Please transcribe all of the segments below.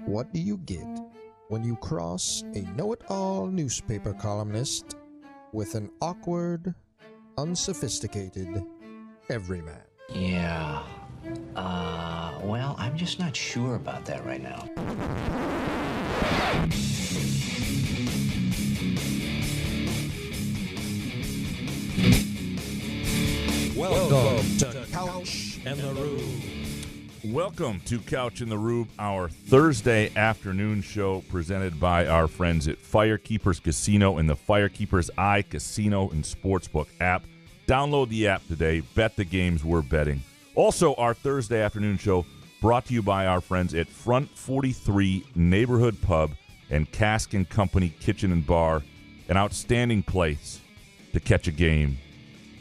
What do you get when you cross a know-it-all newspaper columnist with an awkward, unsophisticated everyman? Yeah. Well, I'm just not sure about that right now. Welcome to Couch and the Rube. Welcome to Couch in the Rube, our Thursday afternoon show presented by our friends at Firekeepers Casino and the Firekeepers Casino and Sportsbook app. Download the app today. Bet the games we're betting. Also, our Thursday afternoon show brought to you by our friends at Front 43 Neighborhood Pub and Cask & Company Kitchen and Bar, an outstanding place to catch a game,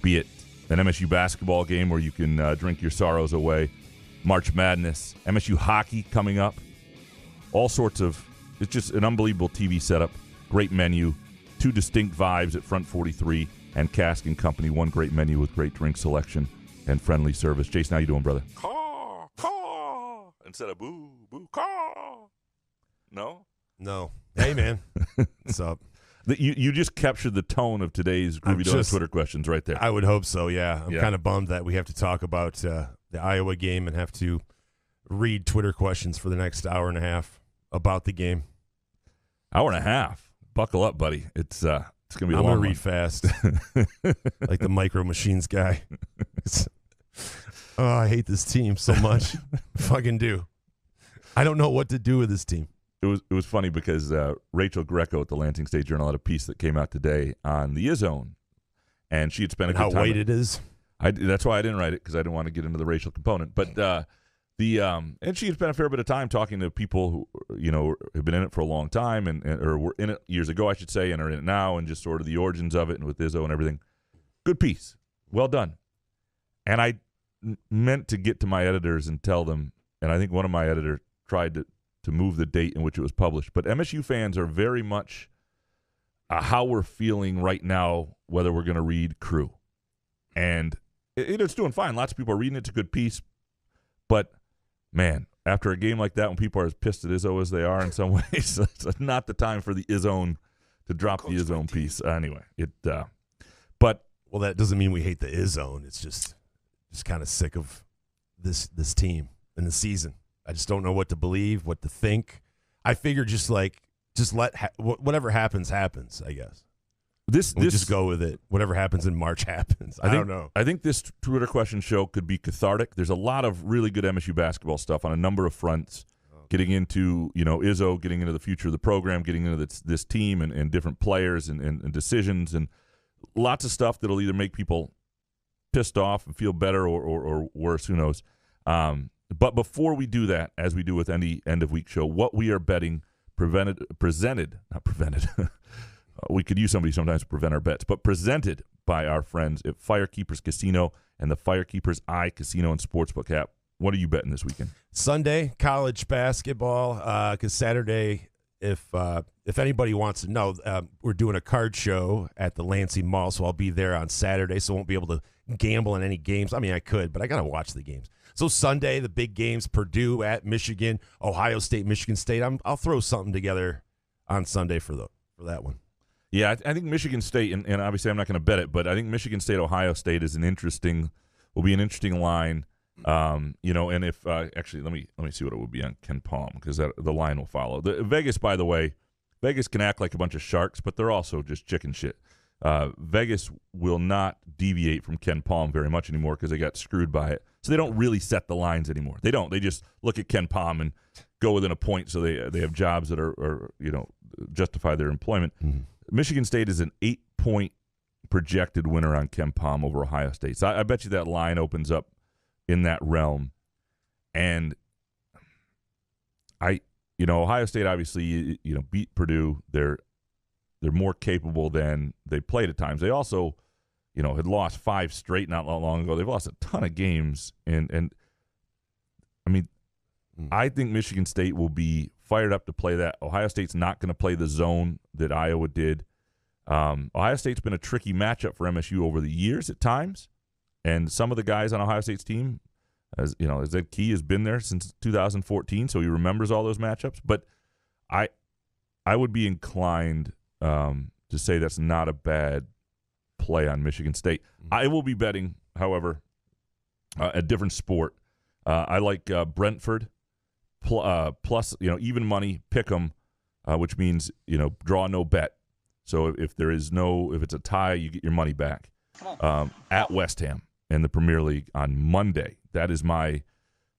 be it an MSU basketball game where you can drink your sorrows away, March Madness, MSU hockey coming up, all sorts of, it's just an unbelievable TV setup, great menu, two distinct vibes at Front 43 and Cask & Company, one great menu with great drink selection and friendly service. Jason, how you doing, brother? Caw, caw, instead of boo, boo, caw. No? No. Hey, man. What's up? You just captured the tone of today's Groovy Donuts Twitter questions right there. I would hope so, yeah. I'm kind of bummed that we have to talk about the Iowa game and have to read Twitter questions for the next hour and a half about the game. Hour and a half. Buckle up, buddy. It's going to be a long one. I'm going to read fast. Like the Micro Machines guy. I hate this team so much. Fucking do. I don't know what to do with this team. It was funny because Rachel Greco at the Lansing State Journal had a piece that came out today on the Izzo, and she had spent a good time. How weighted it is? That's why I didn't write it, because I didn't want to get into the racial component. But and she had spent a fair bit of time talking to people who have been in it for a long time or were in it years ago, I should say, and are in it now, and just sort of the origins of it, and with Izzo and everything. Good piece, well done. And I meant to get to my editors and tell them, and I think one of my editors tried to move the date in which it was published. But MSU fans are very much how we're feeling right now, whether we're going to read Crew. And it's doing fine. Lots of people are reading it. It's a good piece. But, man, after a game like that, when people are as pissed at Izzo as they are in some ways, it's not the time for the Izzo to drop the Izzo piece. Anyway, but well, that doesn't mean we hate the Izzo. It's just kind of sick of this team and the season. I just don't know what to believe, what to think. I figure just let whatever happens, I guess. This just go with it. Whatever happens in March happens. I don't know. I think this Twitter question show could be cathartic. There's a lot of really good MSU basketball stuff on a number of fronts. Getting into Izzo, getting into the future of the program, getting into this team and different players and decisions, and lots of stuff that'll either make people pissed off and feel better or worse. Who knows? But before we do that, as we do with any end-of-week show, what we are betting presented. We could use somebody sometimes to prevent our bets, but presented by our friends at Firekeepers Casino and the Firekeepers Casino and Sportsbook app. What are you betting this weekend? Sunday, college basketball, because Saturday, if anybody wants to know, we're doing a card show at the Lansing Mall, so I'll be there on Saturday, so I won't be able to gamble on any games. I mean, I could, but I got to watch the games. So Sunday, the big games, Purdue at Michigan, Ohio State, Michigan State. I'll throw something together on Sunday for that one. Yeah, I think Michigan State, and obviously I'm not going to bet it, but I think Michigan State, Ohio State will be an interesting line. And if actually, let me see what it would be on Ken Palm, because the line will follow. Vegas, by the way, Vegas can act like a bunch of sharks, but they're also just chicken shit. Vegas will not deviate from Ken Palm very much anymore because they got screwed by it. So they don't really set the lines anymore. They don't. They just look at Ken Palm and go within a point, so they have jobs that are justify their employment. Mm-hmm. Michigan State is an 8-point projected winner on Ken Palm over Ohio State. So I bet you that line opens up in that realm. And Ohio State obviously beat Purdue. They're more capable than they played at times. They also had lost 5 straight not long ago. They've lost a ton of games, and I mean, I think Michigan State will be fired up to play that. Ohio State's not going to play the zone that Iowa did. Ohio State's been a tricky matchup for MSU over the years at times, and some of the guys on Ohio State's team, As you know, Ed Key has been there since 2014, so he remembers all those matchups. But I would be inclined to say that's not a bad play on Michigan State. I will be betting, however, a different sport. I like Brentford plus, even money, pick 'em, which means, draw no bet. So if it's a tie, you get your money back. At West Ham in the Premier League on Monday. That is my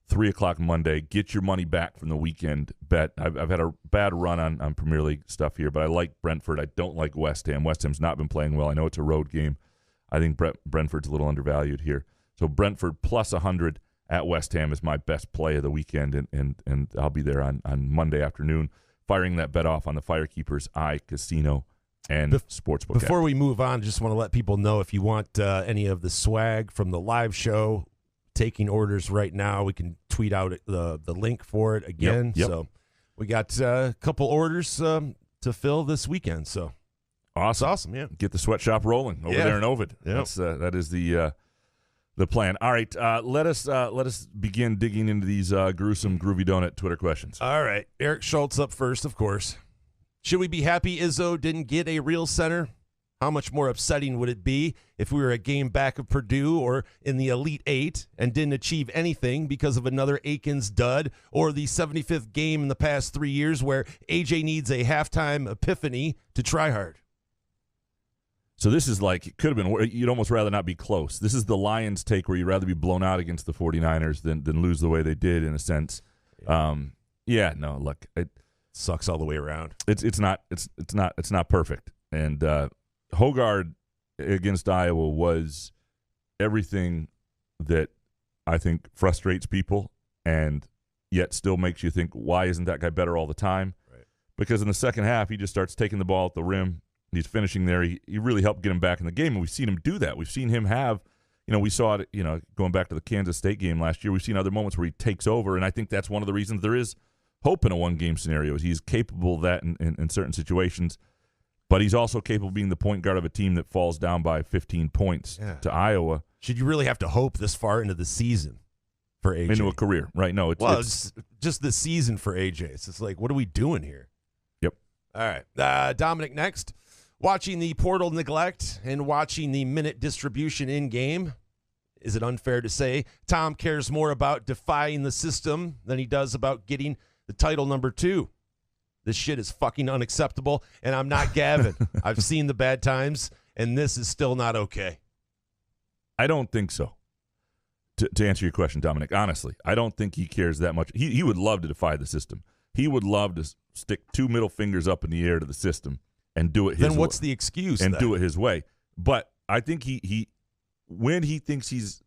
3 o'clock Monday. Get your money back from the weekend bet. I've had a bad run on Premier League stuff here, but I like Brentford. I don't like West Ham. West Ham's not been playing well. I know it's a road game. I think Brentford's a little undervalued here. So Brentford plus 100 at West Ham is my best play of the weekend, and I'll be there on Monday afternoon, firing that bet off on the Firekeepers iCasino and Sportsbook Before app. we move on, just want to let people know if you want any of the swag from the live show, taking orders right now. We can tweet out the link for it again. Yep. So we got a couple orders to fill this weekend. So awesome, yeah. Get the sweatshop rolling over there in Ovid. Yep. That is the plan. All right, let us begin digging into these gruesome Groovy Donut Twitter questions. All right, Eric Schultz up first, of course. Should we be happy Izzo didn't get a real center? How much more upsetting would it be if we were a game back of Purdue or in the Elite Eight and didn't achieve anything because of another Aikens dud, or the 75th game in the past 3 years where AJ needs a halftime epiphany to try hard? So this is like, it could have been, you'd almost rather not be close. This is the Lions take where you'd rather be blown out against the 49ers than lose the way they did, in a sense. Look, it sucks all the way around. It's not perfect. And Hogard against Iowa was everything that I think frustrates people, and yet still makes you think, why isn't that guy better all the time? Right. Because in the second half, he just starts taking the ball at the rim. He's finishing there. He really helped get him back in the game, and we've seen him do that. We've seen him have, we saw it, going back to the Kansas State game last year. We've seen other moments where he takes over, and I think that's one of the reasons there is hope in a one-game scenario. Is he's capable of that in certain situations, but he's also capable of being the point guard of a team that falls down by 15 points to Iowa. Should you really have to hope this far into the season for AJ? Into a career, right? No, it's just the season for AJ. It's just like, what are we doing here? Yep. All right. Dominic next. Watching the portal neglect and watching the minute distribution in-game, is it unfair to say Tom cares more about defying the system than he does about getting the title number 2? This shit is fucking unacceptable, and I'm not Gavin. I've seen the bad times, and this is still not okay. I don't think so. To answer your question, Dominic, honestly, I don't think he cares that much. He would love to defy the system. He would love to stick 2 middle fingers up in the air to the system and do it his way. Then what's the excuse? And do it his way. But I think he when he thinks he's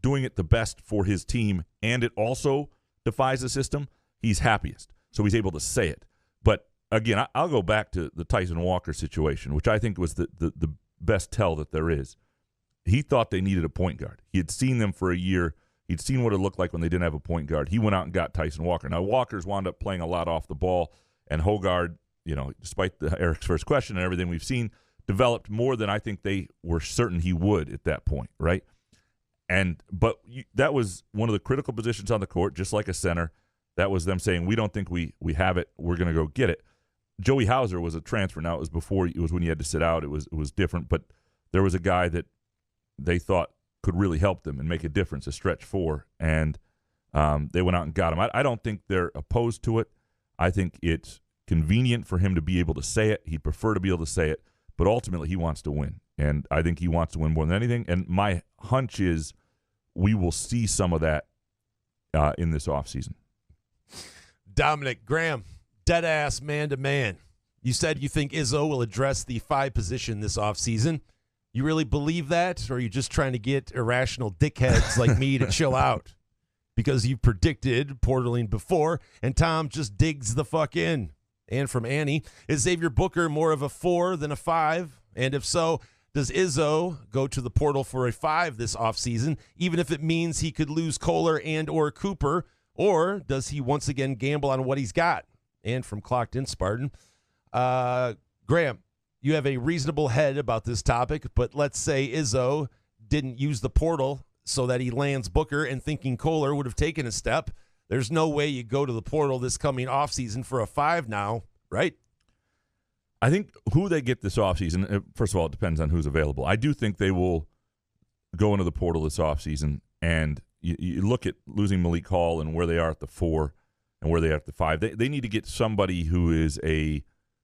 doing it the best for his team and it also defies the system, he's happiest. So he's able to say it. But again, I'll go back to the Tyson Walker situation, which I think was the best tell that there is. He thought they needed a point guard. He had seen them for a year. He'd seen what it looked like when they didn't have a point guard. He went out and got Tyson Walker. Now, Walker's wound up playing a lot off the ball, and Hogard, despite Eric's first question and everything we've seen, developed more than I think they were certain he would at that point, right? But that was one of the critical positions on the court, just like a center. That was them saying, we don't think we have it. We're going to go get it. Joey Hauser was a transfer. Now, it was when he had to sit out. It was different, but there was a guy that they thought could really help them and make a difference, a stretch 4, and they went out and got him. I don't think they're opposed to it. I think it's convenient for him to be able to say it. He'd prefer to be able to say it, but ultimately he wants to win, and I think he wants to win more than anything, and my hunch is we will see some of that in this offseason. Dominic Graham, dead-ass man-to-man. You said you think Izzo will address the 5 position this offseason. You really believe that, or are you just trying to get irrational dickheads like me to chill out? Because you predicted portaling before, and Tom just digs the fuck in. And from Annie, is Xavier Booker more of a 4 than a 5? And if so, does Izzo go to the portal for a 5 this offseason, even if it means he could lose Kohler and or Cooper? Or does he once again gamble on what he's got? And from Clocked in Spartan, Graham, you have a reasonable head about this topic, but let's say Izzo didn't use the portal so that he lands Booker, and thinking Kohler would have taken a step. There's no way you go to the portal this coming offseason for a 5 now, right? I think who they get this offseason, first of all, it depends on who's available. I do think they will go into the portal this offseason, and you look at losing Malik Hall and where they are at the 4 and where they are at the 5. They need to get somebody who is a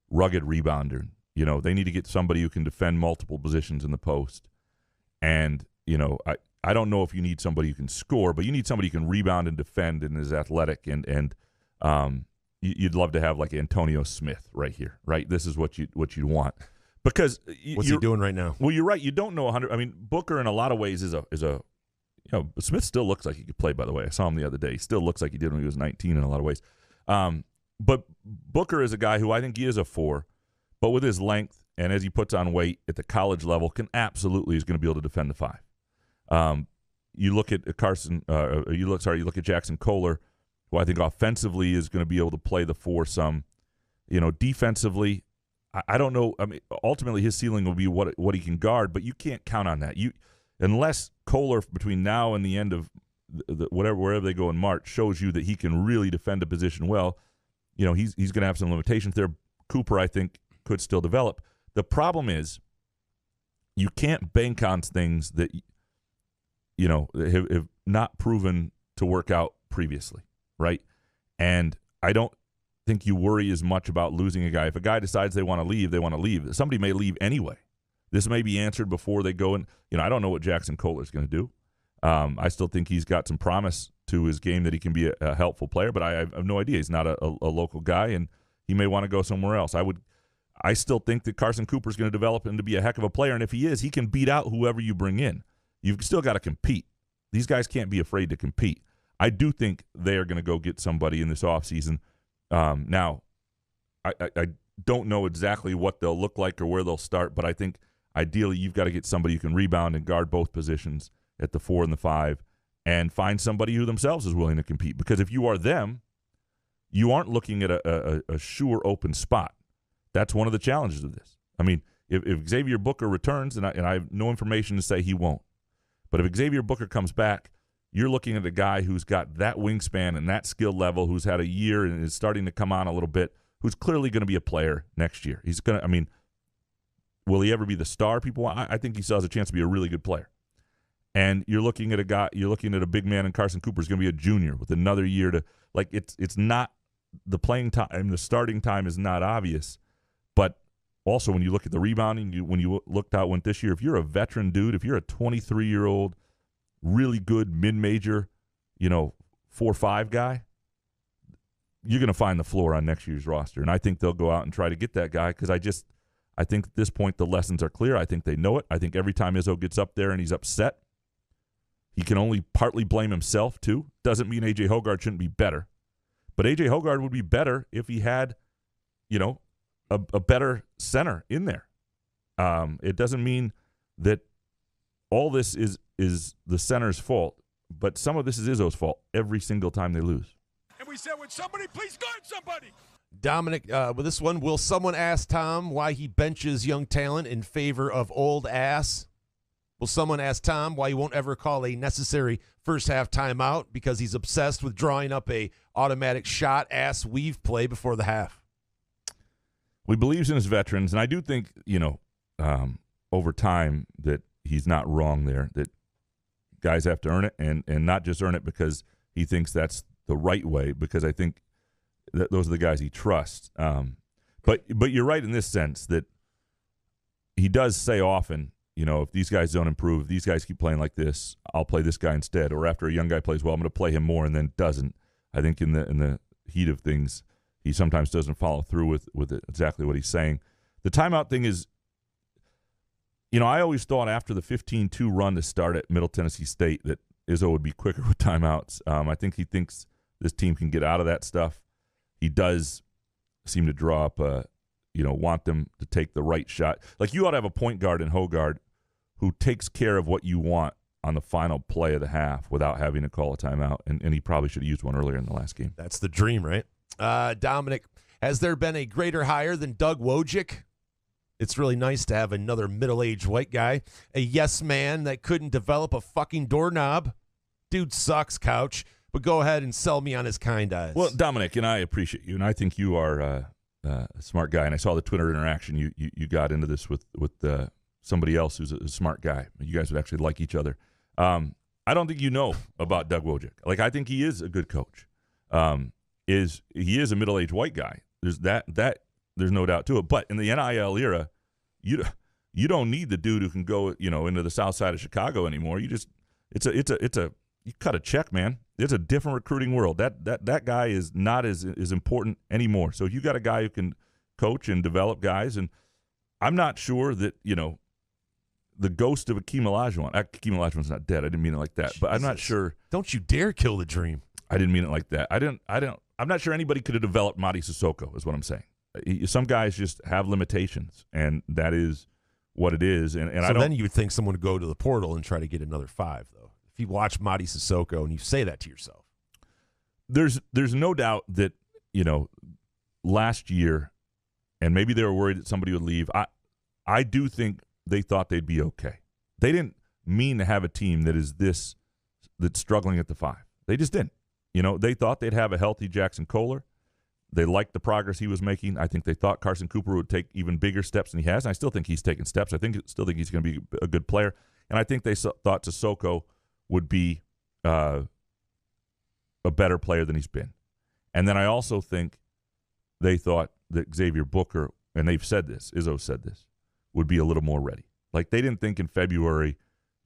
rugged rebounder. They need to get somebody who can defend multiple positions in the post. And, I don't know if you need somebody who can score, but you need somebody who can rebound and defend and is athletic. And you'd love to have like Antonio Smith right here, right? This is what you'd want. Because what's he doing right now? Well, you're right. You don't know 100. I mean, Booker in a lot of ways is a Smith still looks like he could play, by the way. I saw him the other day. He still looks like he did when he was 19 in a lot of ways. But Booker is a guy who I think he is a 4, but with his length and as he puts on weight at the college level, is going to be able to defend the 5. You look at you look at Jackson Kohler, who I think offensively is going to be able to play the 4 some. Defensively, I don't know. I mean, ultimately his ceiling will be what he can guard, but you can't count on that. Unless Kohler between now and the end of wherever they go in March shows you that he can really defend a position well, he's going to have some limitations there. Cooper, I think, could still develop. The problem is you can't bank on things that have not proven to work out previously, right? And I don't think you worry as much about losing a guy. If a guy decides they want to leave, they want to leave. Somebody may leave anyway. This may be answered before they go in. I don't know what Jackson Kohler is going to do. I still think he's got some promise to his game that he can be a helpful player, but I have no idea. He's not a local guy, and he may want to go somewhere else. I still think that Carson Cooper is going to develop into be a heck of a player, and if he is, he can beat out whoever you bring in. You've still got to compete. These guys can't be afraid to compete. I do think they are going to go get somebody in this offseason. Now, I don't know exactly what they'll look like or where they'll start, but I think ideally you've got to get somebody who can rebound and guard both positions at the 4 and the 5 and find somebody who themselves is willing to compete. Because if you are them, you aren't looking at a sure open spot. That's one of the challenges of this. I mean, if Xavier Booker returns, and I have no information to say he won't, but if Xavier Booker comes back, you're looking at a guy who's got that wingspan and that skill level, who's had a year and is starting to come on a little bit, who's clearly going to be a player next year. He's going to, I mean, will he ever be the star people want? I think he still has a chance to be a really good player. And you're looking at a big man in Carson Cooper is going to be a junior with another year to, like, it's not, the playing time, the starting time is not obvious. But also when you look at the rebounding, when you looked out went this year, if you're a veteran dude, if you're a 23-year-old, really good mid-major, 4-5 guy, you're going to find the floor on next year's roster. And I think they'll go out and try to get that guy because I think at this point the lessons are clear. I think they know it. I think every time Izzo gets up there and he's upset, he can only partly blame himself too. Doesn't mean A.J. Hoggard shouldn't be better. But A.J. Hoggard would be better if he had, a better center in there. It doesn't mean that all this is the center's fault, but some of this is Izzo's fault every single time they lose. And we said, would somebody please guard somebody? Dominic, with this one, will someone ask Tom why he benches young talent in favor of old ass? Will someone ask Tom why he won't ever call a necessary first-half timeout because he's obsessed with drawing up a automatic shot ass weave play before the half? He believes in his veterans, and I do think, over time that he's not wrong there, that guys have to earn it, and not just earn it because he thinks that's the right way, because I think that those are the guys he trusts. But you're right in this sense that he does say often, if these guys don't improve, if these guys keep playing like this, I'll play this guy instead. Or after a young guy plays well, I'm going to play him more, and then doesn't. I think in the heat of things, he sometimes doesn't follow through with exactly what he's saying. The timeout thing is, I always thought after the 15-2 run to start at Middle Tennessee State that Izzo would be quicker with timeouts. I think he thinks this team can get out of that stuff. He does seem to draw up, want them to take the right shot. Like, you ought to have a point guard in Hoggard who takes care of what you want on the final play of the half without having to call a timeout, and he probably should have used one earlier in the last game. That's the dream, right? Dominic, has there been a greater hire than Doug Wojcik? It's really nice to have another middle-aged white guy, a yes man that couldn't develop a fucking doorknob. Dude sucks, Couch, but go ahead and sell me on his kind eyes. Well, Dominic, and I appreciate you, and I think you are a smart guy, and I saw the Twitter interaction. You got into this with somebody else who's a smart guy. You guys would actually like each other. I don't think you know about Doug Wojcik. Like, I think he is a good coach. He is a middle-aged white guy. There's there's no doubt to it. But in the NIL era, you don't need the dude who can go, into the south side of Chicago anymore. You cut a check, man. It's a different recruiting world. That guy is not as important anymore. So you got a guy who can coach and develop guys, and I'm not sure that, the ghost of Akeem Olajuwon's not dead. I didn't mean it like that. Jesus. But I'm not sure. Don't you dare kill the dream. I didn't mean it like that. I'm not sure anybody could have developed Mady Sissoko, is what I'm saying. Some guys just have limitations, and that is what it is. And so then you would think someone would go to the portal and try to get another 5, though. If you watch Mady Sissoko and you say that to yourself. There's no doubt that, last year, and maybe they were worried that somebody would leave. I do think they thought they'd be okay. They didn't mean to have a team that's struggling at the 5. They just didn't. They thought they'd have a healthy Jackson Kohler. They liked the progress he was making. I think they thought Carson Cooper would take even bigger steps than he has. And I still think he's taken steps. I still think he's going to be a good player. And I think they thought Sissoko would be a better player than he's been. And then I also think they thought that Xavier Booker, and they've said this, Izzo said this, would be a little more ready. Like, they didn't think in February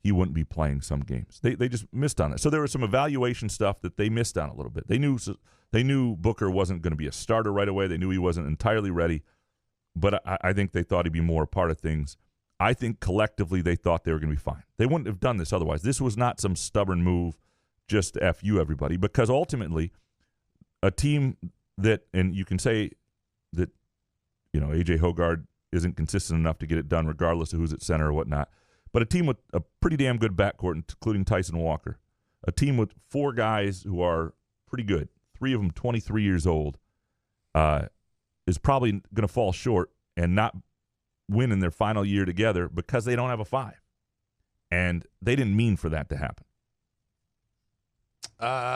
he wouldn't be playing some games. They just missed on it. So there was some evaluation stuff that they missed on a little bit. They knew Booker wasn't going to be a starter right away. They knew he wasn't entirely ready. But I think they thought he'd be more a part of things. I think collectively they thought they were going to be fine. They wouldn't have done this otherwise. This was not some stubborn move just to F you everybody, because ultimately a team that, and you can say that, A.J. Hoggard isn't consistent enough to get it done regardless of who's at center or whatnot. But a team with a pretty damn good backcourt, including Tyson Walker, a team with 4 guys who are pretty good, 3 of them 23 years old, is probably going to fall short and not win in their final year together because they don't have a 5. And they didn't mean for that to happen.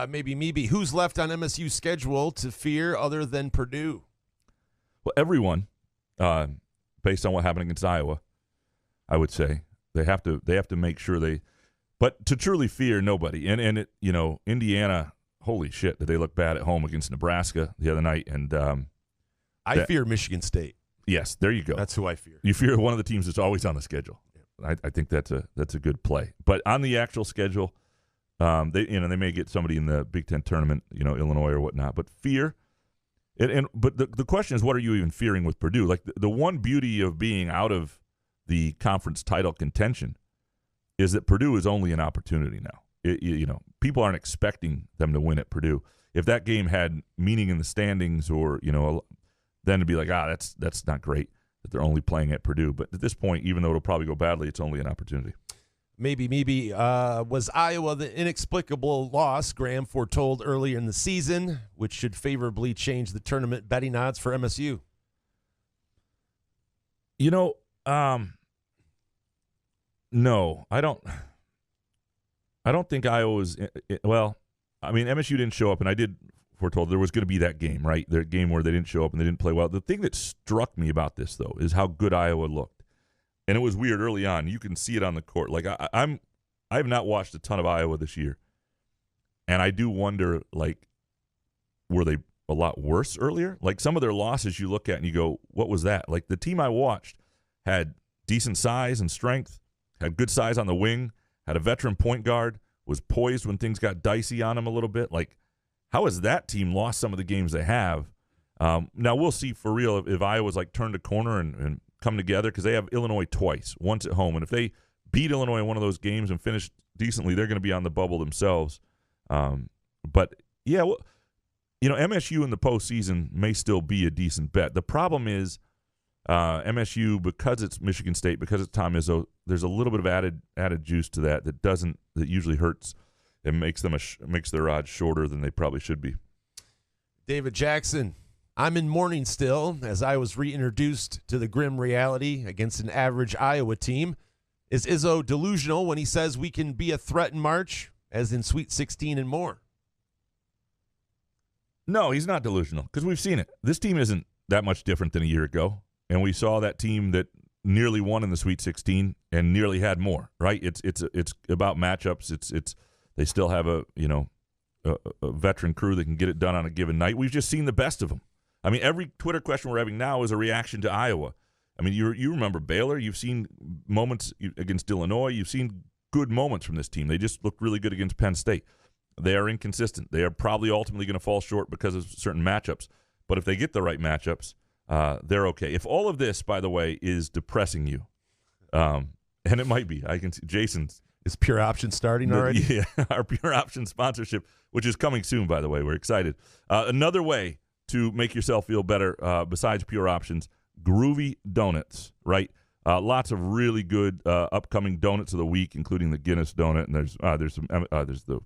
Maybe. Who's left on MSU's schedule to fear other than Purdue? Well, everyone, based on what happened against Iowa, I would say. They have to make sure but to truly fear, nobody. And it, Indiana, holy shit, did they look bad at home against Nebraska the other night? And I fear Michigan State. Yes, there you go. That's who I fear. You fear one of the teams that's always on the schedule. Yeah. I think that's a good play. But on the actual schedule, they may get somebody in the Big Ten tournament, Illinois or whatnot. But fear. But the question is, what are you even fearing with Purdue? Like the one beauty of being out of the conference title contention is that Purdue is only an opportunity now. People aren't expecting them to win at Purdue. If that game had meaning in the standings, or then it'd be like, that's not great that they're only playing at Purdue. But at this point, even though it'll probably go badly, it's only an opportunity. Maybe was Iowa the inexplicable loss Graham foretold earlier in the season, which should favorably change the tournament betting odds for MSU? No, I don't think Iowa was. Well, I mean, MSU didn't show up, and I did foretold there was going to be that game, right? Their game where they didn't show up and they didn't play well. The thing that struck me about this, though, is how good Iowa looked, and it was weird early on. You can see it on the court. Like I have not watched a ton of Iowa this year, and I do wonder, like, were they a lot worse earlier? Like some of their losses, you look at and you go, "What was that?" Like the team I watched had decent size and strength. Had good size on the wing, had a veteran point guard, was poised when things got dicey on him a little bit. Like, how has that team lost some of the games they have? Now, we'll see for real if Iowa's like turned a corner and come together, because they have Illinois twice, once at home. And if they beat Illinois in one of those games and finish decently, they're going to be on the bubble themselves. But, yeah, MSU in the postseason may still be a decent bet. The problem is, MSU, because it's Michigan State, because it's Tom Izzo, there's a little bit of added juice to that usually hurts and makes their odds shorter than they probably should be. David Jackson, I'm in mourning still as I was reintroduced to the grim reality against an average Iowa team. Is Izzo delusional when he says we can be a threat in March, as in Sweet 16 and more? No, he's not delusional because we've seen it. This team isn't that much different than a year ago, and we saw that team that nearly won in the Sweet 16 and nearly had more. Right? It's about matchups. It's they still have a veteran crew that can get it done on a given night. We've just seen the best of them. I mean, every Twitter question we're having now is a reaction to Iowa. I mean, you remember Baylor. You've seen moments against Illinois. You've seen good moments from this team. They just looked really good against Penn State. They are inconsistent. They are probably ultimately going to fall short because of certain matchups. But if they get the right matchups, they're okay. If all of this, by the way, is depressing you, and it might be, I can see Jason's. Is Pure Option starting already? Yeah, our Pure Option sponsorship, which is coming soon, by the way. We're excited. Another way to make yourself feel better besides Pure Options, Groovy Donuts, right? Lots of really good upcoming donuts of the week, including the Guinness donut, and there's the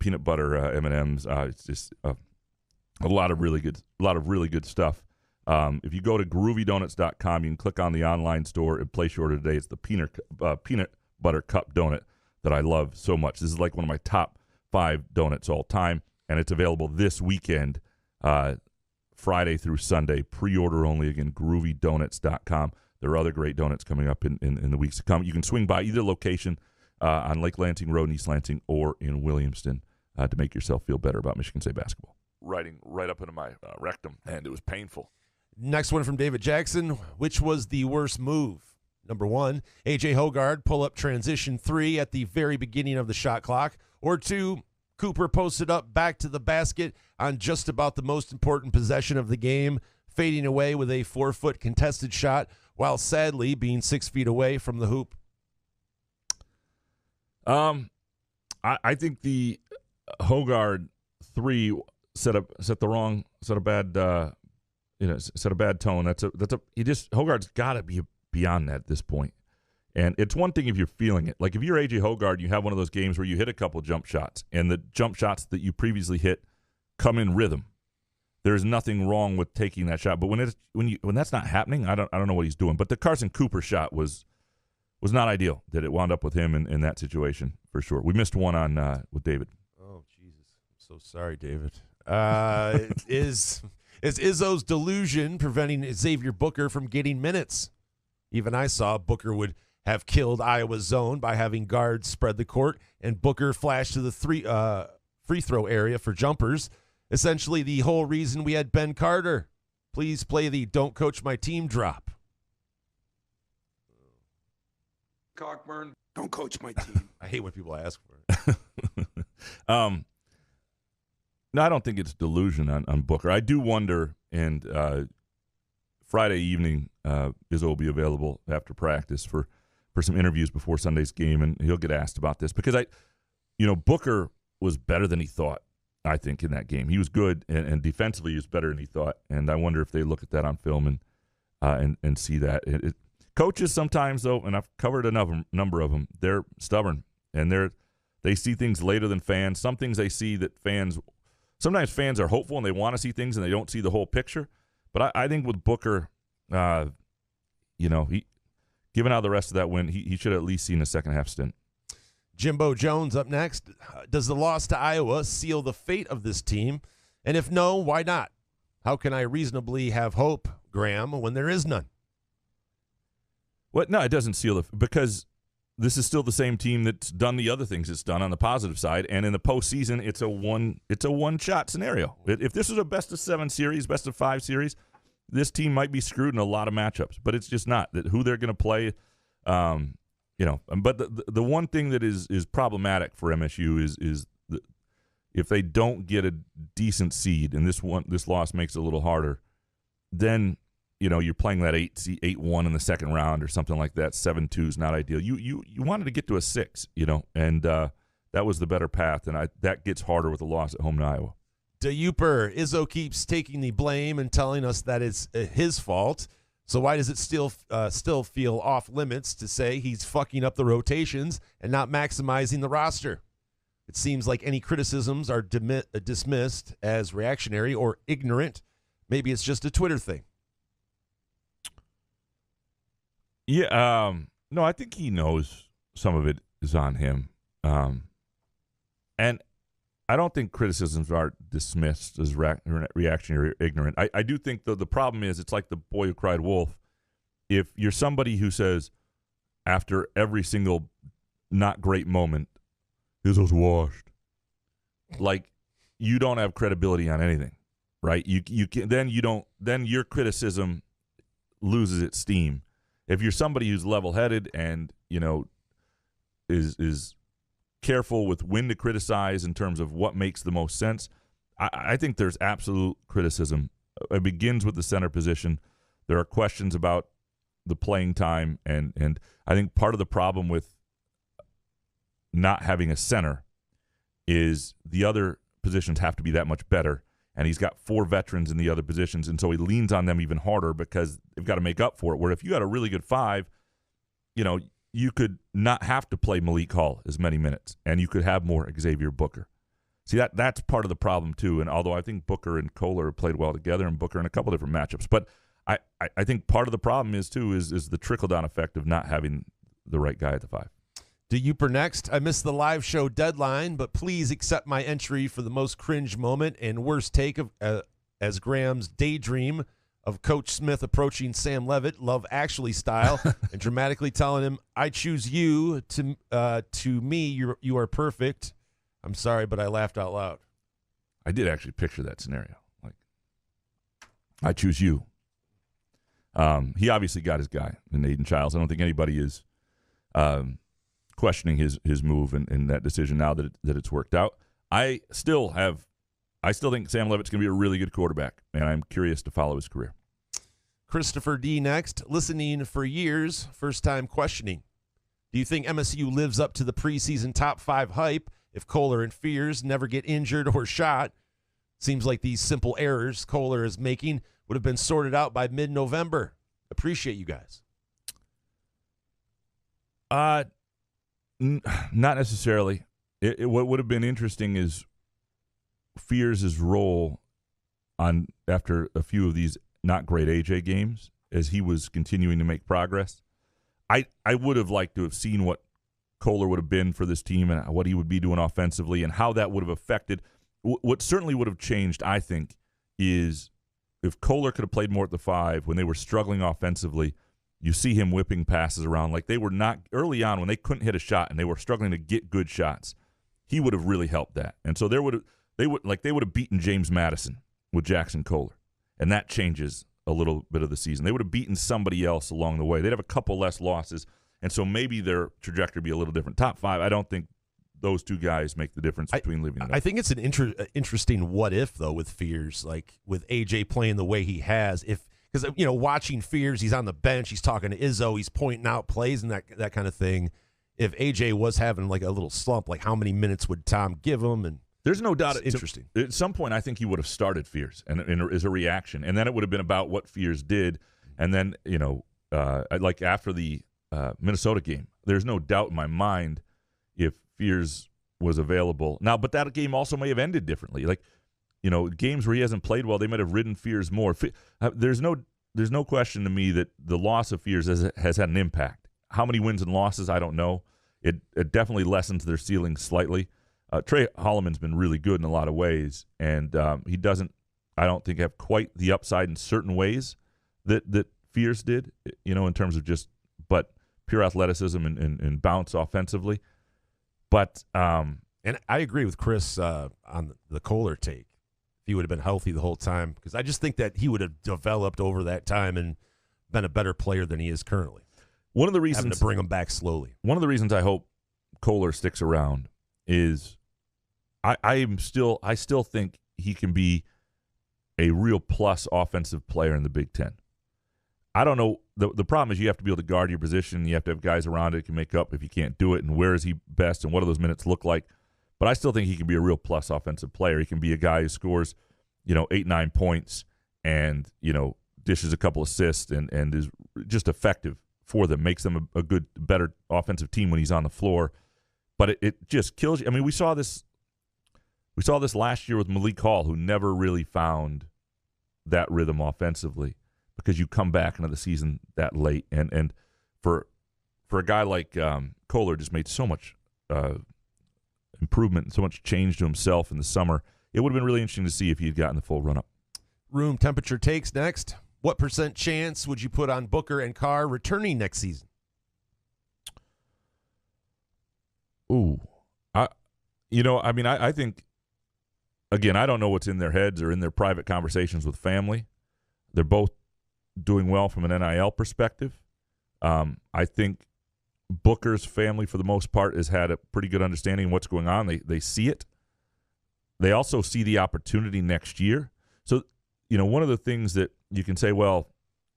peanut butter M&Ms. It's just a lot of really good stuff. If you go to groovydonuts.com, you can click on the online store and place your order today. It's the peanut butter cup donut that I love so much. This is like one of my top 5 donuts all time, and it's available this weekend, Friday through Sunday. Pre-order only. Again, groovydonuts.com. There are other great donuts coming up in the weeks to come. You can swing by either location on Lake Lansing Road in East Lansing or in Williamston to make yourself feel better about Michigan State basketball. Riding right up into my rectum, and it was painful. Next one from David Jackson. Which was the worst move? Number 1, A.J. Hoggard pull-up transition 3 at the very beginning of the shot clock. Or 2, Cooper posted up back to the basket on just about the most important possession of the game, fading away with a 4-foot contested shot while sadly being 6 feet away from the hoop. I think the Hoggard 3 set a bad tone. Hoggard's got to be beyond that at this point. And it's one thing if you're feeling it. Like if you're A.J. Hoggard, you have one of those games where you hit a couple jump shots, and the jump shots that you previously hit come in rhythm. There's nothing wrong with taking that shot. But when that's not happening, I don't know what he's doing. But the Carson Cooper shot was not ideal. That it wound up with him in that situation for sure. We missed one on with David. Oh Jesus, I'm so sorry, David. Is Izzo's delusion preventing Xavier Booker from getting minutes? Even I saw Booker would have killed Iowa's zone by having guards spread the court and Booker flash to the free throw area for jumpers. Essentially the whole reason we had Ben Carter. Please play the "Don't Coach My Team" drop. Cockburn, don't coach my team. I hate when people ask for it. No, I don't think it's delusion on Booker. I do wonder, and Friday evening, Izzo will be available after practice for some interviews before Sunday's game, and he'll get asked about this because Booker was better than he thought. I think in that game he was good, and defensively he was better than he thought. And I wonder if they look at that on film and see that. Coaches sometimes though, and I've covered a number of them, they're stubborn and they see things later than fans. Some things they see that sometimes fans are hopeful and they want to see things and they don't see the whole picture. But I think with Booker, he given how the rest of that went, he should have at least seen a second half stint. Jimbo Jones up next. Does the loss to Iowa seal the fate of this team? And if no, why not? How can I reasonably have hope, Graham, when there is none? Well, no, it doesn't seal it because this is still the same team that's done the other things it's done on the positive side, and in the postseason, it's a one-shot scenario. If this was a best-of-7 series, best-of-5 series, this team might be screwed in a lot of matchups, but it's just not. Who they're going to play, But the one thing that is problematic for MSU is if they don't get a decent seed, and this loss makes it a little harder, then you're playing that 8-1 in the second round or something like that. 7-2 is not ideal. You wanted to get to a 6, and that was the better path, and that gets harder with a loss at home to Iowa. DeUper, Izzo keeps taking the blame and telling us that it's his fault. So why does it still feel off limits to say he's fucking up the rotations and not maximizing the roster? It seems like any criticisms are dismissed as reactionary or ignorant. maybe it's just a Twitter thing. Yeah, no, I think he knows some of it is on him. And I don't think criticisms are dismissed as reactionary or ignorant. I do think the problem is it's like the boy who cried wolf. If you're somebody who says after every single not great moment, this was washed, like you don't have credibility on anything, right? You can, then your criticism loses its steam. If you're somebody who's level-headed and, is careful with when to criticize in terms of what makes the most sense, I think there's absolute criticism. It begins with the center position. There are questions about the playing time, and I think part of the problem with not having a center is the other positions have to be that much better. And he's got 4 veterans in the other positions, and so he leans on them even harder because they've got to make up for it. Where if you had a really good 5, you could not have to play Malik Hall as many minutes, and you could have more Xavier Booker. See, that's part of the problem, too. And although I think Booker and Kohler have played well together, and Booker in a couple different matchups, but I think part of the problem is the trickle-down effect of not having the right guy at the 5. To Uper next. I missed the live show deadline, but please accept my entry for the most cringe moment and worst take of as Graham's daydream of Coach Smith approaching Sam Levitt, Love Actually style, and dramatically telling him, "I choose you. To me, you are perfect. I'm sorry, but I laughed out loud." I did actually picture that scenario. Like, I choose you. He obviously got his guy in Aiden Childs. I don't think anybody is questioning his move and that decision now that it's worked out. I still think Sam Levitt's going to be a really good quarterback, and I'm curious to follow his career. Christopher D. next. Listening for years, first time questioning. Do you think MSU lives up to the preseason top 5 hype if Kohler and Fears never get injured or shot? Seems like these simple errors Kohler is making would have been sorted out by mid-November. Appreciate you guys. Not necessarily. What would have been interesting is Fears' role after a few of these not great AJ games as he was continuing to make progress. I would have liked to have seen what Kohler would have been for this team and what he would be doing offensively and how that would have affected. What certainly would have changed, I think, is if Kohler could have played more at the 5 when they were struggling offensively. You see him whipping passes around like they were not early on when they couldn't hit a shot and they were struggling to get good shots. He would have really helped that. And so they would have beaten James Madison with Jackson Kohler. And that changes a little bit of the season. They would have beaten somebody else along the way. They'd have a couple less losses. And so maybe their trajectory would be a little different. Top 5, I don't think those two guys make the difference between leaving it up. I think it's an interesting what if, though, with Fears, like with AJ playing the way he has. Because, watching Fears, he's on the bench, he's talking to Izzo, he's pointing out plays and that kind of thing. If AJ was having like a little slump, like how many minutes would Tom give him? And there's no doubt. It's interesting. At some point, I think he would have started Fears and as a reaction. And then it would have been about what Fears did. And then, like after the Minnesota game, there's no doubt in my mind if Fears was available. Now, but that game also may have ended differently. Like, games where he hasn't played well, they might have ridden Fears more. There's no question to me that the loss of Fears has had an impact. How many wins and losses, I don't know. It definitely lessens their ceiling slightly. Trey Holloman's been really good in a lot of ways, and he doesn't, I don't think, have quite the upside in certain ways that Fears did, in terms of but pure athleticism and bounce offensively. But and I agree with Chris on the Kohler take. He would have been healthy the whole time, because I just think that he would have developed over that time and been a better player than he is currently. One of the reasons having to bring him back slowly. One of the reasons I hope Kohler sticks around is I still think he can be a real plus offensive player in the Big Ten. I don't know. The problem is you have to be able to guard your position. You have to have guys around it who can make up if you can't do it, and where is he best and what do those minutes look like. But I still think he can be a real plus offensive player. He can be a guy who scores, 8-9 points and, dishes a couple assists and is just effective for them, makes them a good, better offensive team when he's on the floor. But it just kills you. I mean, we saw this last year with Malik Hall, who never really found that rhythm offensively because you come back into the season that late. And for a guy like Kohler, just made so much improvement and so much change to himself in the summer. It would have been really interesting to see if he had gotten the full run-up. Room temperature takes next. What % chance would you put on Booker and Carr returning next season? Ooh. I think, again, I don't know what's in their heads or in their private conversations with family. They're both doing well from an NIL perspective. I think Booker's family, for the most part, has had a pretty good understanding of what's going on. They see it. They also see the opportunity next year. So, one of the things that you can say, well,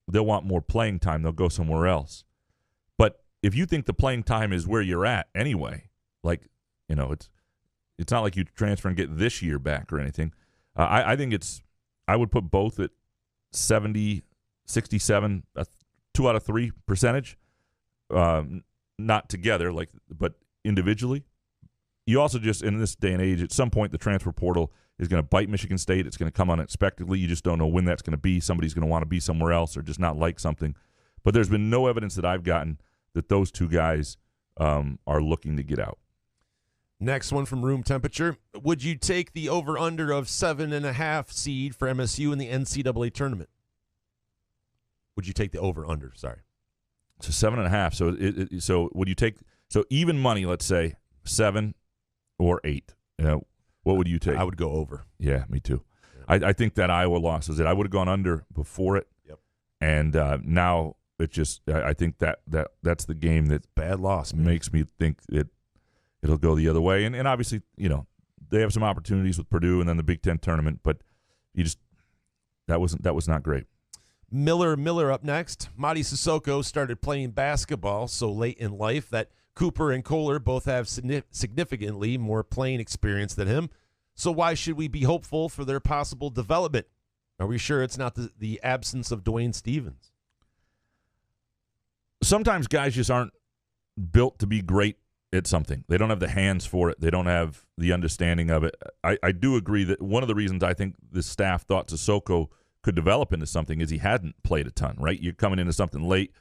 they'll want more playing time. They'll go somewhere else. But if you think the playing time is where you're at anyway, it's not like you transfer and get this year back or anything. I think I would put both at 70, 67, 2 out of 3 percentage, not together, but individually. You also just, in this day and age, at some point the transfer portal is going to bite Michigan State. It's going to come unexpectedly. You just don't know when that's going to be. Somebody's going to want to be somewhere else or just not like something. But there's been no evidence that I've gotten that those two guys are looking to get out. Next one from Room Temperature. Would you take the over-under of 7.5 seed for MSU in the NCAA tournament? Would you take the over-under? Sorry. So 7.5. So would you take even money? Let's say 7 or 8. What would you take? I would go over. Yeah, me too. Yeah. I think that Iowa loss is it. I would have gone under before it. Yep. And now it just I think that's the game that bad loss makes me think it'll go the other way. And obviously, they have some opportunities with Purdue and then the Big Ten tournament, but that was not great. Miller up next. Mady Sissoko started playing basketball so late in life that Cooper and Kohler both have significantly more playing experience than him. So why should we be hopeful for their possible development? Are we sure it's not the absence of Dwayne Stevens? Sometimes guys just aren't built to be great at something. They don't have the hands for it. They don't have the understanding of it. I do agree that one of the reasons I think the staff thought Sissoko could develop into something is he hadn't played a ton, right? You're coming into something late.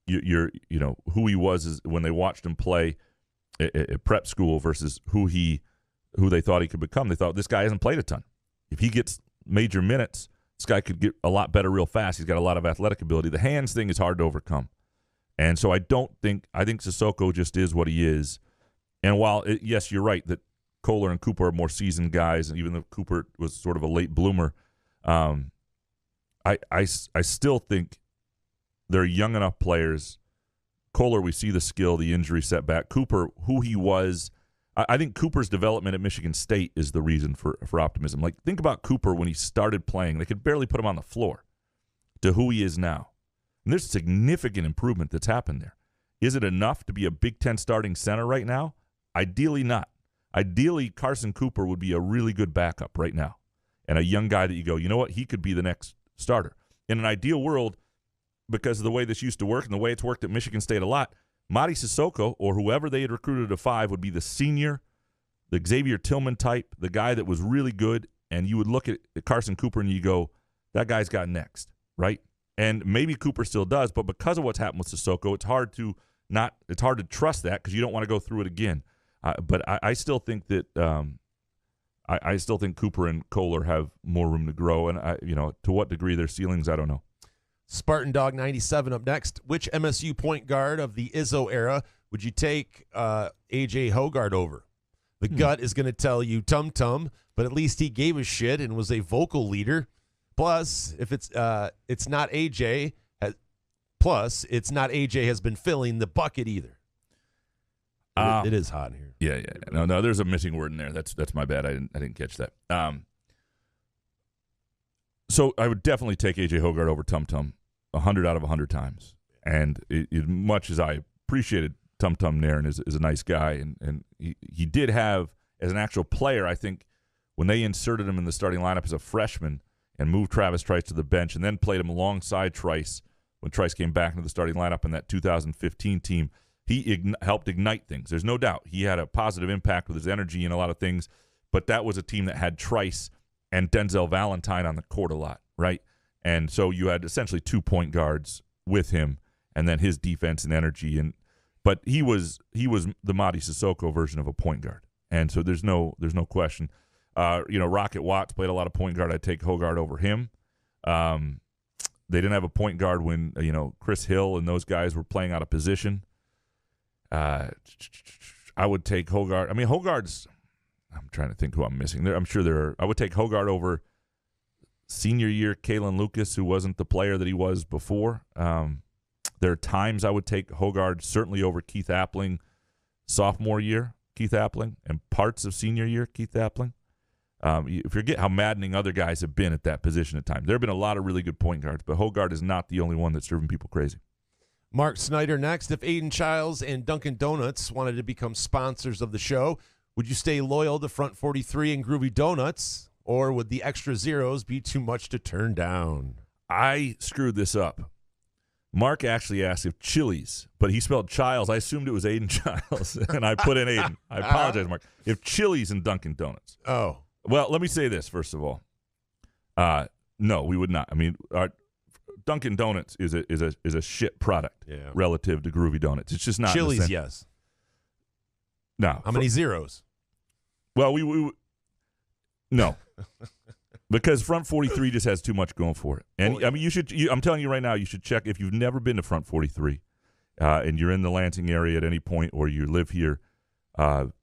You're who he was is when they watched him play at prep school versus who they thought he could become. They thought this guy hasn't played a ton. If he gets major minutes, this guy could get a lot better real fast. He's got a lot of athletic ability. The hands thing is hard to overcome. And so I think Sissoko just is what he is. And while, yes, you're right that Kohler and Cooper are more seasoned guys, and even though Cooper was sort of a late bloomer, I still think they're young enough players. Kohler, we see the skill, the injury setback. Cooper, who he was, I think Cooper's development at Michigan State is the reason for optimism. Think about Cooper when he started playing. They could barely put him on the floor to who he is now. And there's significant improvement that's happened there. Is it enough to be a Big Ten starting center right now? Ideally not. Ideally, Carson Cooper would be a really good backup right now and a young guy that you go, you know what, he could be the next starter. In an ideal world, because of the way this used to work and the way it's worked at Michigan State a lot, Mady Sissoko or whoever they had recruited at 5 would be the senior, the Xavier Tillman type, the guy that was really good, and you would look at Carson Cooper and you go, that guy's got next, right? And maybe Cooper still does, but because of what's happened with Sissoko, it's hard to trust that because you don't want to go through it again. But I still think that I still think Cooper and Kohler have more room to grow, and to what degree their ceilings, I don't know. Spartan Dog 97 up next. Which MSU point guard of the Izzo era would you take A.J. Hoggard over? The gut is going to tell you Tum Tum, but at least he gave a shit and was a vocal leader. Plus, if it's not A.J., it's not A.J. has been filling the bucket either. It is hot in here. Yeah. No, there's a missing word in there. That's my bad. I didn't catch that. So I would definitely take A.J. Hoggard over Tum Tum 100 out of 100 times. And as much as I appreciated Tum Tum Nairn is a nice guy, and he did have, as an actual player, I think, when they inserted him in the starting lineup as a freshman and moved Travis Trice to the bench and then played him alongside Trice when Trice came back into the starting lineup in that 2015 team, he helped ignite things. There's no doubt. He had a positive impact with his energy and a lot of things, but that was a team that had Trice and Denzel Valentine on the court a lot, right? And so you had essentially 2 point guards with him, and then his defense and energy. But he was the Mady Sissoko version of a point guard, and so there's no question. Rocket Watts played a lot of point guard. I'd take Hoggard over him. They didn't have a point guard when Chris Hill and those guys were playing out of position. I would take Hoggard. I mean, Hoggard's. I'm trying to think who I'm missing. I'm sure there are. I would take Hoggard over senior year Kalen Lucas, who wasn't the player that he was before. There are times I would take Hoggard certainly over Keith Appling, sophomore year Keith Appling, and parts of senior year Keith Appling. You forget how maddening other guys have been at that position at times. There have been a lot of really good point guards, but Hoggard is not the only one that's driven people crazy. Mark Snyder next. If Aiden Childs and Dunkin' Donuts wanted to become sponsors of the show, would you stay loyal to Front 43 and Groovy Donuts, or would the extra zeros be too much to turn down? I screwed this up. Mark actually asked if Chili's, but he spelled Childs. I assumed it was Aiden Childs, and I put in Aiden. I apologize, Mark. If Chili's and Dunkin' Donuts. Oh. Well, let me say this, first of all. No, we would not. I mean, Dunkin' Donuts is a shit product relative to Groovy Donuts. It's just not. Chili's, yes. No. How many zeros? Well, we no. Because Front 43 just has too much going for it. And, I mean, I'm telling you right now, you should check. If you've never been to Front 43 and you're in the Lansing area at any point or you live here,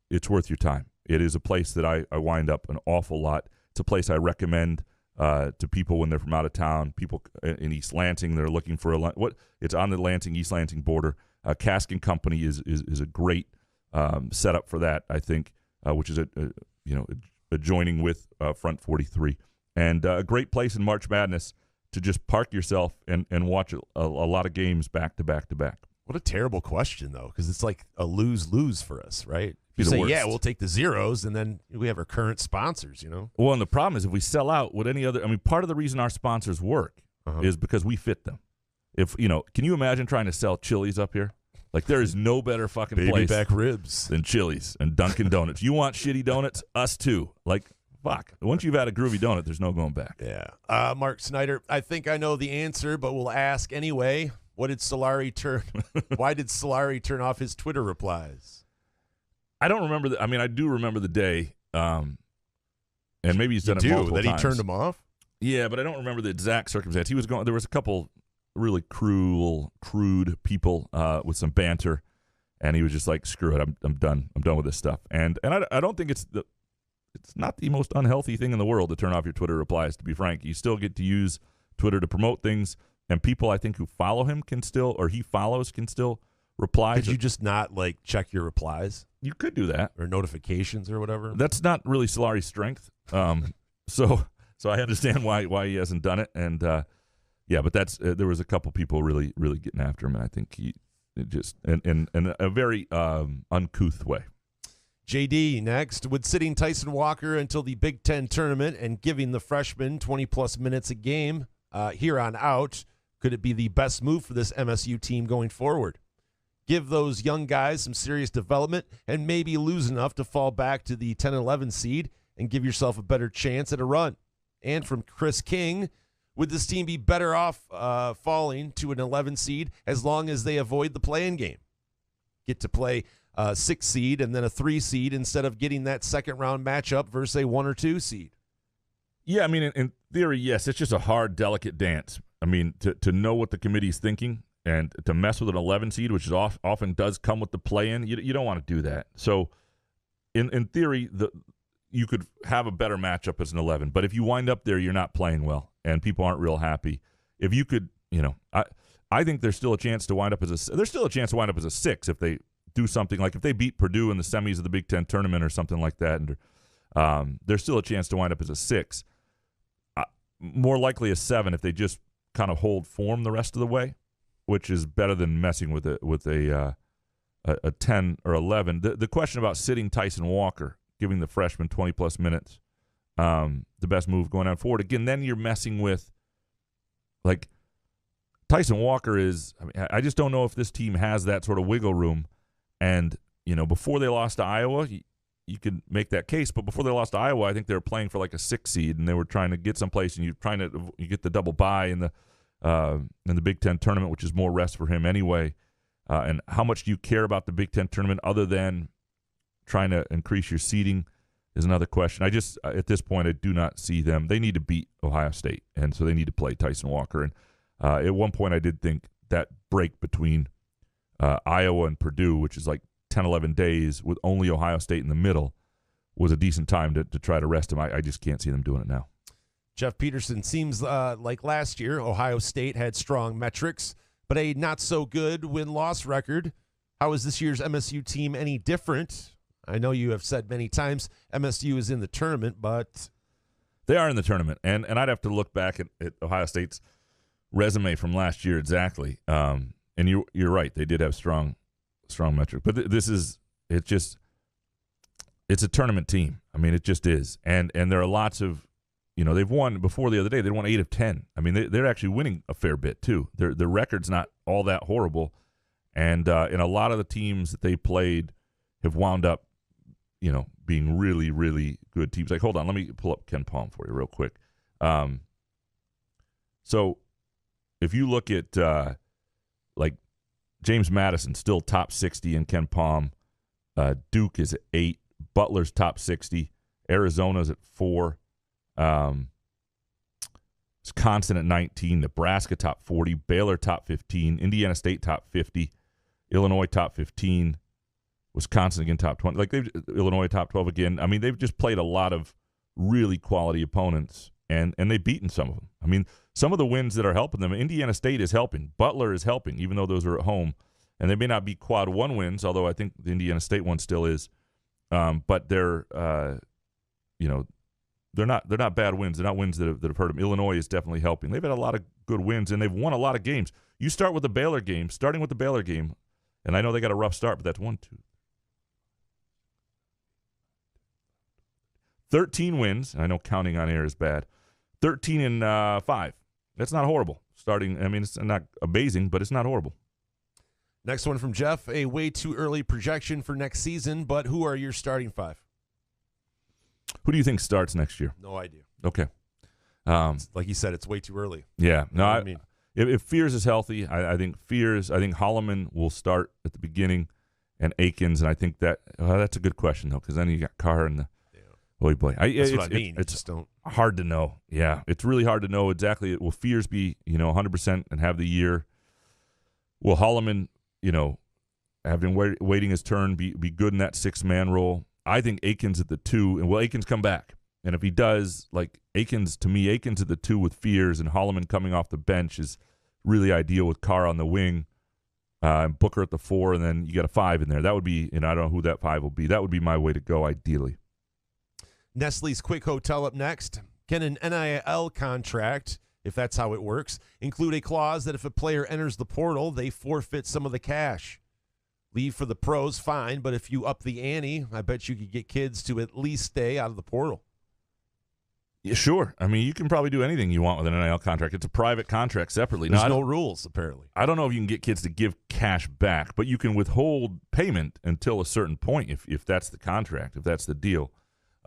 it's worth your time. It is a place that I wind up an awful lot. It's a place I recommend to people when they're from out of town, people in East Lansing that are looking for it's on the Lansing-East Lansing border. Cask & Company is a great setup for that, I think, which is adjoining with Front 43. And a great place in March Madness to just park yourself and watch a lot of games back to back to back. What a terrible question, though, because it's like a lose-lose for us, right? You the say, worst. yeah, we'll take the zeros, and then we have our current sponsors, Well, and the problem is if we sell out, part of the reason our sponsors work is because we fit them. Can you imagine trying to sell Chili's up here? Like, there is no better fucking baby place back ribs than Chili's and Dunkin' Donuts. You want shitty donuts? Us too. Like, fuck. Once you've had a groovy donut, there's no going back. Yeah. Mark Snyder, I think I know the answer, but we'll ask anyway. Why did Solari turn off his Twitter replies? I don't remember. I do remember the day, and maybe he's done it multiple times. That he turned him off? Yeah, but I don't remember the exact circumstance. There was a couple really crude people with some banter, and he was just like, "Screw it, I'm done. I'm done with this stuff." And I don't think it's not the most unhealthy thing in the world to turn off your Twitter replies. To be frank, you still get to use Twitter to promote things, and people I think who follow him can still reply. Could you just not check your replies? You could do that, or notifications or whatever. That's not really Solari's strength. So I understand why he hasn't done it, and but that's there was a couple people really getting after him, and I think he just in a very uncouth way. JD next. Would sitting Tyson Walker until the Big Ten tournament and giving the freshman 20-plus minutes a game here on out, could it be the best move for this MSU team going forward? Give those young guys some serious development and maybe lose enough to fall back to the 10-11 seed and give yourself a better chance at a run. And from Chris King, would this team be better off falling to an 11 seed as long as they avoid the play-in game? Get to play a 6 seed and then a 3 seed instead of getting that second-round matchup versus a 1 or 2 seed. Yeah, in theory, yes. It's just a hard, delicate dance. To know what the committee's thinking and to mess with an 11 seed, which often does come with the play-in, you don't want to do that. So, in theory, you could have a better matchup as an 11. But if you wind up there, you're not playing well, and people aren't real happy. If you could, I think there's still a chance to wind up as a 6 if they do something like if they beat Purdue in the semis of the Big Ten tournament or something like that. And there's still a chance to wind up as a 6. More likely a 7 if they just kind of hold form the rest of the way, which is better than messing with a 10 or 11. The question about sitting Tyson Walker, giving the freshman 20-plus minutes, the best move going on forward. Again, then you're messing with, Tyson Walker is, I just don't know if this team has that sort of wiggle room. And, before they lost to Iowa, you could make that case. But before they lost to Iowa, I think they were playing for like a 6 seed, and they were trying to get someplace, and you get the double bye in the Big Ten tournament, which is more rest for him anyway. And how much do you care about the Big Ten tournament other than trying to increase your seeding is another question. I just, at this point, I do not see them. They need to beat Ohio State, and so they need to play Tyson Walker. And at one point, I did think that break between Iowa and Purdue, which is like 10, 11 days with only Ohio State in the middle, was a decent time to try to rest him. I just can't see them doing it now. Jeff Peterson, seems like last year Ohio State had strong metrics, but a not-so-good win-loss record. How is this year's MSU team any different? I know you have said many times MSU is in the tournament, but they are in the tournament, and I'd have to look back at Ohio State's resume from last year exactly. And you're right, they did have strong metrics, but it's a tournament team. I mean, it just is, and there are lots of, they've won before the other day. They won 8 of 10. I mean, they're actually winning a fair bit too. Their record's not all that horrible, and a lot of the teams that they played have wound up, being really, really good teams. Like, hold on, let me pull up Ken Palm for you real quick. So if you look at like James Madison, still top 60 in Ken Palm. Duke is at 8. Butler's top 60. Arizona's at 4. Wisconsin at 19. Nebraska top 40. Baylor top 15. Indiana State top 50. Illinois top 15. Wisconsin again top 20. Illinois top 12 again. I mean, they've just played a lot of really quality opponents, and they've beaten some of them. I mean, some of the wins that are helping them, Indiana State is helping. Butler is helping, even though those are at home. And they may not be quad 1 wins, although I think the Indiana State one still is. But they're, they're not bad wins. They're not wins that have hurt them. Illinois is definitely helping. They've had a lot of good wins, and they've won a lot of games. You start with the Baylor game, and I know they got a rough start, but that's 1, 2, 13 wins. I know counting on air is bad. 13 and 5. That's not horrible. Starting, I mean, it's not amazing, but it's not horrible. Next one from Jeff, a way too early projection for next season, but who are your starting 5? Who do you think starts next year? No idea. Okay. Like you said, it's way too early. Yeah. No, I mean, if Fears is healthy, I think Holloman will start at the beginning, and Akins, and I think that's a good question, though, because then you got Carr and the boy. That's what I mean. It's just don't. Hard to know. Yeah, it's really hard to know exactly. Will Fears be 100% and have the year? Will Holloman, have been waiting his turn, be good in that 6-man role? I think Akins at the 2, and will Akins come back? And if he does, Akins at the 2 with Fears, and Holloman coming off the bench is really ideal with Carr on the wing, and Booker at the 4, and then you got a 5 in there. That would be, I don't know who that 5 will be. That would be my way to go, ideally. Nestle's Quick Hotel up next. Can an NIL contract, if that's how it works, include a clause that if a player enters the portal, they forfeit some of the cash? Leave for the pros, fine, but if you up the ante, I bet you could get kids to at least stay out of the portal. Yeah, sure. I mean, you can probably do anything you want with an NIL contract. It's a private contract separately. There's no rules, apparently. I don't know if you can get kids to give cash back, but you can withhold payment until a certain point if that's the contract, if that's the deal.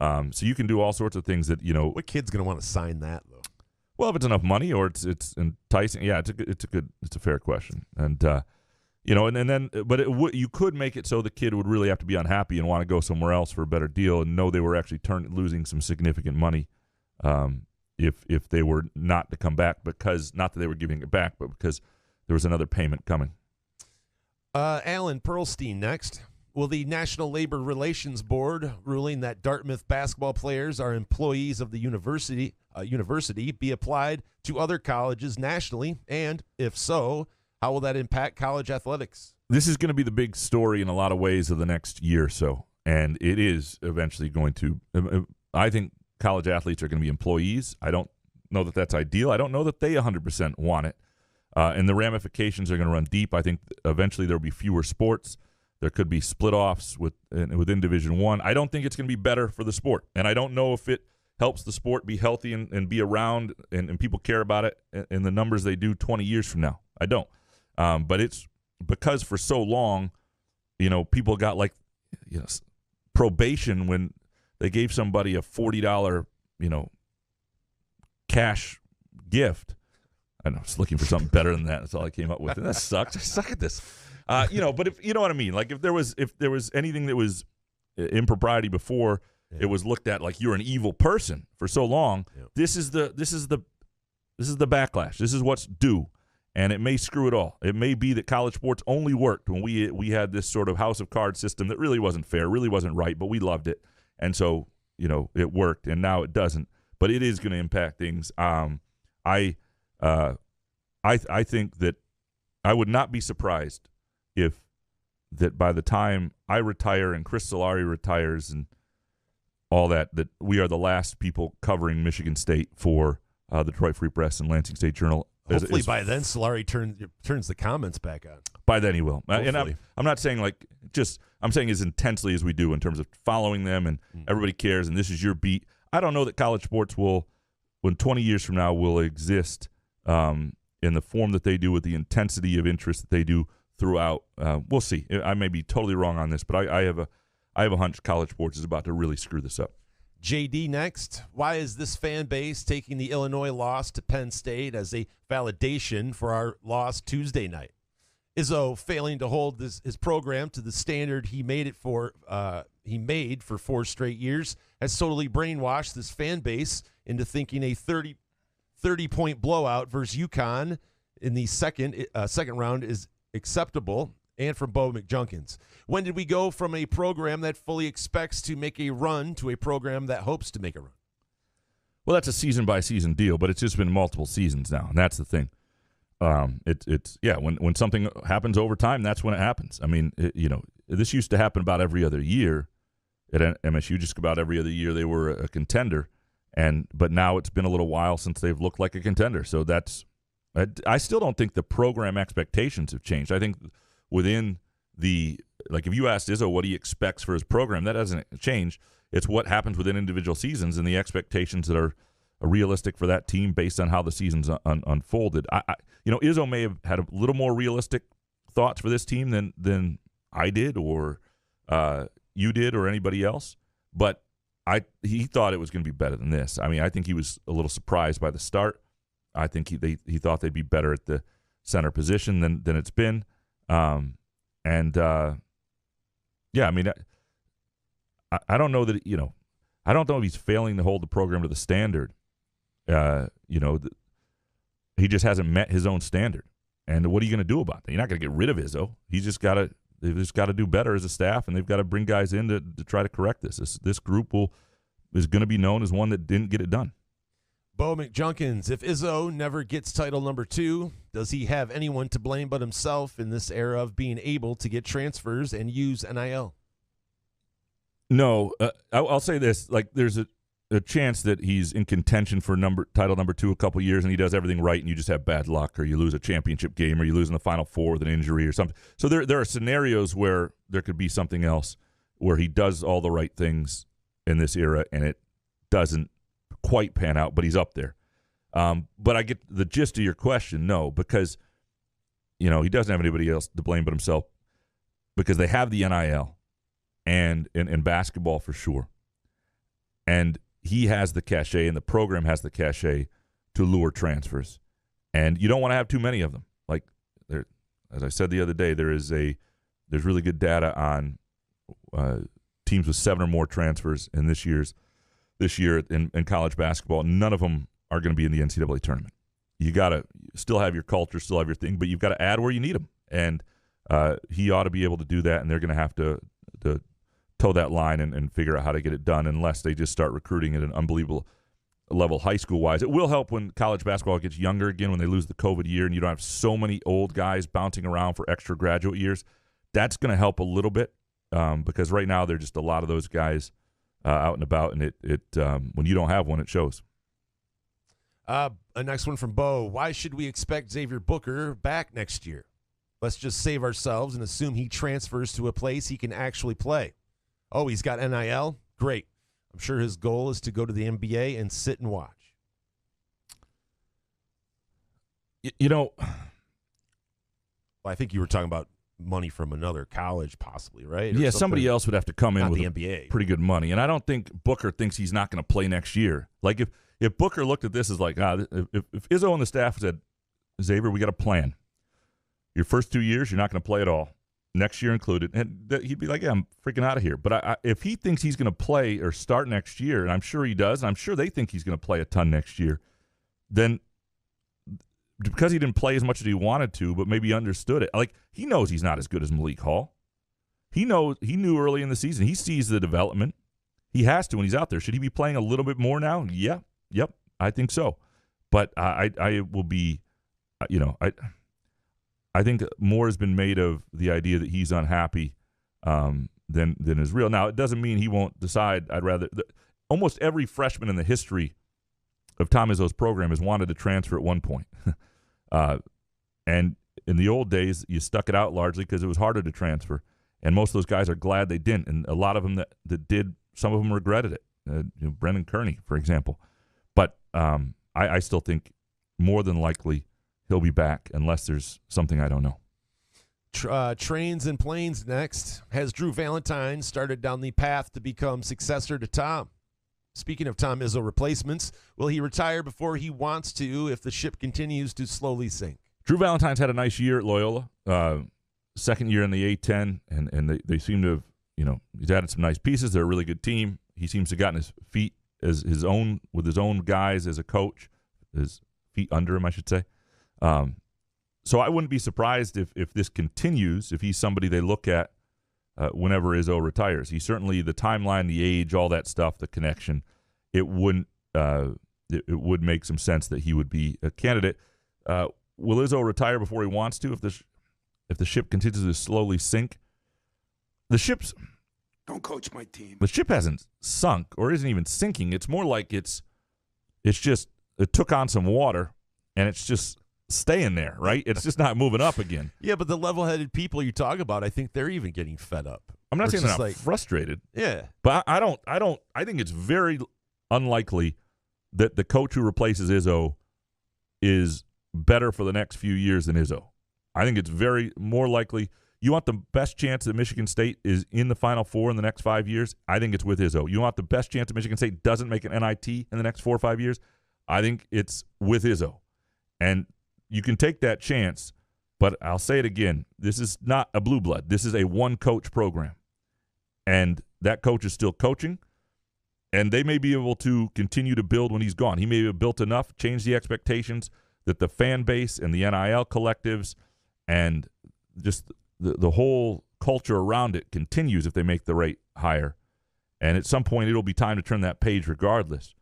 So you can do all sorts of things that, What kid's going to want to sign that, though? Well, if it's enough money or it's enticing, yeah, it's a fair question. And, you could make it so the kid would really have to be unhappy and want to go somewhere else for a better deal and know they were actually losing some significant money if they were not to come back, because not that they were giving it back, but because there was another payment coming. Alan Pearlstein next. Will the National Labor Relations Board ruling that Dartmouth basketball players are employees of the university be applied to other colleges nationally? And if so, how will that impact college athletics? This is going to be the big story in a lot of ways of the next year or so, and it is eventually going to. I think college athletes are going to be employees. I don't know that that's ideal. I don't know that they 100% want it, and the ramifications are going to run deep. I think eventually there will be fewer sports. There could be split-offs within Division I. I don't think it's going to be better for the sport, and I don't know if it helps the sport be healthy and be around and people care about it in the numbers they do 20 years from now. I don't. But it's because for so long, people got probation when they gave somebody a $40, cash gift. I know, I was looking for something better than that. That's all I came up with. And that sucks. I suck at this. But if you know what I mean, like if there was anything that was impropriety before, it was looked at like you're an evil person for so long. Yeah. This is the backlash. This is what's due. And it may screw it all. It may be that college sports only worked when we had this sort of house of cards system that really wasn't fair, really wasn't right, but we loved it. And so, it worked, and now it doesn't. But it is going to impact things. I think that I would not be surprised if that by the time I retire and Chris Solari retires and all that we are the last people covering Michigan State for the Detroit Free Press and Lansing State Journal. Hopefully by then Solari turns the comments back on. By then he will. Hopefully. And I'm not saying I'm saying as intensely as we do in terms of following them and everybody cares and this is your beat. I don't know that college sports when 20 years from now, will exist in the form that they do with the intensity of interest that they do throughout. We'll see. I may be totally wrong on this, but I have a hunch college sports is about to really screw this up. JD next. Why is this fan base taking the Illinois loss to Penn State as a validation for our loss Tuesday night? Izzo failing to hold his program to the standard he made for 4 straight years has totally brainwashed this fan base into thinking a 30-point blowout versus UConn in the second round is acceptable. And from Bo McJunkins. When did we go from a program that fully expects to make a run to a program that hopes to make a run? Well, that's a season-by-season deal, but it's just been multiple seasons now, and that's the thing. When something happens over time, that's when it happens. I mean, this used to happen about every other year at MSU. Just about every other year they were a contender, but now it's been a little while since they've looked like a contender. So I still don't think the program expectations have changed. I think within if you asked Izzo what he expects for his program, that doesn't change. It's what happens within individual seasons and the expectations that are realistic for that team based on how the season's unfolded. Izzo may have had a little more realistic thoughts for this team than I did or you did or anybody else, but he thought it was going to be better than this. I mean, I think he was a little surprised by the start. I think he thought they'd be better at the center position than it's been. I mean, I don't know that, I don't know if he's failing to hold the program to the standard. He just hasn't met his own standard. And what are you going to do about that? You're not going to get rid of Izzo. They've just got to do better as a staff, and they've got to bring guys in to try to correct this. This group is going to be known as one that didn't get it done. Bo McJunkins, if Izzo never gets title number 2, does he have anyone to blame but himself in this era of being able to get transfers and use NIL? No, I'll say this: there's a chance that he's in contention for title number 2 a couple years, and he does everything right, and you just have bad luck, or you lose a championship game, or you lose in the Final Four with an injury or something. So there are scenarios where there could be something else where he does all the right things in this era, and it doesn't quite pan out, but he's up there. But I get the gist of your question. No, because he doesn't have anybody else to blame but himself, because they have the NIL and basketball for sure, and he has the cachet and the program has the cachet to lure transfers, and you don't want to have too many of them. Like there, as I said the other day, there's really good data on teams with 7 or more transfers in this year in college basketball. None of them are going to be in the NCAA tournament. You got to still have your culture, still have your thing, but you've got to add where you need them. And he ought to be able to do that, and they're going to have to toe that line and figure out how to get it done unless they just start recruiting at an unbelievable level high school-wise. It will help when college basketball gets younger again, when they lose the COVID year and you don't have so many old guys bouncing around for extra graduate years. That's going to help a little bit because right now there are just a lot of those guys out and about, and it when you don't have one, it shows. A next one from Bo. Why should we expect Xavier Booker back next year? Let's just save ourselves and assume he transfers to a place he can actually play. Oh, he's got NIL? Great. I'm sure his goal is to go to the NBA and sit and watch. Well, I think you were talking about money from another college, possibly, right? Or Yeah, something. somebody else would have to come in Not with the NBA. pretty good money. And I don't think Booker thinks he's not going to play next year. Like, if Booker looked at this as like, if Izzo and the staff said, Xavier, we got a plan. Your first 2 years, you're not going to play at all. Next year included. And he'd be like, yeah, I'm freaking out of here. But if he thinks he's going to play or start next year, and I'm sure he does, and I'm sure they think he's going to play a ton next year, then because he didn't play as much as he wanted to, but maybe understood it. Like, he knows he's not as good as Malik Hall. He knew early in the season. He sees the development. He has to when he's out there. Should he be playing a little bit more now? Yeah. Yep. I think so. But I will be, I think more has been made of the idea that he's unhappy than is real. Now, it doesn't mean he won't decide. Almost every freshman in the history of Tom Izzo's program has wanted to transfer at one point. And in the old days, you stuck it out largely because it was harder to transfer. And most of those guys are glad they didn't. And a lot of them that did, some of them regretted it. Brendan Kearney, for example. But I still think more than likely he'll be back unless there's something I don't know. Trains and planes next. Has Drew Valentine started down the path to become successor to Tom? Speaking of Tom Izzo replacements, will he retire before he wants to if the ship continues to slowly sink? Drew Valentine's had a nice year at Loyola, second year in the A-10, and they seem to have, he's added some nice pieces. They're a really good team. He seems to have gotten his feet with his own guys as a coach, his feet under him, I should say. So I wouldn't be surprised if this continues, if he's somebody they look at whenever Izzo retires. He certainly, the timeline, the age, all that stuff, the connection, it would make some sense that he would be a candidate. Will Izzo retire before he wants to if the ship continues to slowly sink? Don't coach my team. The ship hasn't sunk or isn't even sinking. It's more like it took on some water and it's just staying there, right? It's just not moving up again. Yeah, but the level-headed people you talk about, I think they're even getting fed up. I'm not saying they're not frustrated. Yeah. But I think it's very unlikely that the coach who replaces Izzo is better for the next few years than Izzo. I think it's very more likely. You want the best chance that Michigan State is in the Final Four in the next 5 years? I think it's with Izzo. You want the best chance that Michigan State doesn't make an NIT in the next 4 or 5 years? I think it's with Izzo. And you can take that chance, but I'll say it again. This is not a blue blood. This is a one-coach program. And that coach is still coaching, and they may be able to continue to build when he's gone. He may have built enough, changed the expectations that the fan base and the NIL collectives and just the whole culture around it continues if they make the rate higher. And at some point, it'll be time to turn that page regardless.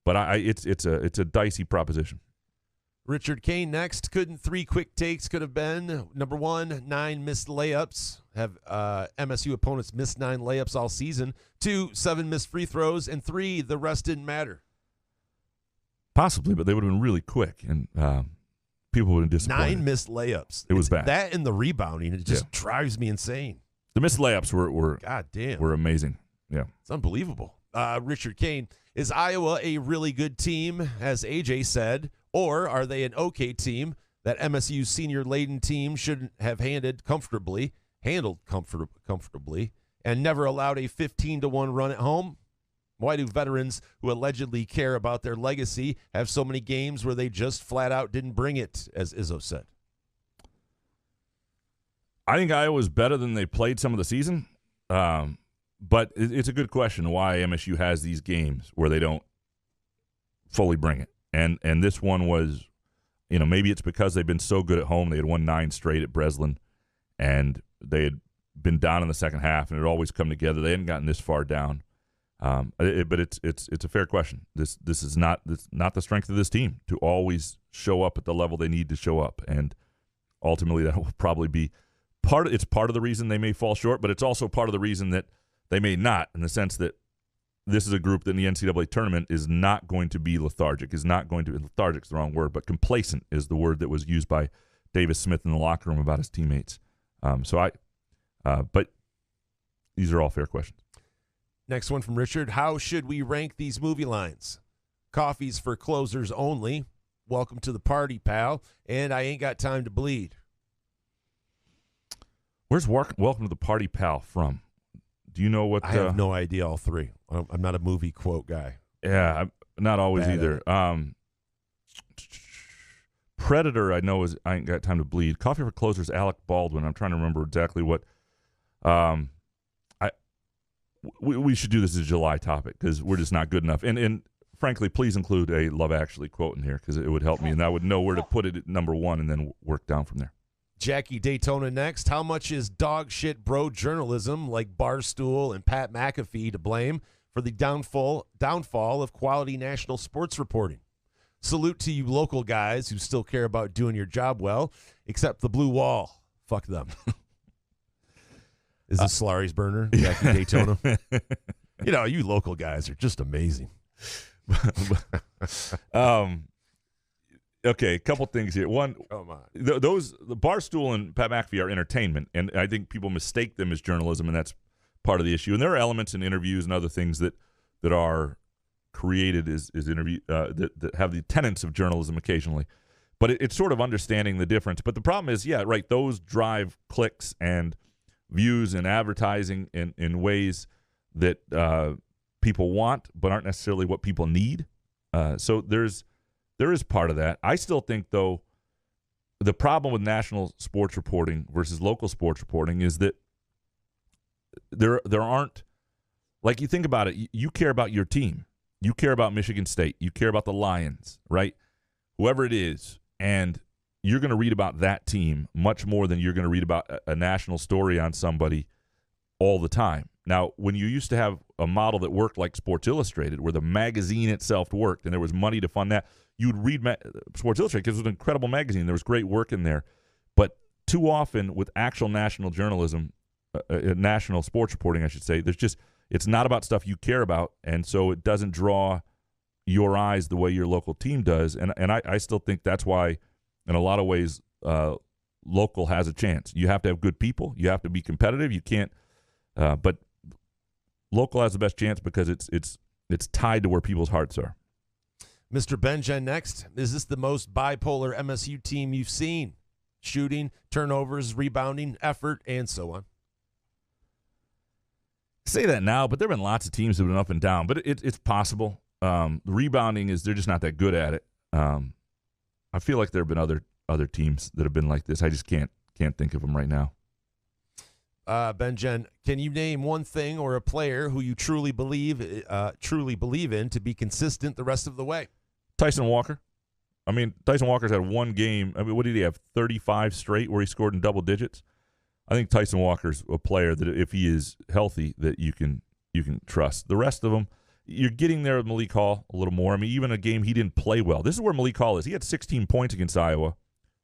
But it's a dicey proposition. Richard Kane next. Couldn't 3 quick takes could have been? Number 1, 9 missed layups. Have MSU opponents missed 9 layups all season. 2, 7 missed free throws. And 3, the rest didn't matter. Possibly, but they would have been really quick, and people would have been disappointed. 9 missed layups. It was bad. That and the rebounding, it just drives me insane. The missed layups were God damn. were amazing. Yeah, it's unbelievable. Richard Kane, is Iowa a really good team, as AJ said, or are they an okay team that MSU's senior-laden team shouldn't have handled comfortably, and never allowed a 15-1 run at home? Why do veterans who allegedly care about their legacy have so many games where they just flat out didn't bring it, as Izzo said? I think Iowa's better than they played some of the season. But it's a good question why MSU has these games where they don't fully bring it. And this one was, maybe it's because they've been so good at home. They had won 9 straight at Breslin, and they had been down in the second half, and it had always come together. They hadn't gotten this far down. But it's a fair question. This is not the strength of this team to always show up at the level they need to show up, and ultimately that will probably be part of the reason they may fall short, but it's also part of the reason that they may not, in the sense that this is a group that in the NCAA tournament is not going to be lethargic. Lethargic is the wrong word, but complacent is the word that was used by Davis Smith in the locker room about his teammates. But these are all fair questions. Next one from Richard. How should we rank these movie lines? Coffee's for closers only. Welcome to the party, pal. And I ain't got time to bleed. Where's Welcome to the Party Pal from? Do you know what? I have no idea. All three. I'm not a movie quote guy. Yeah, I'm not always Bad either. Predator, I know, is I Ain't Got Time to Bleed. Coffee for Closers, Alec Baldwin. I'm trying to remember exactly what. We should do this as a July topic because we're just not good enough. And frankly, please include a Love Actually quote in here because it would help me, and I would know where to put it at number one and then work down from there. Jackie Daytona next. How much is dog shit bro journalism like Barstool and Pat McAfee to blame for the downfall of quality national sports reporting? Salute to you local guys who still care about doing your job well, except the blue wall. Fuck them. Is this Solari's burner, Jackie Daytona? You local guys are just amazing. Okay, a couple things here. One, the Barstool and Pat McAfee are entertainment, and I think people mistake them as journalism, and that's part of the issue. And there are elements in interviews and other things that are created as interview that have the tenets of journalism occasionally. But it's sort of understanding the difference. But the problem is, yeah, right, those drive clicks and views and advertising in ways that people want but aren't necessarily what people need. So there is part of that. I still think, though, the problem with national sports reporting versus local sports reporting is that there aren't, like, you think about it, you care about your team. You care about Michigan State. You care about the Lions, right? Whoever it is. And you're going to read about that team much more than you're going to read about a national story on somebody all the time. Now, when you used to have a model that worked like Sports Illustrated, where the magazine itself worked and there was money to fund that, you would read Sports Illustrated because it was an incredible magazine. There was great work in there. But too often with actual national journalism, national sports reporting, I should say, it's not about stuff you care about, and so it doesn't draw your eyes the way your local team does. And I still think that's why, in a lot of ways, local has a chance. You have to have good people. You have to be competitive. You can't, but local has the best chance because it's tied to where people's hearts are. Mr. Benjen next. Is this the most bipolar MSU team you've seen? Shooting, turnovers, rebounding, effort, and so on. Say that now, but there have been lots of teams that have been up and down, but it's possible. The rebounding they're just not that good at it. I feel like there have been other teams that have been like this. I just can't think of them right now. Benjen, can you name one thing or a player who you truly believe in to be consistent the rest of the way? Tyson Walker. I mean, Tyson Walker's had one game. I mean, what did he have? 35 straight where he scored in double digits. I think Tyson Walker's a player that if he is healthy, that you can trust. The rest of them, you're getting there with Malik Hall a little more. I mean, even a game he didn't play well. This is where Malik Hall is. He had 16 points against Iowa,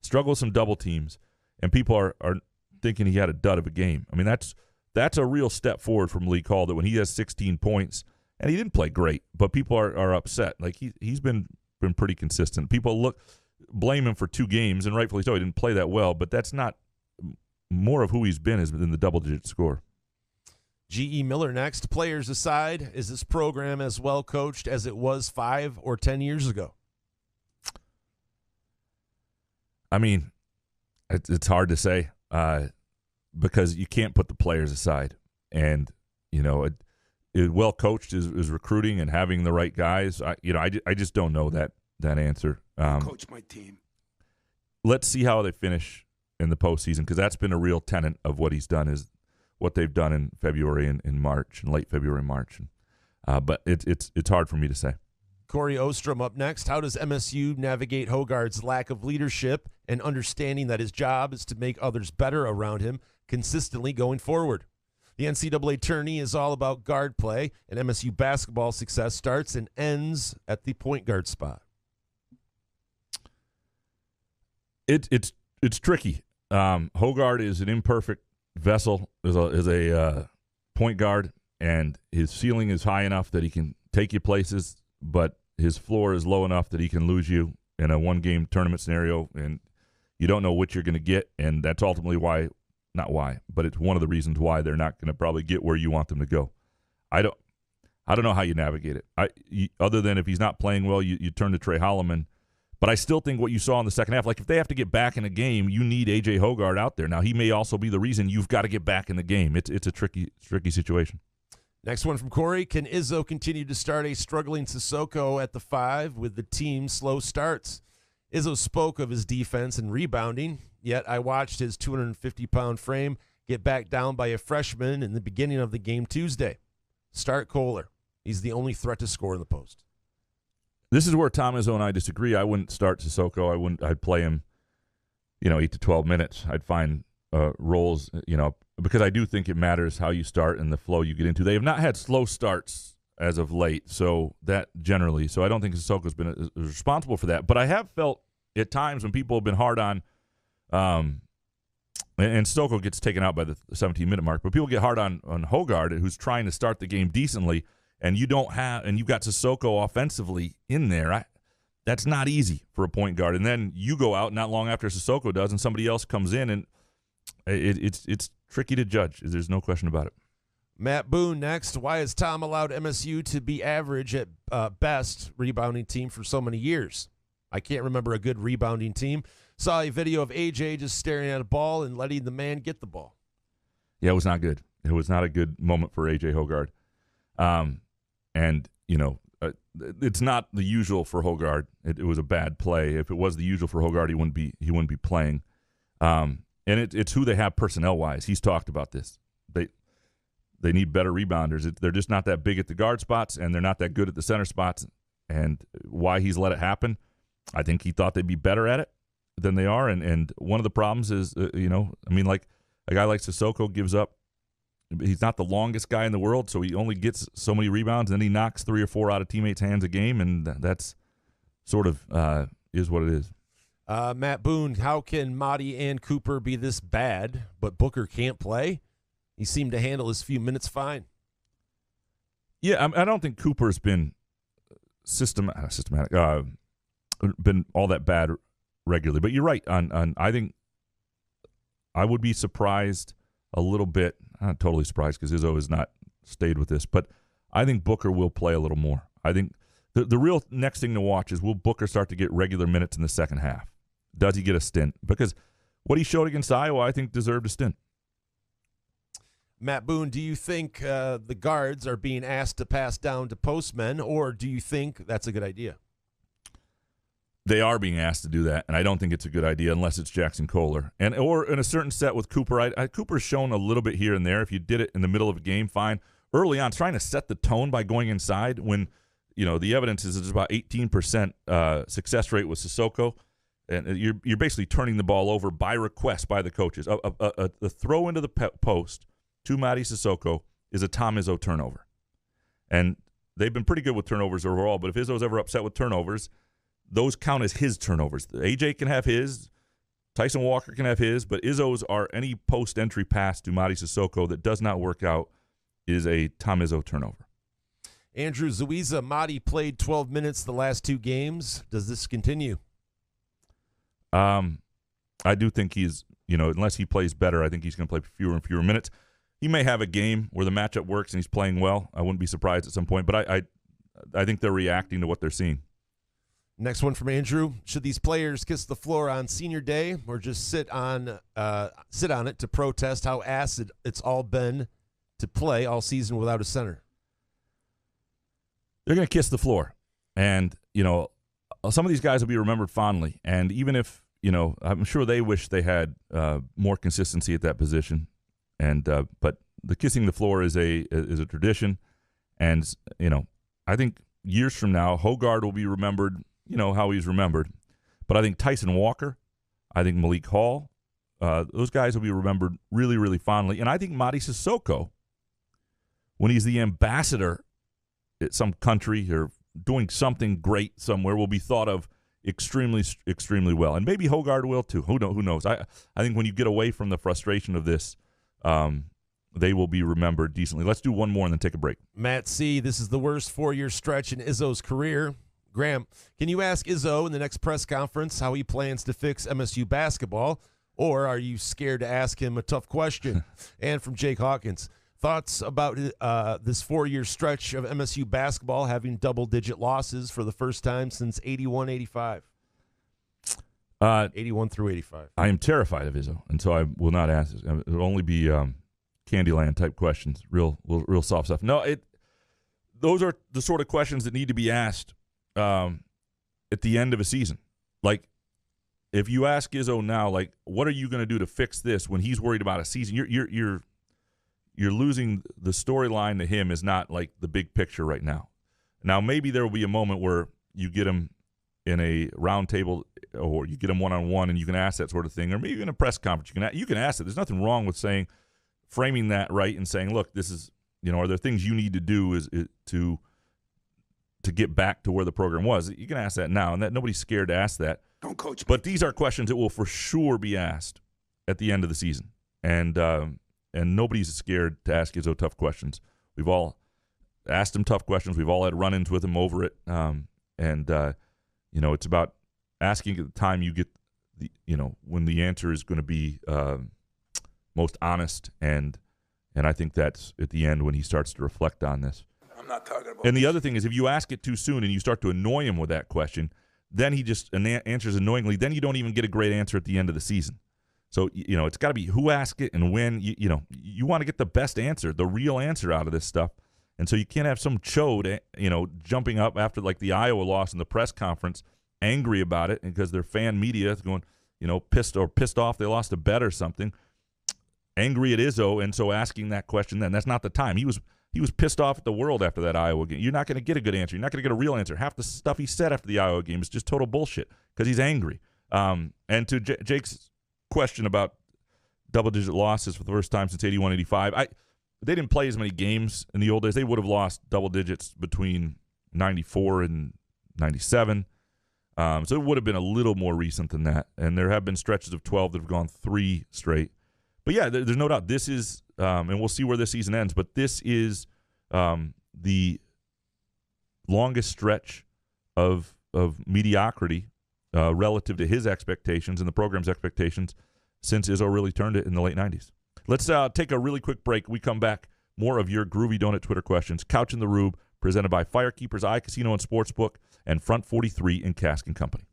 struggled with some double teams, and people are thinking he had a dud of a game. I mean, that's a real step forward from Malik Hall, that when he has 16 points, and he didn't play great, but people are upset. Like he's been pretty consistent. People blame him for 2 games, and rightfully so. He didn't play that well, but that's not more of who he's been is within the double-digit score. G.E. Miller next. Players aside, is this program as well coached as it was 5 or 10 years ago? I mean, it's hard to say because you can't put the players aside. And, well coached is recruiting and having the right guys. I just don't know that answer. Coach my team. Let's see how they finish in the postseason, because that's been a real tenet of what he's done, is what they've done in February and March, and late February and March. But it's hard for me to say. Corey Ostrom up next. How does MSU navigate Hoggard's lack of leadership and understanding that his job is to make others better around him consistently going forward? The NCAA tourney is all about guard play, and MSU basketball success starts and ends at the point guard spot. It's tricky. Hoggard is an imperfect vessel, is a point guard, and his ceiling is high enough that he can take you places, but his floor is low enough that he can lose you in a one-game tournament scenario, and you don't know what you're going to get, and that's ultimately but it's one of the reasons why they're not going to probably get where you want them to go. I don't know how you navigate it. Other than if he's not playing well, you turn to Trey Holloman, But I still think what you saw in the second half, like if they have to get back in a game, you need A.J. Hoggard out there. Now, he may also be the reason you've got to get back in the game. It's a tricky situation. Next one from Corey. Can Izzo continue to start a struggling Sissoko at the 5 with the team's slow starts? Izzo spoke of his defense and rebounding, yet I watched his 250-pound frame get back down by a freshman in the beginning of the game Tuesday. Start Kohler. He's the only threat to score in the post. This is where Tom Izzo and I disagree. I wouldn't start Sissoko. I'd play him, 8 to 12 minutes. I'd find roles, because I do think it matters how you start and the flow you get into. They have not had slow starts as of late, so I don't think Sissoko's been responsible for that. But I have felt at times when people have been hard on, and Sissoko gets taken out by the 17-minute mark, but people get hard on Hoggard, who's trying to start the game decently, and you've got Sissoko offensively in there. That's not easy for a point guard. And then you go out not long after Sissoko does, and somebody else comes in, and it's tricky to judge. There's no question about it. Matt Boone next. Why has Tom allowed MSU to be average at best rebounding team for so many years? I can't remember a good rebounding team. Saw a video of AJ just staring at a ball and letting the man get the ball. Yeah, it was not good. It was not a good moment for AJ Hoggard. It's not the usual for Hoggard. It was a bad play. If it was the usual for Hoggard, he wouldn't be playing. And it's who they have personnel-wise. He's talked about this. They need better rebounders. They're just not that big at the guard spots, and they're not that good at the center spots. And why he's let it happen, I think he thought they'd be better at it than they are. And one of the problems is, like a guy like Sissoko gives up. He's not the longest guy in the world, so he only gets so many rebounds, and then he knocks 3 or 4 out of teammates' hands a game, and that's sort of is what it is. Matt Boone, how can Mahdi and Cooper be this bad, but Booker can't play? He seemed to handle his few minutes fine. Yeah, I don't think Cooper's been systematic, been all that bad regularly. But you're right. I think I would be surprised a little bit. I'm not totally surprised because Izzo has not stayed with this, but I think Booker will play a little more. I think the real next thing to watch is, will Booker start to get regular minutes in the second half? Does he get a stint? Because what he showed against Iowa, I think, deserved a stint. Matt Boone, do you think the guards are being asked to pass down to postmen, or do you think that's a good idea? They are being asked to do that, and I don't think it's a good idea unless it's Jackson Kohler. Or in a certain set with Cooper. Cooper's shown a little bit here and there. If you did it in the middle of a game, fine. Early on, trying to set the tone by going inside when, the evidence is it's about 18% success rate with Sissoko, and you're basically turning the ball over by request by the coaches. A throw into the post to Mahdi Sissoko is a Tom Izzo turnover. And they've been pretty good with turnovers overall, but if Izzo's ever upset with turnovers, those count as his turnovers. AJ can have his, Tyson Walker can have his, but Izzo's are any post-entry pass to Mahdi Sissoko that does not work out is a Tom Izzo turnover. Andrew Zuiza, Mahdi played 12 minutes the last 2 games. Does this continue? I do think he's, unless he plays better, I think he's going to play fewer and fewer minutes. He may have a game where the matchup works and he's playing well. I wouldn't be surprised at some point, but I think they're reacting to what they're seeing. Next one from Andrew. Should these players kiss the floor on senior day or just sit on it to protest how acid it's all been to play all season without a center? They're going to kiss the floor. And, some of these guys will be remembered fondly. And even if, I'm sure they wish they had more consistency at that position. And but the kissing the floor is a tradition. And, I think years from now, Hoggard will be remembered, how he's remembered. But I think Tyson Walker, I think Malik Hall, those guys will be remembered really, really fondly. And I think Mahdi Sissoko, when he's the ambassador at some country or doing something great somewhere, will be thought of extremely, extremely well. And maybe Hoggard will too. Who knows? I think when you get away from the frustration of this, they will be remembered decently. Let's do one more and then take a break. Matt C., this is the worst 4-year stretch in Izzo's career. Graham, can you ask Izzo in the next press conference how he plans to fix MSU basketball, or are you scared to ask him a tough question? And from Jake Hawkins, thoughts about this 4-year stretch of MSU basketball having double-digit losses for the first time since 81-85? 81 through 85. I am terrified of Izzo, and so I will not ask this. It will only be Candyland type questions, real soft stuff. No, those are the sort of questions that need to be asked at the end of a season. Like, if you ask Izzo now, like, what are you going to do to fix this when he's worried about a season? You're losing the storyline to him is not like the big picture right now. Now, maybe there will be a moment where you get him in a round table or you get him one-on-one and you can ask that sort of thing, or maybe in a press conference you can ask it. There's nothing wrong with framing that right and saying, look, this is, are there things you need to do to get back to where the program was? You can ask that now, and that nobody's scared to ask that. Don't coach. But these are questions that will for sure be asked at the end of the season, and nobody's scared to ask Izzo tough questions. We've all asked him tough questions. We've all had run-ins with him over it, it's about asking at the time you get when the answer is going to be most honest, and I think that's at the end when he starts to reflect on this. I'm not talking about. And the other thing is, if you ask it too soon and you start to annoy him with that question, then he just answers annoyingly. Then you don't even get a great answer at the end of the season. So it's got to be who asked it and when. You want to get the best answer, the real answer out of this stuff. And so you can't have some chode, jumping up after like the Iowa loss in the press conference, angry about it because their fan media is going, pissed off they lost a bet or something, angry at Izzo, and so asking that question then. That's not the time. He was pissed off at the world after that Iowa game. You're not going to get a good answer. You're not going to get a real answer. Half the stuff he said after the Iowa game is just total bullshit because he's angry. And to Jake's question about double-digit losses for the first time since 81, 85, they didn't play as many games in the old days. They would have lost double digits between 94 and 97. So it would have been a little more recent than that. And there have been stretches of 12 that have gone 3 straight. But, yeah, there's no doubt this is and we'll see where this season ends, but this is the longest stretch of mediocrity relative to his expectations and the program's expectations since Izzo really turned it in the late 90s. Let's take a really quick break. We come back, more of your Groovy Donut Twitter questions. Couch in the Rube, presented by Firekeepers Eye Casino and Sportsbook and Front 43 in Cask and Company.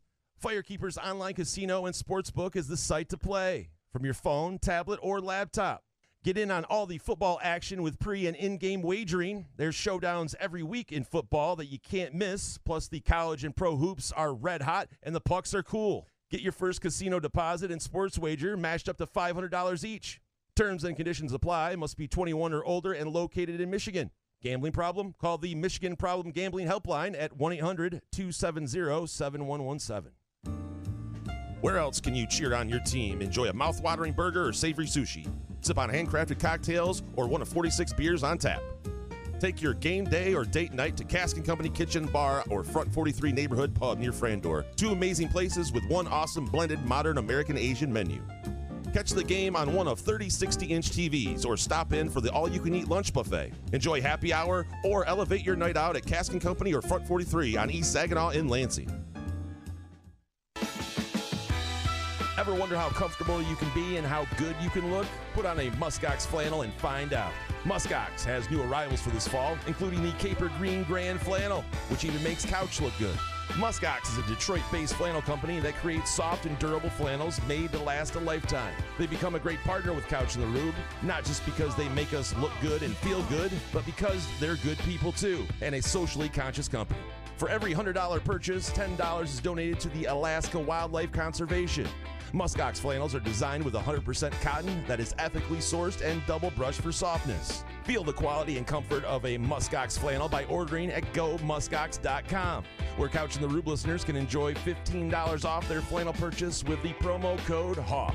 Firekeepers Online Casino and Sportsbook is the site to play from your phone, tablet, or laptop. Get in on all the football action with pre- and in-game wagering. There's showdowns every week in football that you can't miss. Plus, the college and pro hoops are red hot, and the pucks are cool. Get your first casino deposit and sports wager matched up to $500 each. Terms and conditions apply. Must be 21 or older and located in Michigan. Gambling problem? Call the Michigan Problem Gambling Helpline at 1-800-270-7117. Where else can you cheer on your team, enjoy a mouth-watering burger or savory sushi, sip on handcrafted cocktails, or one of 46 beers on tap? Take your game day or date night to Cask & Company Kitchen, Bar, or Front 43 Neighborhood Pub near Frandor. 2 amazing places with 1 awesome blended modern American-Asian menu. Catch the game on one of 30 60-inch TVs or stop in for the all-you-can-eat lunch buffet. Enjoy happy hour or elevate your night out at Cask & Company or Front 43 on East Saginaw in Lansing. Ever wonder how comfortable you can be and how good you can look? Put on a Muskox flannel and find out. Muskox has new arrivals for this fall, including the Caper Green Grand Flannel, which even makes couch look good. Muskox is a Detroit-based flannel company that creates soft and durable flannels made to last a lifetime. They become a great partner with Couch in the Rube, not just because they make us look good and feel good, but because they're good people too, and a socially conscious company. For every $100 purchase, $10 is donated to the Alaska Wildlife Conservation. Muskox flannels are designed with 100% cotton that is ethically sourced and double brushed for softness. Feel the quality and comfort of a Muskox flannel by ordering at GoMuskox.com, where Couch in the Rube listeners can enjoy $15 off their flannel purchase with the promo code HOFF.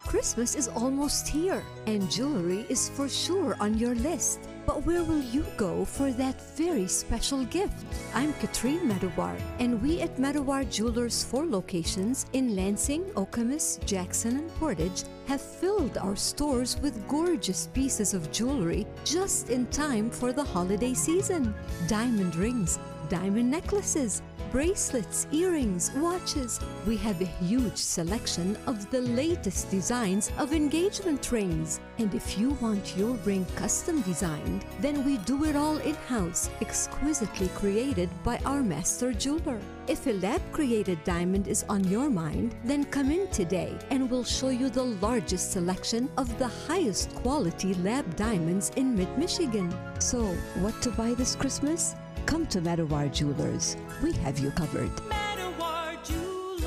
Christmas is almost here, and jewelry is for sure on your list. But where will you go for that very special gift? I'm Katrine Medawar, and we at Medawar Jewelers' 4 locations in Lansing, Okemos, Jackson, and Portage have filled our stores with gorgeous pieces of jewelry just in time for the holiday season. Diamond rings, diamond necklaces, bracelets, earrings, watches. We have a huge selection of the latest designs of engagement rings. And if you want your ring custom designed, then we do it all in-house, exquisitely created by our master jeweler. If a lab-created diamond is on your mind, then come in today and we'll show you the largest selection of the highest quality lab diamonds in mid-Michigan. So, what to buy this Christmas? Come to Matawar Jewelers. We have you covered. Matawar Jewelers.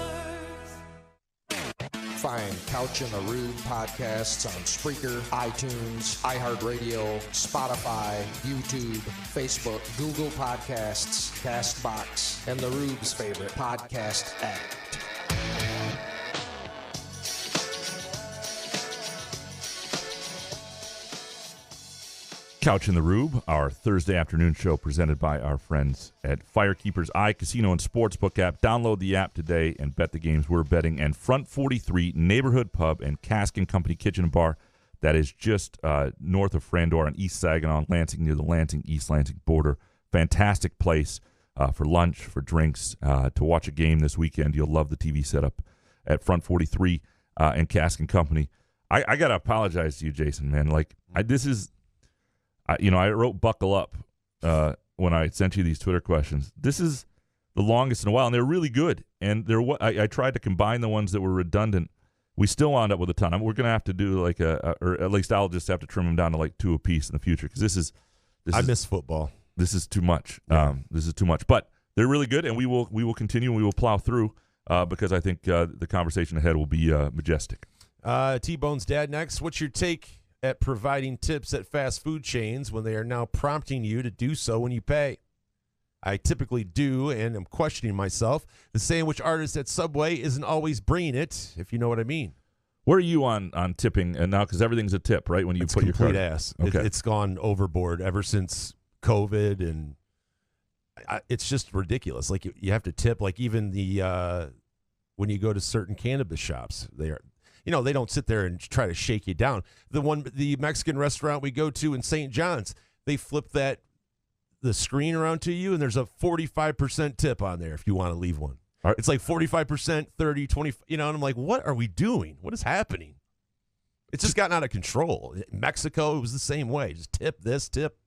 Find Couch in the Rube podcasts on Spreaker, iTunes, iHeartRadio, Spotify, YouTube, Facebook, Google Podcasts, CastBox, and the Rube's favorite podcast app. Couch in the Rube, our Thursday afternoon show presented by our friends at Firekeepers Casino and Sportsbook app. Download the app today and bet the games we're betting. And Front 43 Neighborhood Pub and Cask and Company Kitchen and Bar, that is just north of Frandor on East Saginaw, Lansing, near the Lansing-East Lansing border. Fantastic place for lunch, for drinks, to watch a game this weekend. You'll love the TV setup at Front 43 and Cask and Company. I got to apologize to you, Jason, man. I wrote "buckle up" when I sent you these Twitter questions. This is the longest in a while, and they're really good. And I tried to combine the ones that were redundant. We still wound up with a ton. We're going to have to do or at least I'll just have to trim them down to like 2 apiece in the future because I miss football. This is too much. Yeah. This is too much. But they're really good, and we will continue. And we will plow through because I think the conversation ahead will be majestic. T-Bone's dad next. What's your take at providing tips at fast food chains when they are now prompting you to do so when you pay? I typically do, and I'm questioning myself. The sandwich artist at Subway isn't always bringing it, if you know what I mean. Where are you on tipping? And now, because everything's a tip, right? When you put your card, ass. Okay. It's gone overboard ever since COVID, and it's just ridiculous. Like you have to tip. Like even the when you go to certain cannabis shops, they don't sit there and try to shake you down. The Mexican restaurant we go to in St. John's, they flip the screen around to you, and there's a 45% tip on there if you want to leave one. Right. It's like 45%, 30, 20, and I'm like, what are we doing? What is happening? It's just gotten out of control. In Mexico, it was the same way. Just tip this, tip.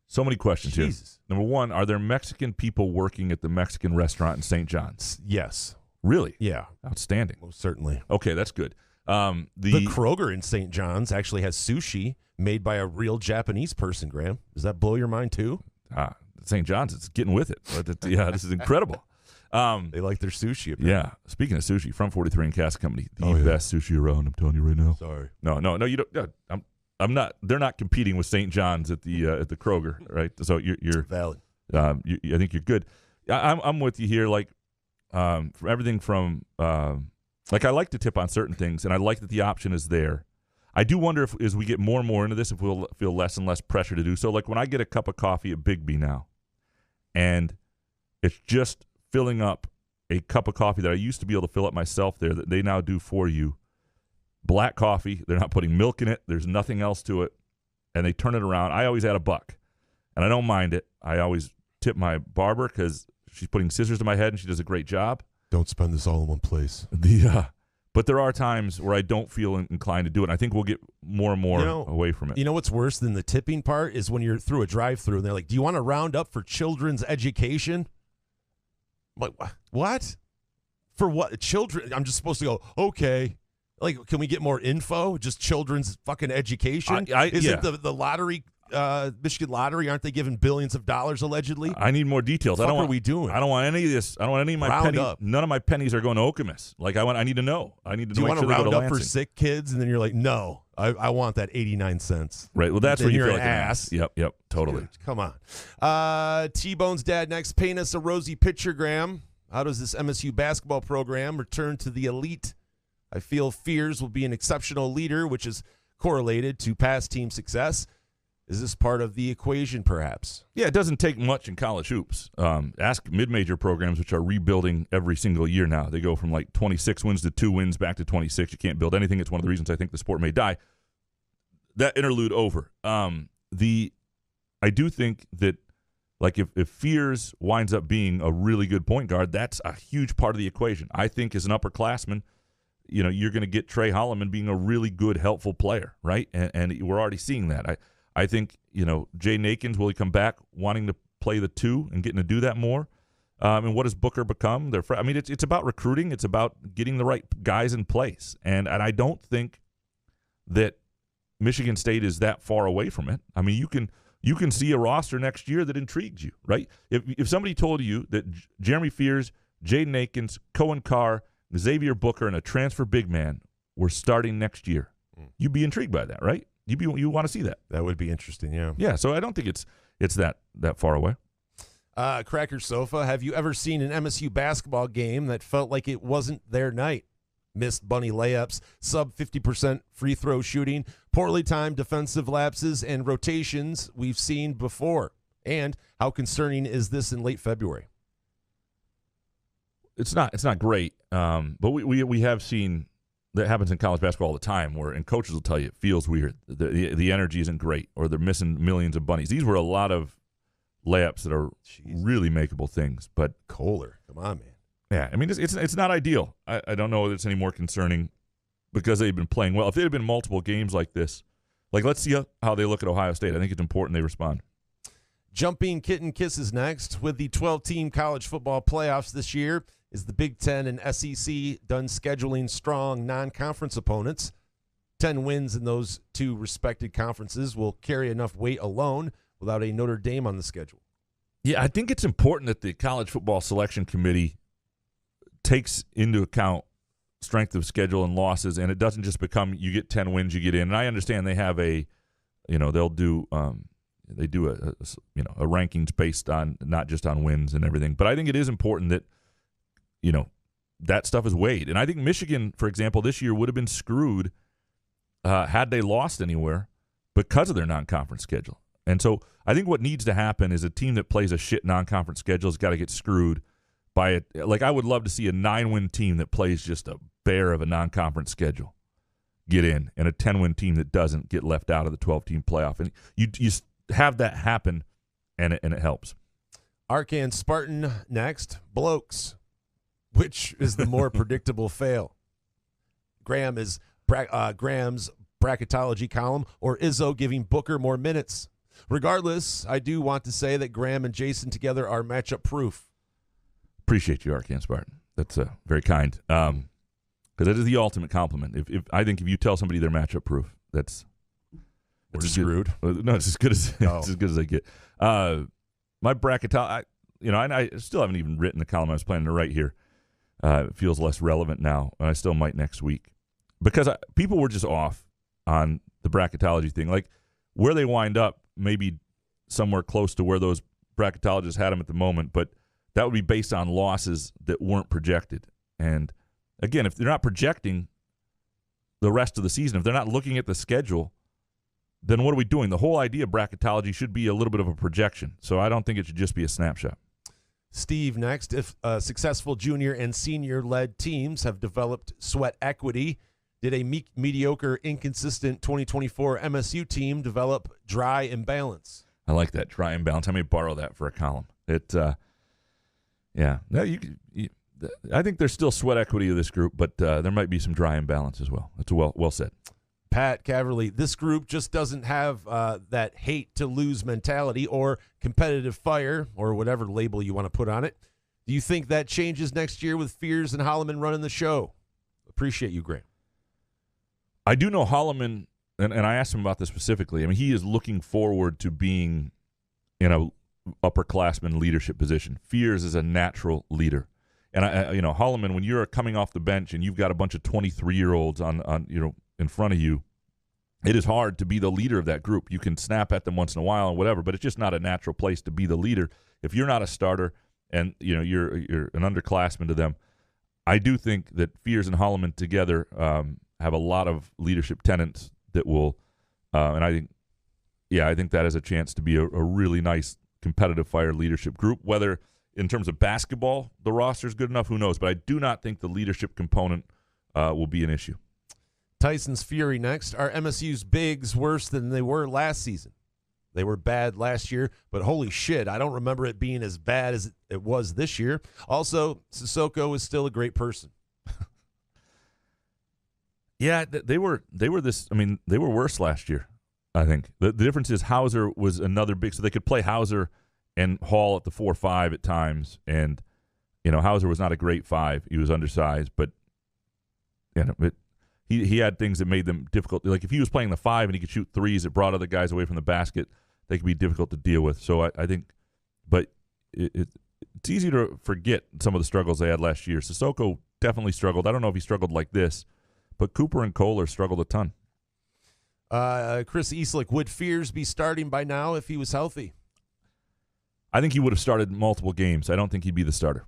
So many questions Jesus. here. Number one, are there Mexican people working at the Mexican restaurant in St. John's? Yes. Really? Yeah. Outstanding. Most certainly. Okay, that's good. The Kroger in St. John's actually has sushi made by a real Japanese person, Graham. Does that blow your mind too? St. John's, it's getting with it. Yeah, this is incredible. They like their sushi. Apparently. Yeah. Speaking of sushi, Front 43 and Cask Company, the best sushi around. I'm telling you right now. Sorry. No. You don't. I'm not. They're not competing with St. John's at the Kroger, right? So you're valid. I think you're good. I'm with you here. Like from everything from like I like to tip on certain things, and I like that the option is there. I do wonder if as we get more and more into this, if we'll feel less and less pressure to do so. Like when I get a cup of coffee at Big B now, and it's just filling up a cup of coffee that I used to be able to fill up myself there that they now do for you. Black coffee, they're not putting milk in it. There's nothing else to it, and they turn it around. I always add $1, and I don't mind it. I always tip my barber because she's putting scissors to my head, and she does a great job. Don't spend this all in one place. But there are times where I don't feel inclined to do it. And I think we'll get more and more away from it. You know what's worse than the tipping part is when you're through a drive-thru and they're like, "Do you want to round up for children's education?" I'm like, what? For what? Children? I'm just supposed to go, okay. Like, can we get more info? Just children's fucking education? Isn't the lottery, Michigan Lottery, aren't they giving billions of dollars allegedly? I need more details. What are we doing? I don't want any of this. I don't want any of my pennies. Up. None of my pennies are going to Okemos. Like I need to know. I need to know. Do you want to sure round up for sick kids? And then you're like, no, I want that 89 cents. Right. Well, that's when you you're feel an like ass. Yep. Totally. Dude, come on. T-Bone's dad next. Paint us a rosy picture, Graham. How does this MSU basketball program return to the elite? I feel fears will be an exceptional leader, which is correlated to past team success. Is this part of the equation, perhaps? Yeah, it doesn't take much in college hoops. Ask mid-major programs, which are rebuilding every single year now. They go from like 26 wins to 2 wins back to 26. You can't build anything. It's one of the reasons I think the sport may die. That interlude over. I do think that Like if Fears winds up being a really good point guard, that's a huge part of the equation. I think as an upperclassman, you're going to get Trey Holloman being a really good, helpful player, right? And we're already seeing that. I think, Jaden Akins, will he come back wanting to play the 2 and getting to do that more? And what does Booker become? It's about recruiting. It's about getting the right guys in place. And I don't think that Michigan State is that far away from it. I mean, you can see a roster next year that intrigues you, right? If somebody told you that Jeremy Fears, Jaden Akins, Cohen Carr, Xavier Booker, and a transfer big man were starting next year, you'd be intrigued by that, right? You want to see that. That would be interesting, yeah. Yeah, so I don't think it's that far away. Cracker Sofa, have you ever seen an MSU basketball game that felt like it wasn't their night? Missed bunny layups, sub 50% free throw shooting, poorly timed defensive lapses, and rotations we've seen before. And how concerning is this in late February? It's not great, but we have seen that happens in college basketball all the time, and coaches will tell you it feels weird. The energy isn't great, or they're missing millions of bunnies. These were a lot of layups that are really makeable things. But Kohler, come on, man. Yeah, I mean, it's not ideal. I don't know if it's any more concerning because they've been playing well. If it had been multiple games like this, let's see how they look at Ohio State. I think it's important they respond. Jumping Kitten Kisses next. With the 12-team college football playoffs this year, is the Big Ten and SEC done scheduling strong non-conference opponents? 10 wins in those 2 respected conferences will carry enough weight alone without a Notre Dame on the schedule. Yeah, I think it's important that the College Football Selection Committee takes into account strength of schedule and losses, and it doesn't just become you get 10 wins, you get in. And I understand they have they'll do they do a rankings based on not just on wins and everything. But I think it is important that that stuff is weighed. And I think Michigan, for example, this year would have been screwed had they lost anywhere because of their non-conference schedule. And so I think what needs to happen is a team that plays a shit non-conference schedule has got to get screwed by it. Like, I would love to see a 9-win team that plays just a bear of a non-conference schedule get in, and a 10-win team that doesn't get left out of the 12-team playoff. And you have that happen, and it helps. Arkan Spartan next. Blokes. Which is the more predictable fail? Graham's bracketology column, or Izzo giving Booker more minutes? Regardless, I do want to say that Graham and Jason together are matchup proof. Appreciate you, Arkan Spartan. That's very kind. Because that is the ultimate compliment. I think if you tell somebody they're matchup proof, that's screwed. No, it's as good as it's as good as I get. My bracket, I still haven't even written the column I was planning to write here. It feels less relevant now, and I still might next week because people were just off on the bracketology thing. Like, where they wind up, maybe somewhere close to where those bracketologists had them at the moment, but that would be based on losses that weren't projected. And again, if they're not projecting the rest of the season, if they're not looking at the schedule, then what are we doing? The whole idea of bracketology should be a little bit of a projection. So I don't think it should just be a snapshot. Steve next. If successful junior and senior-led teams have developed sweat equity, did a mediocre, inconsistent 2024 MSU team develop dry imbalance? I like that, dry imbalance. I may borrow that for a column. Yeah. No, I think there's still sweat equity of this group, but there might be some dry imbalance as well. That's well said. Pat Caverly, this group just doesn't have that hate-to-lose mentality or competitive fire or whatever label you want to put on it. Do you think that changes next year with Fears and Holloman running the show? Appreciate you, Graham. I do know Holloman, and I asked him about this specifically. I mean, he is looking forward to being in a upperclassman leadership position. Fears is a natural leader. And, Holloman, when you're coming off the bench and you've got a bunch of 23-year-olds on in front of you, it is hard to be the leader of that group. You can snap at them once in a while and whatever, but it's just not a natural place to be the leader. If you're not a starter and you're an underclassman to them, I do think that Fears and Holloman together have a lot of leadership tenets that will, and I think that has a chance to be a really nice competitive fire leadership group. Whether in terms of basketball the roster is good enough, who knows? But I do not think the leadership component will be an issue. Tyson's Fury next. Are MSU's bigs worse than they were last season? They were bad last year, but holy shit, I don't remember it being as bad as it was this year. Also, Sissoko is still a great person. Yeah, they were this. I mean, they were worse last year. I think the difference is Hauser was another big, so they could play Hauser and Hall at the 4-5 at times, and Hauser was not a great 5. He was undersized, but he had things that made them difficult. Like if he was playing the 5 and he could shoot threes, it brought other guys away from the basket. They could be difficult to deal with. So I think, but it's easy to forget some of the struggles they had last year. Sissoko definitely struggled. I don't know if he struggled like this, but Cooper and Kohler struggled a ton. Chris Eastlick, would Fears be starting by now if he was healthy? I think he would have started multiple games. I don't think he'd be the starter.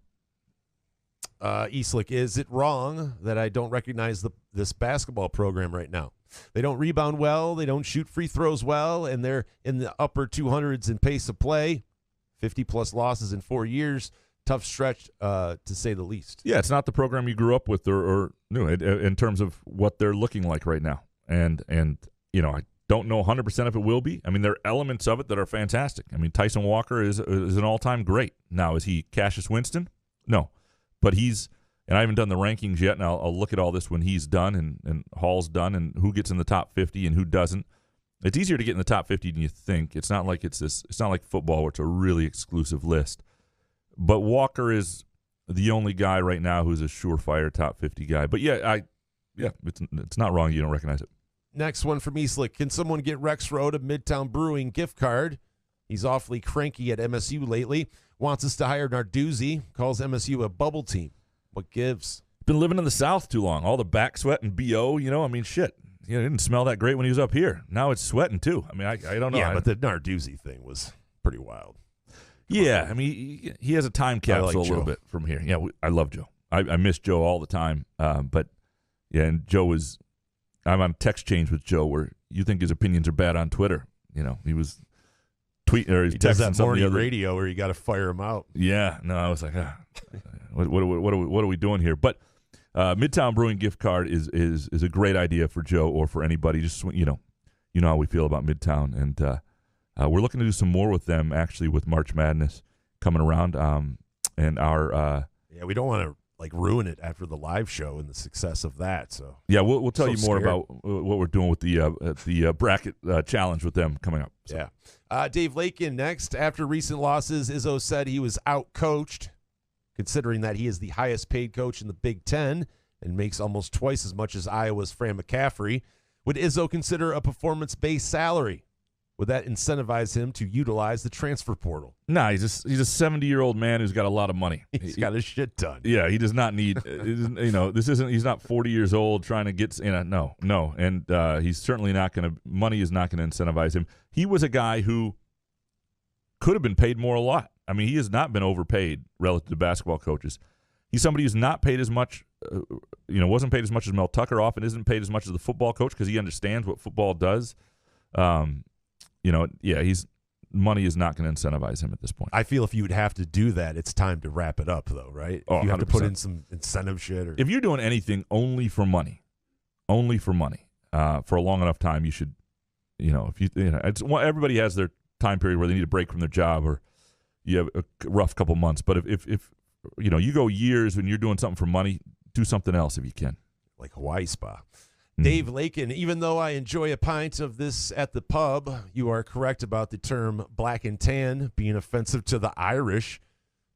Eastlick, is it wrong that I don't recognize this basketball program right now? They don't rebound well, they don't shoot free throws well, and they're in the upper 200s in pace of play. 50-plus losses in 4 years. Tough stretch, to say the least. Yeah, it's not the program you grew up with or knew in terms of what they're looking like right now. And I don't know 100% if it will be. I mean, there are elements of it that are fantastic. I mean, Tyson Walker is an all-time great. Now, is he Cassius Winston? No. But and I haven't done the rankings yet, and I'll look at all this when he's done and Hall's done and who gets in the top 50 and who doesn't. It's easier to get in the top 50 than you think. It's not like it's not like football where it's a really exclusive list. But Walker is the only guy right now who's a surefire top 50 guy. But it's not wrong you don't recognize it. Next one from Eastlick. Can someone get Rex Road a Midtown Brewing gift card? He's awfully cranky at MSU lately. Wants us to hire Narduzzi. Calls MSU a bubble team. What gives? Been living in the South too long. All the back sweat and BO, I mean, shit. It didn't smell that great when he was up here. Now it's sweating too. I mean, I don't know. Yeah, but the Narduzzi thing was pretty wild. Yeah, I mean, he has a time capsule a little bit from here. Yeah, I love Joe. I miss Joe all the time. But, yeah, and I'm on text change with Joe where you think his opinions are bad on Twitter. He was tweeting or he's does texting that something morning the other radio where you got to fire him out. Yeah, no, I was like, what are we doing here? But Midtown Brewing gift card is a great idea for Joe or for anybody. Just you know how we feel about Midtown, and we're looking to do some more with them actually with March Madness coming around. And our we don't want to ruin it after the live show and the success of that. So yeah, we'll tell you more about what we're doing with the bracket challenge with them coming up. So. Yeah, Dave Lakin next. After recent losses, Izzo said he was out-coached, considering that he is the highest-paid coach in the Big Ten and makes almost twice as much as Iowa's Fran McCaffrey. Would Izzo consider a performance-based salary? Would that incentivize him to utilize the transfer portal? No, he's a 70-year-old man who's got a lot of money. He's got a shit ton. Yeah, he does not need. This isn't. He's not 40 years old trying to get. No, and he's certainly not going to. Money is not going to incentivize him. He was a guy who could have been paid more a lot. I mean, he has not been overpaid relative to basketball coaches. He's somebody who's not paid as much. Wasn't paid as much as Mel Tucker. Often isn't paid as much as the football coach because he understands what football does. Money is not going to incentivize him at this point. I feel if you would have to do that, it's time to wrap it up, though, right? Oh, you have 100%. to put in some incentive shit. Or... If you're doing anything only for money, for a long enough time, you should, everybody has their time period where they need a break from their job or you have a rough couple months. But if you go years when you're doing something for money, do something else if you can. Like Hawaii Spa. Dave Lakin, even though I enjoy a pint of this at the pub, you are correct about the term black and tan being offensive to the Irish.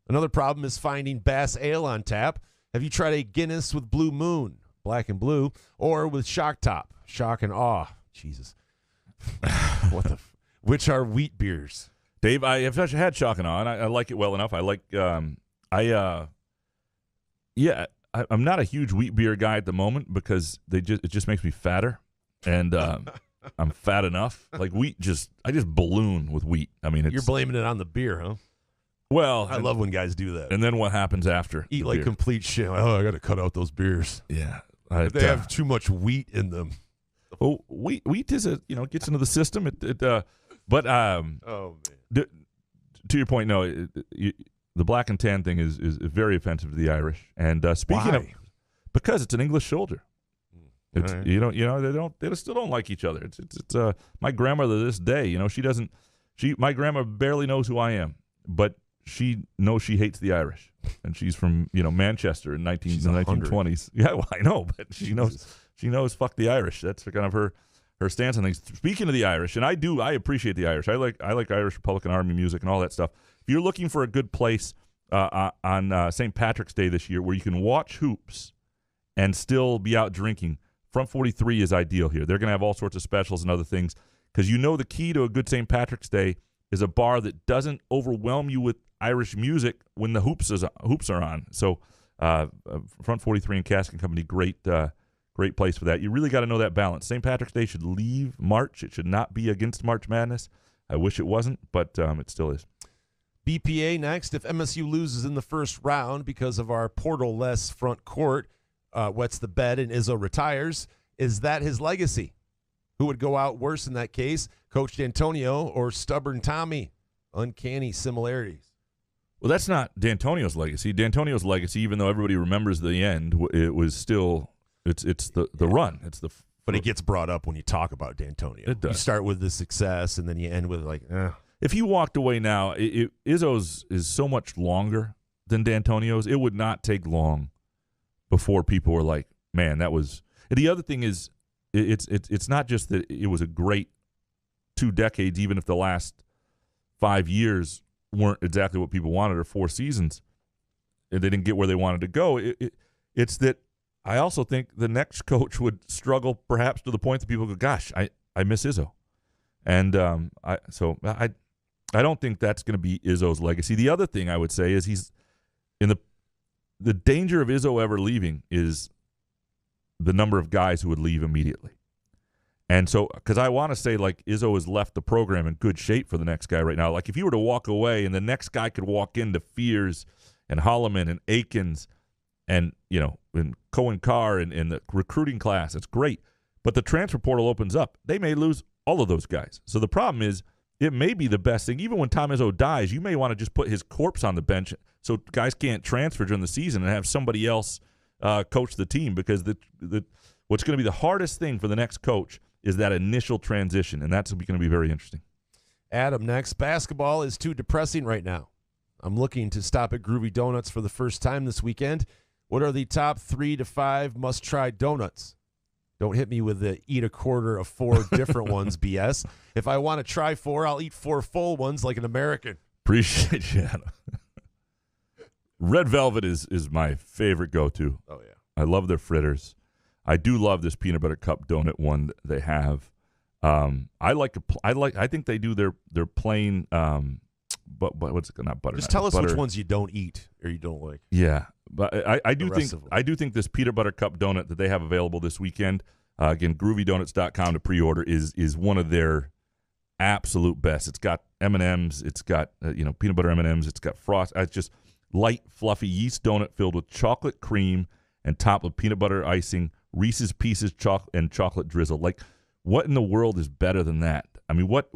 Another problem is finding Bass Ale on tap. Have you tried a Guinness with Blue Moon, black and blue, or with Shock Top, shock and awe? Jesus. Which are wheat beers? Dave, I have had Shock and Awe, and I like it well enough. I like, I'm not a huge wheat beer guy at the moment because it just makes me fatter, and I'm fat enough. Like wheat, I just balloon with wheat. I mean, you're blaming it on the beer, huh? Well, I love when guys do that. And then what happens after? Eat like beer? Complete shit. I got to cut out those beers. Yeah, they have too much wheat in them. Oh, wheat is gets into the system. But oh man. To your point, no. The black and tan thing is very offensive to the Irish. And speaking of, because it's an English soldier, it's, right. They still don't like each other. It's my grandmother to this day. She doesn't. My grandma barely knows who I am, but she knows she hates the Irish, and she's from Manchester in the 1920s. Yeah, well, I know, but she knows fuck the Irish. That's kind of her stance on things. Speaking of the Irish, and I appreciate the Irish. I like Irish Republican Army music and all that stuff. If you're looking for a good place on St. Patrick's Day this year where you can watch hoops and still be out drinking, Front 43 is ideal here. They're going to have all sorts of specials and other things because the key to a good St. Patrick's Day is a bar that doesn't overwhelm you with Irish music when the hoops are on. So Front 43 and Cask and Company, great place for that. You really got to know that balance. St. Patrick's Day should leave March. It should not be against March Madness. I wish it wasn't, but it still is. BPA next. If MSU loses in the first round because of our portal-less front court, wets the bed and Izzo retires, is that his legacy? Who would go out worse in that case, Coach D'Antonio or Stubborn Tommy? Uncanny similarities. Well, that's not D'Antonio's legacy. D'Antonio's legacy, even though everybody remembers the end, it was still it's the run. It's the but it gets brought up when you talk about D'Antonio. It does. You start with the success and then you end with If he walked away now, Izzo's is so much longer than D'Antonio's. It would not take long before people were like, man, that was. And the other thing is, it's not just that it was a great 2 decades, even if the last 5 years weren't exactly what people wanted, or 4 seasons, and they didn't get where they wanted to go. It's that I also think the next coach would struggle perhaps to the point that people go, gosh, I miss Izzo. And I don't think that's going to be Izzo's legacy. The other thing I would say is he's in the danger of Izzo ever leaving is the number of guys who would leave immediately. And so, because I want to say, like, Izzo has left the program in good shape for the next guy right now. Like, if he were to walk away and the next guy could walk into Fears and Holloman and Akins and, and Cohen Carr and the recruiting class, it's great. But the transfer portal opens up. They may lose all of those guys. So the problem is, it may be the best thing. Even when Tom Izzo dies, you may want to just put his corpse on the bench so guys can't transfer during the season and have somebody else coach the team, because what's going to be the hardest thing for the next coach is that initial transition, and that's going to be very interesting. Adam next. Basketball is too depressing right now. I'm looking to stop at Groovy Donuts for the first time this weekend. What are the top 3 to 5 must-try donuts? Don't hit me with the eat a quarter of 4 different ones BS. If I want to try 4, I'll eat 4 full ones like an American. Appreciate you, Adam. Red Velvet is my favorite go-to. Oh, yeah. I love their fritters. I do love this peanut butter cup donut one they have. I think they do their plain, but what's it? Not butter. Just tell us butter. which ones you don't eat or you don't like. Yeah, but I do think this peanut butter cup donut that they have available this weekend, again, groovydonuts.com to pre-order, is one of their absolute best. It's got M&Ms, it's got peanut butter M&Ms, it's got frost. It's just light, fluffy yeast donut filled with chocolate cream and topped with peanut butter icing, Reese's Pieces and chocolate drizzle. Like, what in the world is better than that? I mean, what?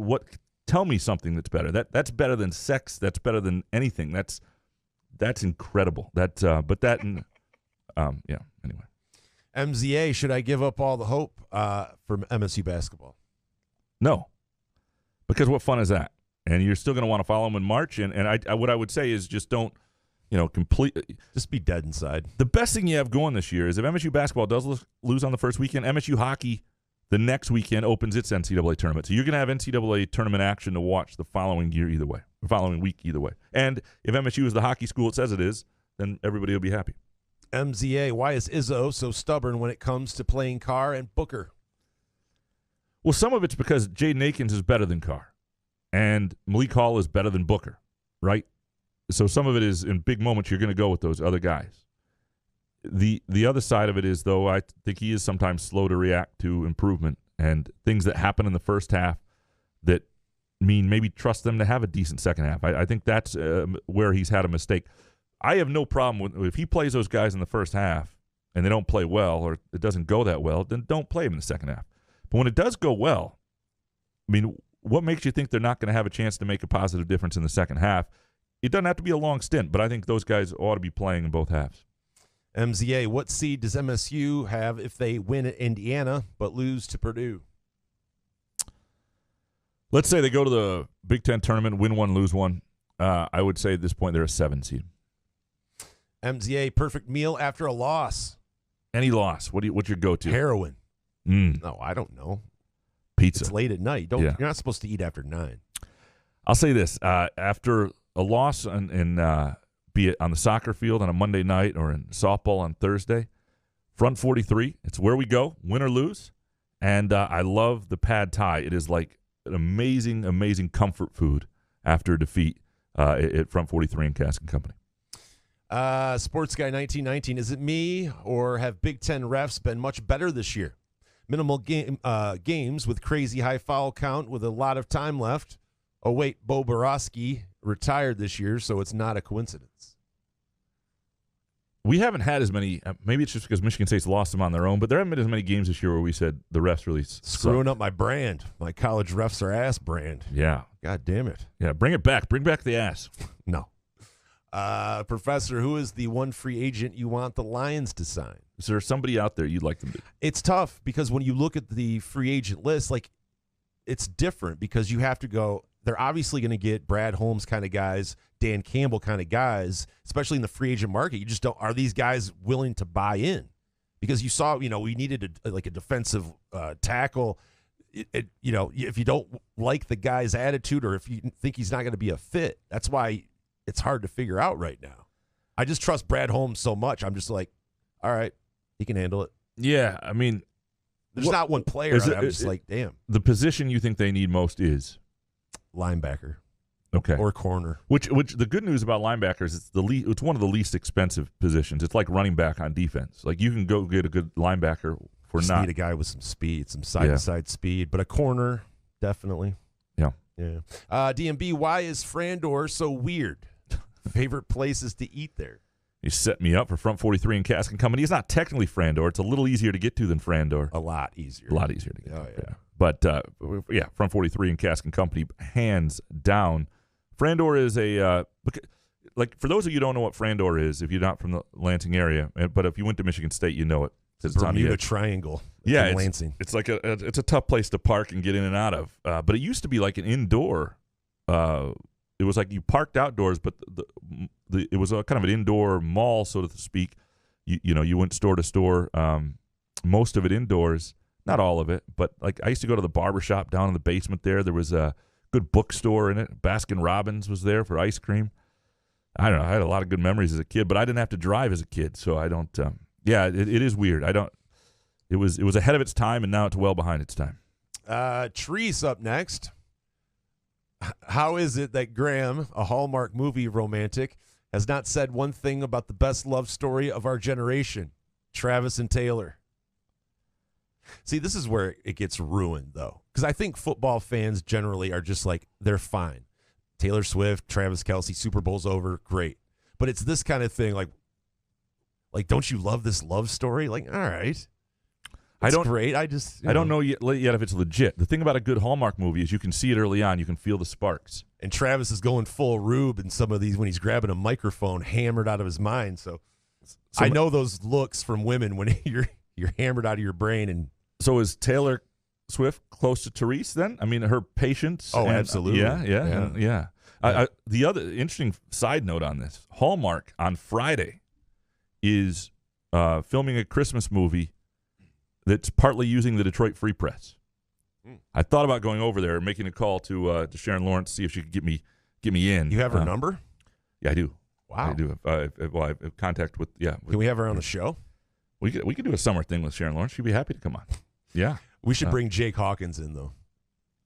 Tell me something that's better. That's better than sex. That's better than anything. That's incredible. Anyway. MZA, should I give up all the hope from MSU basketball? No, because what fun is that? And you're still going to want to follow them in March. And what I would say is just don't. Just be dead inside. The best thing you have going this year is if MSU basketball does lose on the first weekend, MSU hockey the next weekend opens its NCAA tournament. So you're going to have NCAA tournament action to watch the following week either way. And if MSU is the hockey school it says it is, then everybody will be happy. MZA, why is Izzo so stubborn when it comes to playing Carr and Booker? Well, some of it's because Jaden Akins is better than Carr, and Malik Hall is better than Booker, right? So some of it is in big moments you're going to go with those other guys. The other side of it is, though, I think he is sometimes slow to react to improvement and things that happen in the first half that mean maybe trust them to have a decent second half. I think that's where he's had a mistake. I have no problem with if he plays those guys in the first half and they don't play well or it doesn't go that well, then don't play him in the second half. But when it does go well, I mean, what makes you think they're not going to have a chance to make a positive difference in the second half? It doesn't have to be a long stint, but I think those guys ought to be playing in both halves. MZA, what seed does MSU have if they win at Indiana but lose to Purdue? Let's say they go to the Big Ten tournament, win one, lose one. I would say at this point they're a 7 seed. MZA, perfect meal after a loss. Any loss? What's your go-to? Heroin. No, I don't know. Pizza. It's late at night. You're not supposed to eat after 9. I'll say this: after a loss, be it on the soccer field on a Monday night or in softball on Thursday, front 43. It's where we go, win or lose. And I love the pad thai. It is like an amazing, amazing comfort food after a defeat at front 43 in Cask and Company. Sports Guy 1919. Is it me or have Big Ten refs been much better this year? Minimal games with crazy high foul count with a lot of time left. Oh, wait, Bo Borowski retired this year, so it's not a coincidence. We haven't had as many. Maybe it's just because Michigan State's lost them on their own, but there haven't been as many games this year where we said the refs really screwing up my brand. My college refs are ass brand. Yeah. God damn it. Yeah, bring it back. Bring back the ass. No. Professor, who is the one free agent you want the Lions to sign? Is there somebody out there you'd like them to? It's tough because when you look at the free agent list, like it's different because you have to go. They're obviously going to get Brad Holmes kind of guys, Dan Campbell kind of guys, especially in the free agent market. You just don't. Are these guys willing to buy in? Because you saw, we needed a defensive tackle. If you don't like the guy's attitude or if you think he's not going to be a fit, that's why it's hard to figure out right now. I just trust Brad Holmes so much. I'm just like, all right, he can handle it. Yeah, I mean, there's not one player. I'm just like, damn. The position you think they need most is linebacker, okay, or corner. Which the good news about linebackers is it's one of the least expensive positions. It's like running back on defense. Like you can go get a good linebacker for just not need a guy with some speed, some side to side speed, but a corner definitely. Yeah. DMB, why is Frandor so weird? Favorite places to eat there? You set me up for front 43 and Cask and Company. It's not technically Frandor. It's a little easier to get to than Frandor. A lot easier. A lot easier to get to. Yeah. But, front 43 and Cask and Company, hands down. Frandor is for those of you who don't know what Frandor is, if you're not from the Lansing area, but if you went to Michigan State, you know it. It's Bermuda Triangle. Yeah, Lansing. It's like it's a tough place to park and get in and out of. But it used to be like an indoor. It was like you parked outdoors, but it was a kind of an indoor mall, so to speak. You went store to store. Most of it indoors, not all of it, but like I used to go to the barbershop down in the basement there. There was a good bookstore in it. Baskin Robbins was there for ice cream. I don't know. I had a lot of good memories as a kid, but I didn't have to drive as a kid, so I don't. It is weird. I don't. It was ahead of its time, and now it's well behind its time. Trees up next. How is it that Graham, a Hallmark movie romantic, has not said one thing about the best love story of our generation, Travis and Taylor? See, this is where it gets ruined, though, because I think football fans generally are just like, they're fine. Taylor Swift, Travis Kelce, Super Bowl's over, great. But it's this kind of thing, like don't you love this love story? Like, all right. Great. I don't know yet if it's legit. The thing about a good Hallmark movie is you can see it early on. You can feel the sparks. And Travis is going full Rube in some of these when he's grabbing a microphone, hammered out of his mind. So I know those looks from women when you're hammered out of your brain. And so is Taylor Swift close to Therese then? I mean, her patience. Oh, absolutely. Yeah. The other interesting side note on this: Hallmark on Friday is filming a Christmas movie that's partly using the Detroit Free Press. I thought about going over there and making a call to Sharon Lawrence to see if she could get me in. You have her number? Yeah, I do. Wow. I do. I have contact with. Yeah. Can we have her on the show? We could do a summer thing with Sharon Lawrence. She'd be happy to come on. Yeah. We should bring Jake Hawkins in though.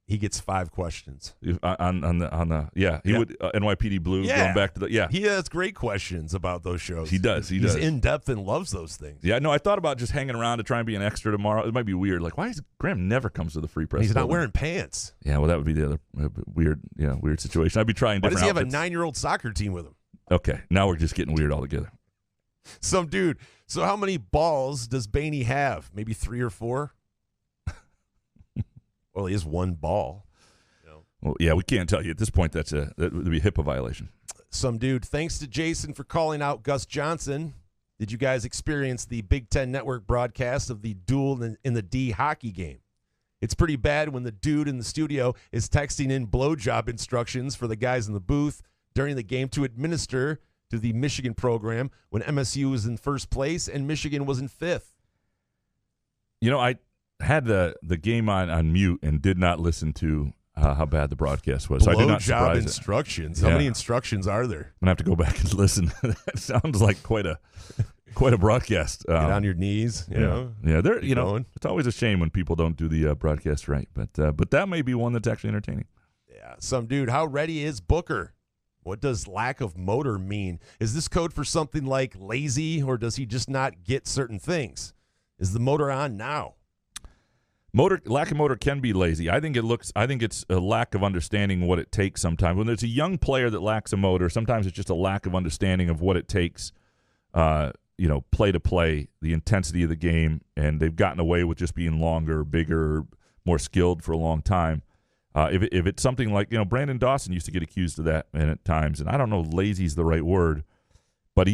He gets 5 questions on the would NYPD Blue going back to he has great questions about those shows. He does. He's in depth and loves those things. Yeah, no, I thought about just hanging around to try and be an extra tomorrow. It might be weird. Like, why is Graham never comes to the Free Press? He's not wearing pants. Yeah, well, that would be the other weird situation. I'd be trying different. Why does he have outfits. a 9-year-old soccer team with him? Okay, now we're just getting weird altogether. Some dude. So how many balls does Baney have? Maybe 3 or 4. Well, he has 1 ball. Well, yeah, we can't tell you at this point. That would be a HIPAA violation. Some dude. Thanks to Jason for calling out Gus Johnson. Did you guys experience the Big Ten Network broadcast of the duel in the D hockey game? It's pretty bad when the dude in the studio is texting in blowjob instructions for the guys in the booth during the game to administer to the Michigan program when MSU was in first place and Michigan was in fifth. You know, I had the game on mute and did not listen to how bad the broadcast was. So I did not Blowjob surprise instructions. it. How Yeah. many instructions are there? I'm gonna have to go back and listen. That sounds like quite a broadcast. Get on your knees. You know? Yeah. There. Keep You know, going. it's always a shame when people don't do the broadcast right. But that may be one that's actually entertaining. Yeah. Some dude. How ready is Booker? What does lack of motor mean? Is this code for something like lazy, or does he just not get certain things? Is the motor on now? Lack of motor can be lazy. I think it's a lack of understanding what it takes sometimes. When there's a young player that lacks a motor, sometimes it's just a lack of understanding of what it takes, play to play, the intensity of the game, and they've gotten away with just being longer, bigger, more skilled for a long time. If it's something like, Brandon Dawson used to get accused of that at times, and I don't know if lazy is the right word, but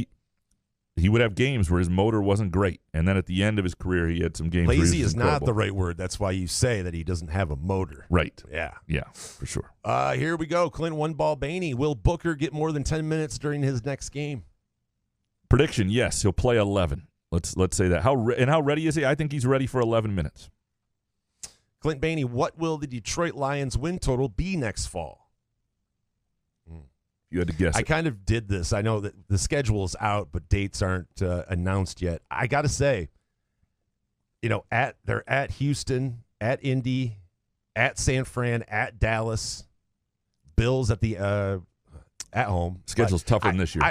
he would have games where his motor wasn't great, and then at the end of his career, he had some games where he Lazy was is not incredible. the right word. That's why you say that he doesn't have a motor. Right. Yeah. Yeah, for sure. Here we go. Clint One Ball Baney. Will Booker get more than 10 minutes during his next game? Prediction, yes, he'll play 11. Let's say that. How ready is he? I think he's ready for 11 minutes. Clint Baney, what will the Detroit Lions win total be next fall? You had to guess I it. kind of did this. I know that the schedule is out, but dates aren't announced yet. I got to say, they're at Houston, at Indy, at San Fran, at Dallas, Bills at the at home. Schedule's tougher than this year.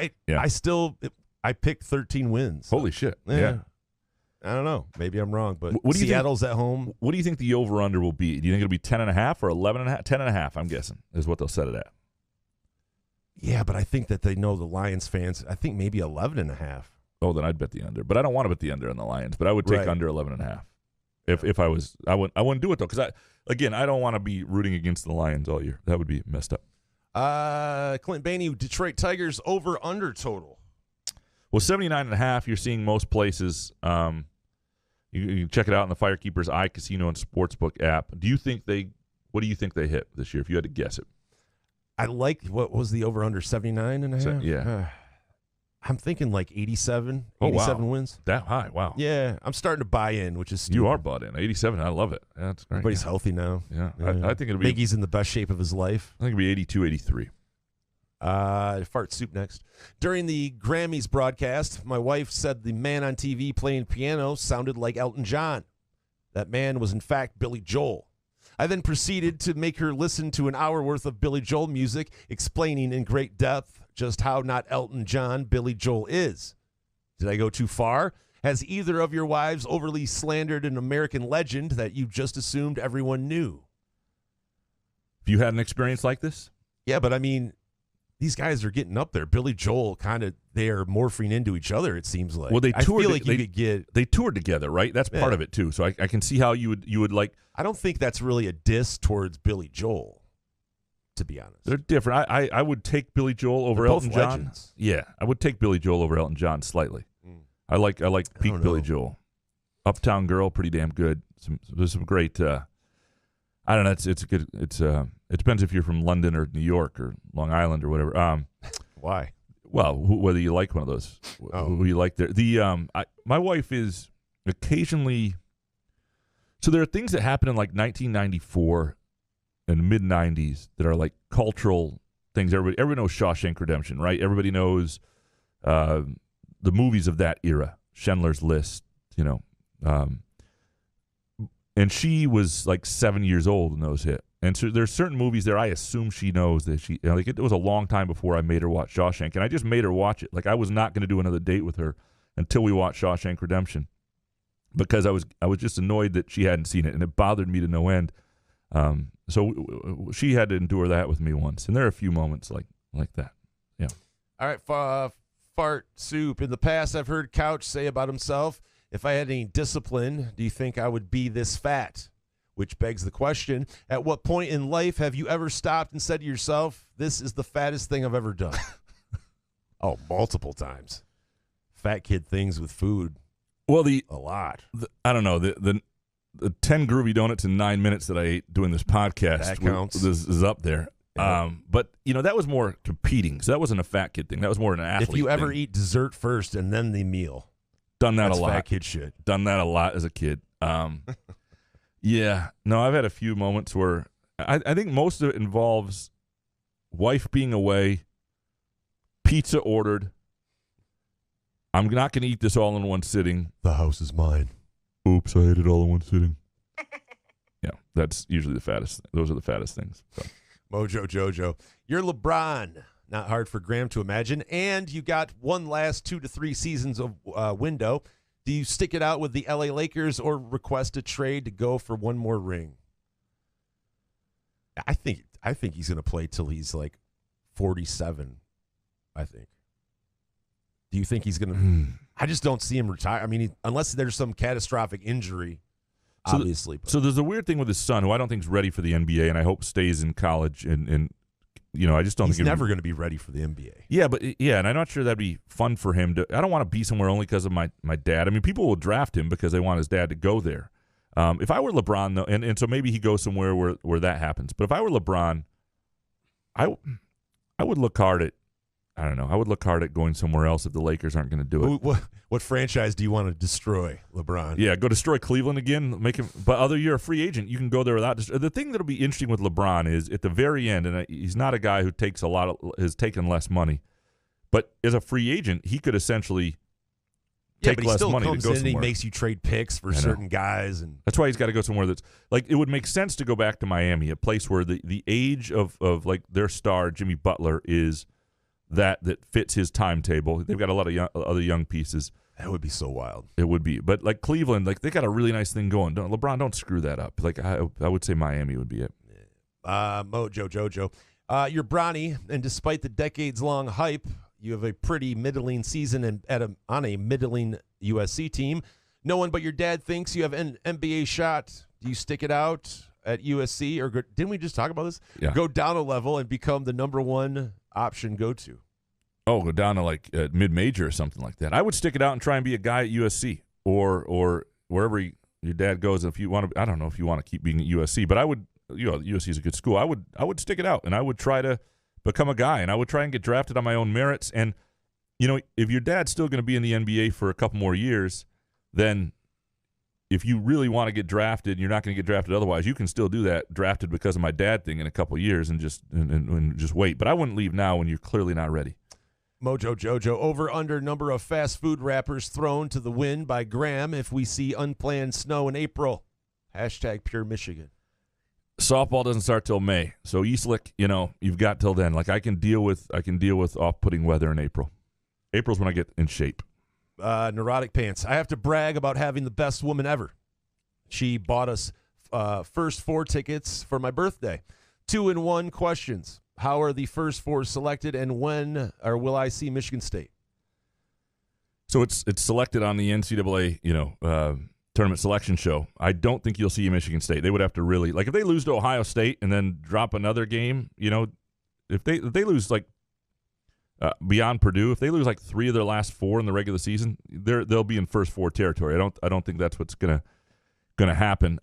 I picked 13 wins. Holy shit. Yeah. I don't know. Maybe I'm wrong, but What do you think- Seattle's at home. What do you think the over-under will be? Do you think it'll be 10.5 or 11.5? 10.5, I'm guessing, is what they'll set it at. Yeah, but I think that they know the Lions fans. I think maybe 11.5. Oh, then I'd bet the under. But I don't want to bet the under on the Lions, but I would take Right. under 11.5. If I wouldn't do it, though, because I don't want to be rooting against the Lions all year. That would be messed up. Clint Baney, Detroit Tigers over-under total. Well, 79.5, you're seeing most places. You can check it out in the Firekeepers iCasino and Sportsbook app. What do you think they hit this year, if you had to guess it? I like, what was the over-under, 79.5? Yeah. I'm thinking like 87 Oh, wow. wins. That high, wow. Yeah, I'm starting to buy in, which is stupid. You are bought in. 87, I love it. Yeah, that's great. Everybody's healthy now. Yeah, I think it'll be. Biggie's in the best shape of his life. I think it'll be 82, 83. Fart soup next. During the Grammys broadcast, my wife said the man on TV playing piano sounded like Elton John. That man was in fact Billy Joel. I then proceeded to make her listen to an hour worth of Billy Joel music, explaining in great depth just how not Elton John Billy Joel is. Did I go too far? Has either of your wives overly slandered an American legend that you just assumed everyone knew? Have you had an experience like this? Yeah, but I mean, these guys are getting up there. Billy Joel, they are morphing into each other, it seems like. Well, they I toured. feel like you could get. They toured together, right? That's part Yeah. of it too. So I can see how you would like. I don't think that's really a diss towards Billy Joel, to be honest. They're different. I would take Billy Joel over They're both Elton John. legends. Yeah, I would take Billy Joel over Elton John slightly. I like peak don't Billy know. Joel. Uptown Girl, pretty damn good. There's some great. I don't know. It's good. It depends if you're from London or New York or Long Island or whatever. Why? Well, whether you like one of those, who you like there. My wife is occasionally. So there are things that happen in like 1994 and mid 90s that are like cultural things. Everybody knows Shawshank Redemption, right? Everybody knows the movies of that era, Schindler's List, and she was like 7 years old when those hit. And so there's certain movies there I assume she knows that it was a long time before I made her watch Shawshank, and I just made her watch it. Like I was not going to do another date with her until we watched Shawshank Redemption, because I was just annoyed that she hadn't seen it, and it bothered me to no end. So she had to endure that with me once, and there are a few moments like that. Yeah. All right, fart soup. In the past, I've heard Couch say about himself, if I had any discipline, do you think I would be this fat? Which begs the question, at what point in life have you ever stopped and said to yourself, this is the fattest thing I've ever done? Oh, multiple times. Fat kid things with food. Well, A lot. I don't know. the 10 groovy donuts in 9 minutes that I ate doing this podcast. That counts. This is up there. Yeah. But, that was more competing. So that wasn't a fat kid thing. That was more an athlete If you ever thing. eat dessert first and then the meal, Done that that's a lot. fat kid shit. Done that a lot as a kid. Yeah. No, I've had a few moments where I think most of it involves wife being away, pizza ordered. I'm not going to eat this all in one sitting. The house is mine. Oops, I ate it all in one sitting. Yeah, that's usually the fattest. Those are the fattest things. So. Mojo Jojo. You're LeBron. Not hard for Graham to imagine. And you got one last 2 to 3 seasons of window. Do you stick it out with the LA Lakers or request a trade to go for one more ring? I think he's going to play till he's like 47, I think. Do you think he's going to I just don't see him retire. I mean, unless there's some catastrophic injury, obviously. So there's a weird thing with his son, who I don't think is ready for the NBA, and I hope stays in college. And I just don't he's think never going to be ready for the NBA. Yeah, and I'm not sure that'd be fun for him. I don't want to be somewhere only because of my dad. I mean, people will draft him because they want his dad to go there. If I were LeBron, though, and so maybe he goes somewhere where that happens. But if I were LeBron, I would look hard at. I don't know. I would look hard at going somewhere else if the Lakers aren't going to do it. What franchise do you want to destroy, LeBron? Yeah, go destroy Cleveland again. Make him. But other you're a free agent, you can go there without. The thing that'll be interesting with LeBron is at the very end, and he's not a guy who takes has taken less money, but as a free agent, he could essentially take less money to go somewhere. He makes you trade picks for certain guys, and that's why he's got to go somewhere that's like it would make sense to go back to Miami, a place where the age of like their star Jimmy Butler is. That fits his timetable. They've got a lot of other young pieces. That would be so wild. It would be. But like Cleveland, like they got a really nice thing going. LeBron, don't screw that up. Like I would say Miami would be it. Mojo Jojo. You're Bronny, and despite the decades-long hype, you have a pretty middling season on a middling USC team. No one but your dad thinks you have an NBA shot. Do you stick it out at USC? Or didn't we just talk about this? Yeah. Go down a level and become the number one option go-to. Oh, go down to like mid-major or something like that. I would stick it out and try and be a guy at USC or wherever your dad goes. If you want to, I don't know if you want to keep being at USC, but I would. USC is a good school. I would stick it out and I would try to become a guy and I would try and get drafted on my own merits. And if your dad's still going to be in the NBA for a couple more years, then if you really want to get drafted, you're not going to get drafted otherwise. You can still do that, drafted because of my dad thing in a couple of years, and just wait. But I wouldn't leave now when you're clearly not ready. Mojo Jojo, over under number of fast food wrappers thrown to the wind by Graham if we see unplanned snow in April. # Pure Michigan. Softball doesn't start till May, so Eastlick, you've got till then. Like I can deal with off-putting weather in April. April's when I get in shape. Neurotic Pants. I have to brag about having the best woman ever. She bought us first 4 tickets for my birthday. 2-in-1 questions. How are the first 4 selected, and when or will I see Michigan State? So it's selected on the NCAA, tournament selection show. I don't think you'll see Michigan State. They would have to really if they lose to Ohio State and then drop another game. If they lose beyond Purdue, if they lose 3 of their last 4 in the regular season, they'll be in first 4 territory. I don't think that's what's gonna happen.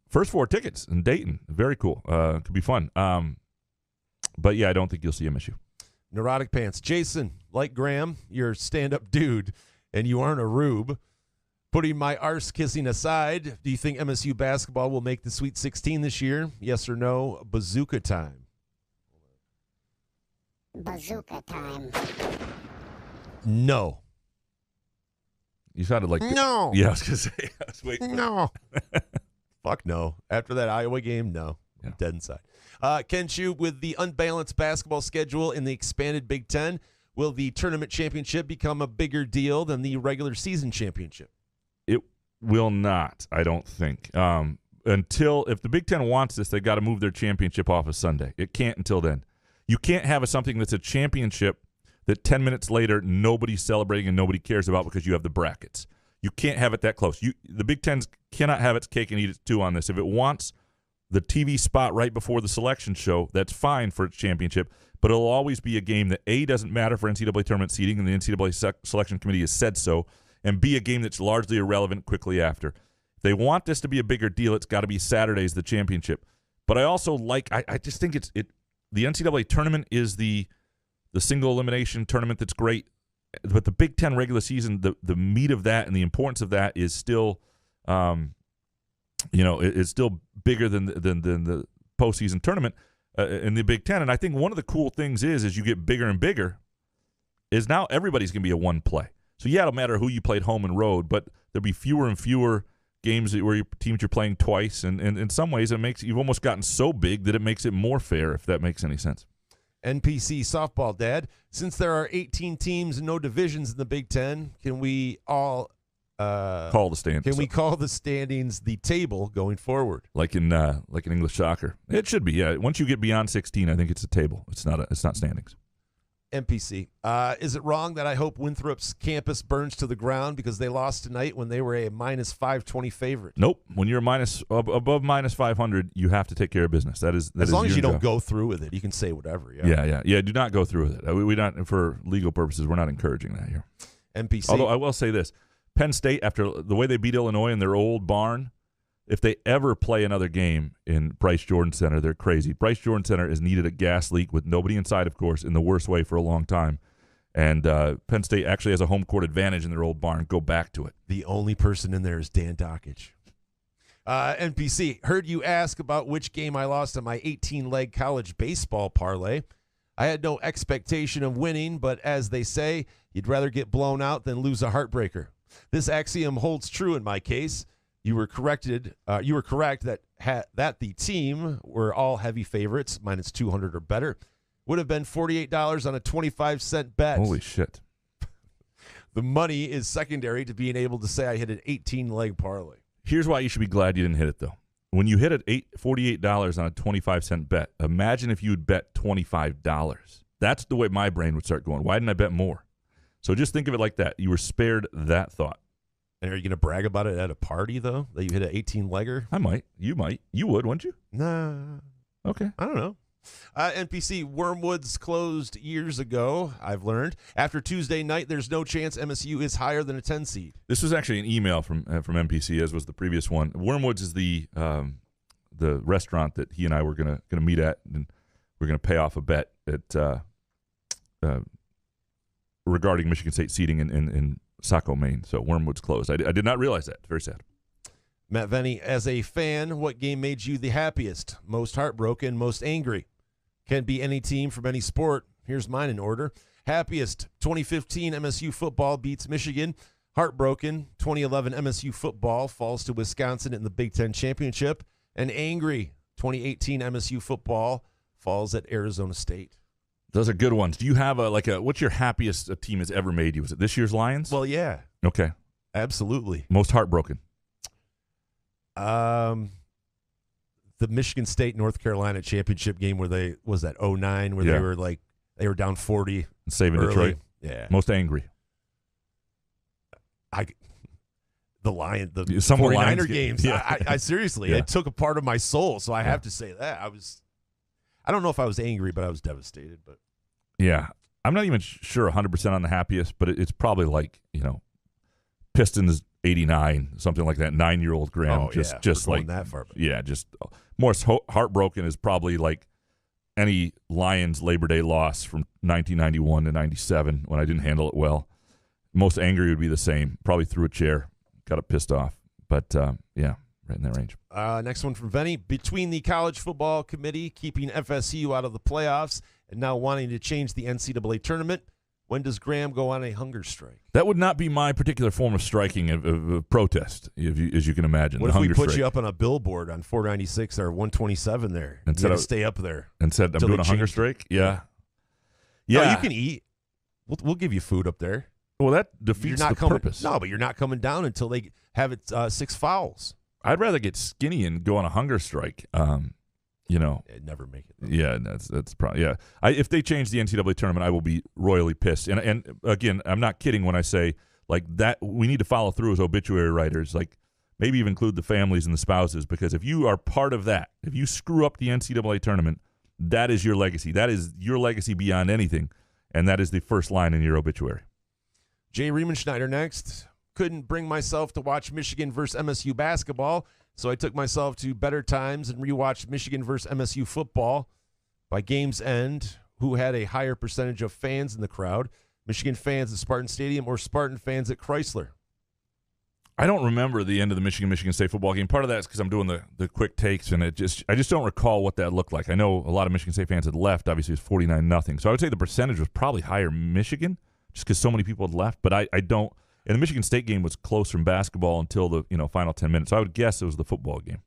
First 4 tickets in Dayton, very cool. Could be fun. But yeah, I don't think you'll see MSU. Neurotic Pants. Jason, like Graham, you're a stand-up dude, and you aren't a rube. Putting my arse kissing aside, do you think MSU basketball will make the Sweet 16 this year? Yes or no? Bazooka time. Bazooka time. No. You sounded like no. Yeah, I was gonna say. I was waiting. No. Fuck no. After that Iowa game, no. Yeah. I'm dead inside. Ken Chu, with the unbalanced basketball schedule in the expanded Big Ten, will the tournament championship become a bigger deal than the regular season championship? It will not, I don't think. If the Big Ten wants this, they got to move their championship off of Sunday. It can't until then. You can't have something that's a championship that 10 minutes later nobody's celebrating and nobody cares about because you have the brackets. You can't have it that close. The Big Ten cannot have its cake and eat it too on this. If it wants the TV spot right before the selection show, that's fine for its championship, but it'll always be a game that, A, doesn't matter for NCAA tournament seeding, and the NCAA selection committee has said so, and B, a game that's largely irrelevant quickly after. If they want this to be a bigger deal, it's got to be Saturday's the championship. But I also I just think the NCAA tournament is the single elimination tournament that's great. But the Big Ten regular season, the meat of that and the importance of that is still, it's still bigger than the postseason tournament in the Big Ten. And I think one of the cool things is as you get bigger and bigger, is now everybody's going to be a one play. So yeah, it'll matter who you played home and road, but there'll be fewer and fewer games where your teams you're playing twice. And in some ways, you've almost gotten so big that it makes it more fair, if that makes any sense. NPC softball, Dad. Since there are 18 teams and no divisions in the Big Ten, can we all call the standings? Can we call the standings the table going forward? Like in English soccer, it should be. Yeah, once you get beyond 16, I think it's a table. It's not standings. NPC. Is it wrong that I hope Winthrop's campus burns to the ground because they lost tonight when they were a minus 520 favorite? Nope. When you're above minus 500, you have to take care of business. That is as long as you don't go through with it, you can say whatever. Yeah. Do not go through with it. We not, for legal purposes, we're not encouraging that here. NPC. Although I will say this: Penn State, after the way they beat Illinois in their old barn, if they ever play another game in Bryce Jordan Center, they're crazy. Bryce Jordan Center has needed a gas leak with nobody inside, of course, in the worst way for a long time. And Penn State actually has a home court advantage in their old barn. Go back to it. The only person in there is Dan Dockage. NPC, heard you ask about which game I lost on my 18-leg college baseball parlay. I had no expectation of winning, but as they say, you'd rather get blown out than lose a heartbreaker. This axiom holds true in my case. You were correct that the team were all heavy favorites, minus 200 or better. Would have been $48 on a 25-cent bet. Holy shit. The money is secondary to being able to say I hit an 18-leg parlay. Here's why you should be glad you didn't hit it, though. When you hit $48 on a 25-cent bet, imagine if you would bet $25. That's the way my brain would start going. Why didn't I bet more? So just think of it like that. You were spared that thought. And are you going to brag about it at a party, though, that you hit an 18-legger? I might. You might. You would, wouldn't you? Nah. Okay. I don't know. NPC, Wormwoods closed years ago, I've learned. After Tuesday night, there's no chance MSU is higher than a 10 seed. This was actually an email from NPC, as was the previous one. Wormwoods is the restaurant that he and I were gonna meet at, and we're going to pay off a bet at regarding Michigan State seating in Saco, Maine. So Wormwood's closed. I did not realize that. It's very sad. Matt Venny, as a fan, what game made you the happiest, most heartbroken, most angry? Can be any team from any sport. Here's mine in order. Happiest, 2015 MSU football beats Michigan. Heartbroken, 2011 MSU football falls to Wisconsin in the Big Ten Championship. And angry, 2018 MSU football falls at Arizona State. Those are good ones. Do you have what's your happiest a team has ever made you? Was it this year's Lions? Well, yeah. Okay. Absolutely. Most heartbroken? The Michigan State North Carolina championship game where they was that 09 where they were down 40 saving early. Detroit. Yeah. Most angry. The 49er games. Yeah. I seriously, it took a part of my soul, so I have to say that. I don't know if I was angry, but I was devastated. But yeah, I'm not even sure 100% on the happiest, but it's probably Pistons 89, something like that. 9-year-old Graham, just like that far. But. Yeah, just more heartbroken is probably like any Lions Labor Day loss from 1991 to 97 when I didn't handle it well. Most angry would be the same. Probably threw a chair, got it pissed off. But yeah, right in that range. Next one from Venny. Between the college football committee keeping FSU out of the playoffs and now wanting to change the NCAA tournament, when does Graham go on a hunger strike? That would not be my particular form of striking of protest, as you can can What if we put you up on a billboard on 496 or 127 there? And said, stay up there. And said, I'm doing a hunger strike? Yeah. Yeah. No, you can eat. We'll give you food up there. Well, that defeats the purpose. No, but you're not coming down until they have it 6 fouls. I'd rather get skinny and go on a hunger strike. It'd never make it. Yeah, that's probably if they change the NCAA tournament, I will be royally pissed. And again, I'm not kidding when I say like that. We need to follow through as obituary writers. Like maybe even include the families and the spouses, because if you are part of that, if you screw up the NCAA tournament, that is your legacy. That is your legacy beyond anything, and that is the first line in your obituary. Jay Riemenschneider next. couldn't bring myself to watch Michigan versus MSU basketball, so I took myself to Better Times and rewatched Michigan versus MSU football. By game's end, who had a higher percentage of fans in the crowd? Michigan fans at Spartan Stadium or Spartan fans at Chrysler? I don't remember the end of the Michigan State football game. Part of that is because I'm doing the quick takes, and I just don't recall what that looked like. I know a lot of Michigan State fans had left. Obviously, it was 49-0. So I would say the percentage was probably higher Michigan, just because so many people had left. But I don't. And the Michigan State game was close from basketball until the final 10 minutes. So I would guess it was the football game.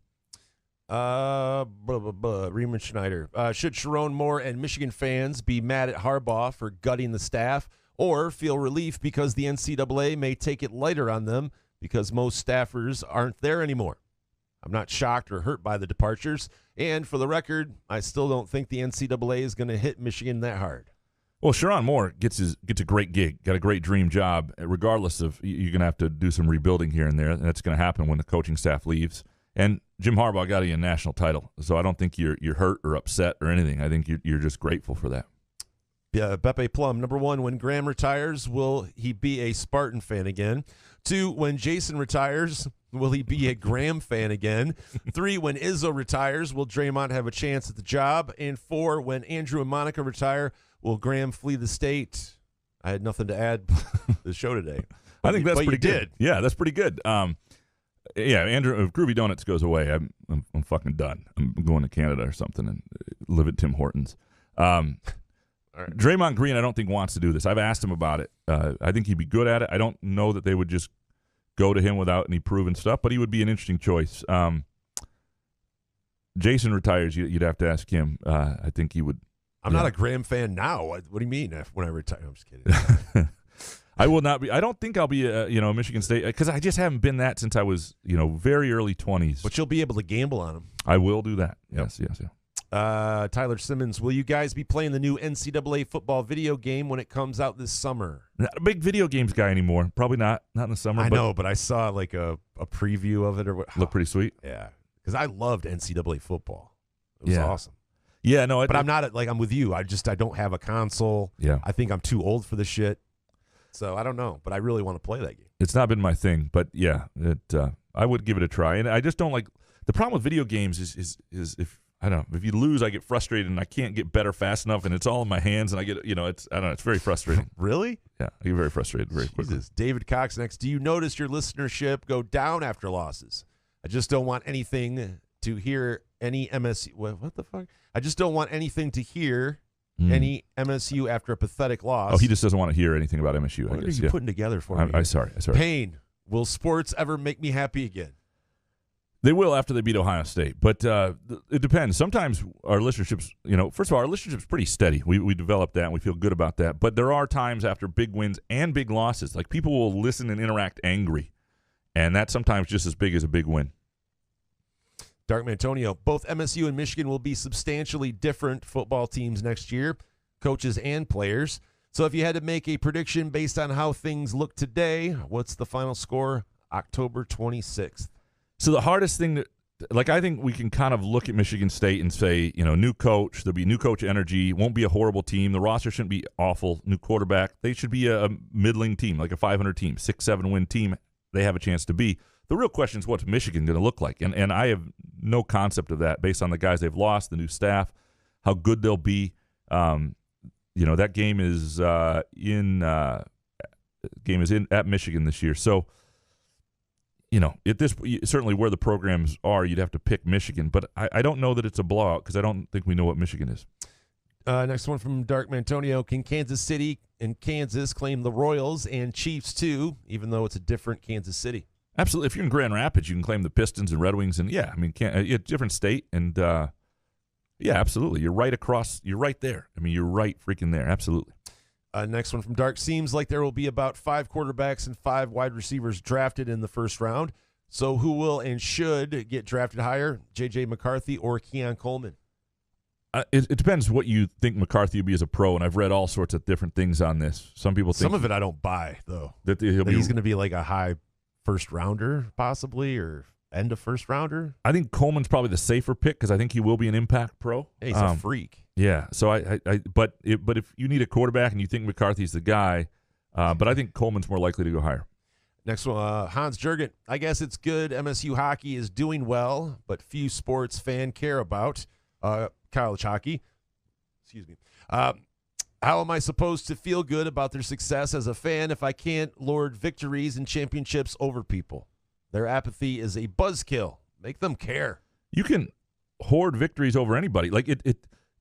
Riemann Schneider. Should Sharon Moore and Michigan fans be mad at Harbaugh for gutting the staff, or feel relief because the NCAA may take it lighter on them because most staffers aren't there anymore? I'm not shocked or hurt by the departures. And for the record, I still don't think the NCAA is going to hit Michigan that hard. Well, Sharon Moore gets a great gig, got a great dream job. Regardless of, you're going to have to do some rebuilding here and there, and that's going to happen when the coaching staff leaves. And Jim Harbaugh got you a national title, so I don't think you're hurt or upset or anything. I think you're just grateful for that. Yeah, Beppe Plum. Number 1, when Graham retires, will he be a Spartan fan again? 2, when Jason retires, will he be a Graham fan again? 3, when Izzo retires, will Draymond have a chance at the job? And 4, when Andrew and Monica retire, will Graham flee the state? I had nothing to add to the show today. I think that's pretty good. Did. Yeah, that's pretty good. Yeah, Andrew, if Groovy Donuts goes away, I'm fucking done. I'm going to Canada or something and live at Tim Hortons. Right. Draymond Green, I don't think wants to do this. I've asked him about it. I think he'd be good at it. I don't know that they would just go to him without any proven stuff, but he would be an interesting choice. Jason retires, you'd have to ask him. I think he would. I'm not a Graham fan now. What do you mean when I retire? I'm just kidding. I will not be. I don't think I'll be a Michigan State, because I just haven't been that since I was very early 20s. But you'll be able to gamble on them. I will do that. Yep. Yes. Tyler Simmons, will you guys be playing the new NCAA football video game when it comes out this summer? Not a big video games guy anymore. Probably not in the summer. I know, but I saw like a preview of it or what. Looked pretty sweet. Yeah, because I loved NCAA football. It was awesome. Yeah, no, but I'm not I'm with you. I don't have a console. Yeah, I think I'm too old for the shit. So I don't know, but I really want to play that game. It's not been my thing, but yeah, I would give it a try. And I just don't like the problem with video games is if I don't know, if you lose, I get frustrated and I can't get better fast enough, and it's all in my hands, and I get it's I don't know, it's very frustrating. Really? Yeah, I get very frustrated very quickly. David Cox next. Do you notice your listenership go down after losses? I just don't want anything to hear any MSU. What the fuck? I just don't want anything to hear any MSU after a pathetic loss. Oh, he just doesn't want to hear anything about MSU. What I guess. are you putting together for me? I'm sorry. Pain. Will sports ever make me happy again? They will after they beat Ohio State, but it depends. Sometimes our listenership's, first of all, our listenership's pretty steady. We developed that, and we feel good about that. But there are times after big wins and big losses, like people will listen and interact angry, and that's sometimes just as big as a big win. Dark Antonio, both MSU and Michigan will be substantially different football teams next year, coaches and players. So if you had to make a prediction based on how things look today, what's the final score October 26th? So the hardest thing I think we can kind of look at Michigan State and say, new coach, there'll be new coach energy, won't be a horrible team. The roster shouldn't be awful. New quarterback. They should be a middling team, like a 500 team, 6-7 win team. They have a chance to be. The real question is what's Michigan going to look like? And I have no concept of that based on the guys they've lost, the new staff, how good they'll be. That game is at Michigan this year. So, at this certainly where the programs are, you'd have to pick Michigan. But I don't know that it's a blowout because I don't think we know what Michigan is. Next one from Dark Mantonio. Can Kansas City and Kansas claim the Royals and Chiefs too, even though it's a different Kansas City? Absolutely. If you're in Grand Rapids, you can claim the Pistons and Red Wings, and different state, and absolutely. You're right across. You're right there. I mean, you're right freaking there. Absolutely. Next one from Dark. Seems like there will be about 5 quarterbacks and 5 wide receivers drafted in the first round. So who will and should get drafted higher, J.J. McCarthy or Keon Coleman? It depends what you think McCarthy will be as a pro, and I've read all sorts of different things on this. Some people think some of it I don't buy, though. That he's going to be like a high first rounder, possibly, or end of first rounder. I think Coleman's probably the safer pick because I think he will be an impact pro. Yeah, he's a freak. Yeah. So but if you need a quarterback and you think McCarthy's the guy, but I think Coleman's more likely to go higher. Next one, Hans Jurgen. I guess it's good MSU hockey is doing well, but few sports fan care about college hockey. Excuse me. How am I supposed to feel good about their success as a fan if I can't lord victories and championships over people? Their apathy is a buzzkill. Make them care. You can hoard victories over anybody. Like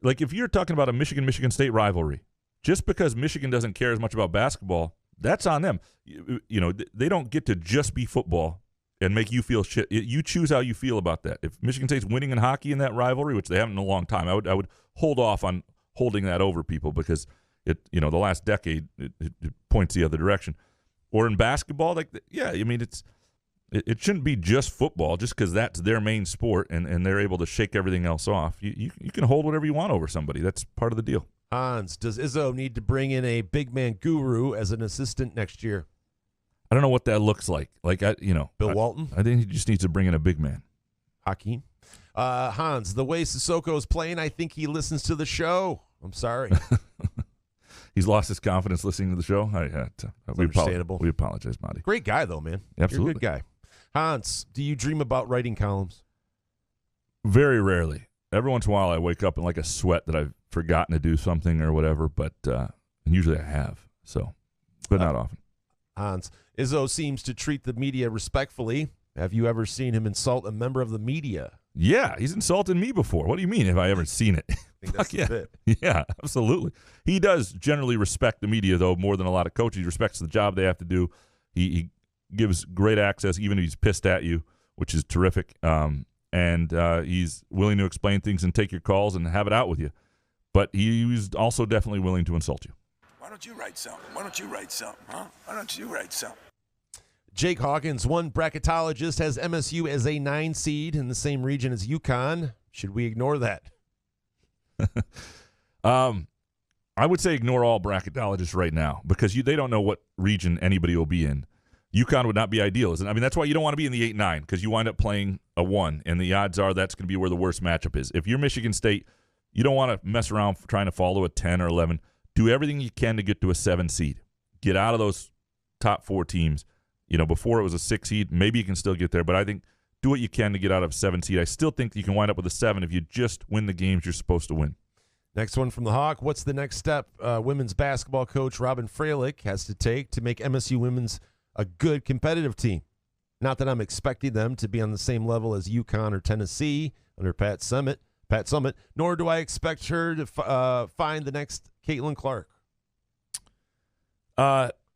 like if you're talking about a Michigan State rivalry, just because Michigan doesn't care as much about basketball, that's on them. You know, they don't get to just be football and make you feel shit. You choose how you feel about that. If Michigan State's winning in hockey in that rivalry, which they haven't in a long time, I would hold off on holding that over people because the last decade it points the other direction. Or in basketball, it shouldn't be just football just because that's their main sport and they're able to shake everything else off. You can hold whatever you want over somebody. That's part of the deal. Hans, does Izzo need to bring in a big man guru as an assistant next year? I don't know what that looks like. Bill Walton? I think he just needs to bring in a big man. Hakeem? Hans, the way Sissoko's playing, I think he listens to the show. I'm sorry. He's lost his confidence listening to the show. Understandable. We apologize, Monty. Great guy, though, man. Absolutely. You're a good guy. Hans, do you dream about writing columns? Very rarely. Every once in a while I wake up in like a sweat that I've forgotten to do something or whatever, but and usually I have. So, but not often. Hans, Izzo seems to treat the media respectfully. Have you ever seen him insult a member of the media? Yeah, he's insulted me before. What do you mean, have I ever seen it? I think that's the bit. Yeah, absolutely. He does generally respect the media, though, more than a lot of coaches. He respects the job they have to do. He gives great access, even if he's pissed at you, which is terrific. And he's willing to explain things and take your calls and have it out with you. But he's also definitely willing to insult you. Why don't you write something? Why don't you write something, huh? Why don't you write something? Jake Hawkins, one bracketologist, has MSU as a 9 seed in the same region as UConn. Should we ignore that? I would say ignore all bracketologists right now because they don't know what region anybody will be in. UConn would not be ideal, isn't it? I mean, that's why you don't want to be in the 8-9 because you wind up playing a 1, and the odds are that's going to be where the worst matchup is. If you're Michigan State, you don't want to mess around trying to follow a 10 or 11. Do everything you can to get to a 7 seed. Get out of those top 4 teams. Before it was a 6 seed, maybe you can still get there, but I think do what you can to get out of 7 seed. I still think you can wind up with a 7 if you just win the games you're supposed to win. Next one from the Hawk. What's the next step women's basketball coach Robin Freilich has to take to make MSU women's a good competitive team? Not that I'm expecting them to be on the same level as UConn or Tennessee under Pat Summitt, nor do I expect her to find the next Caitlin Clark.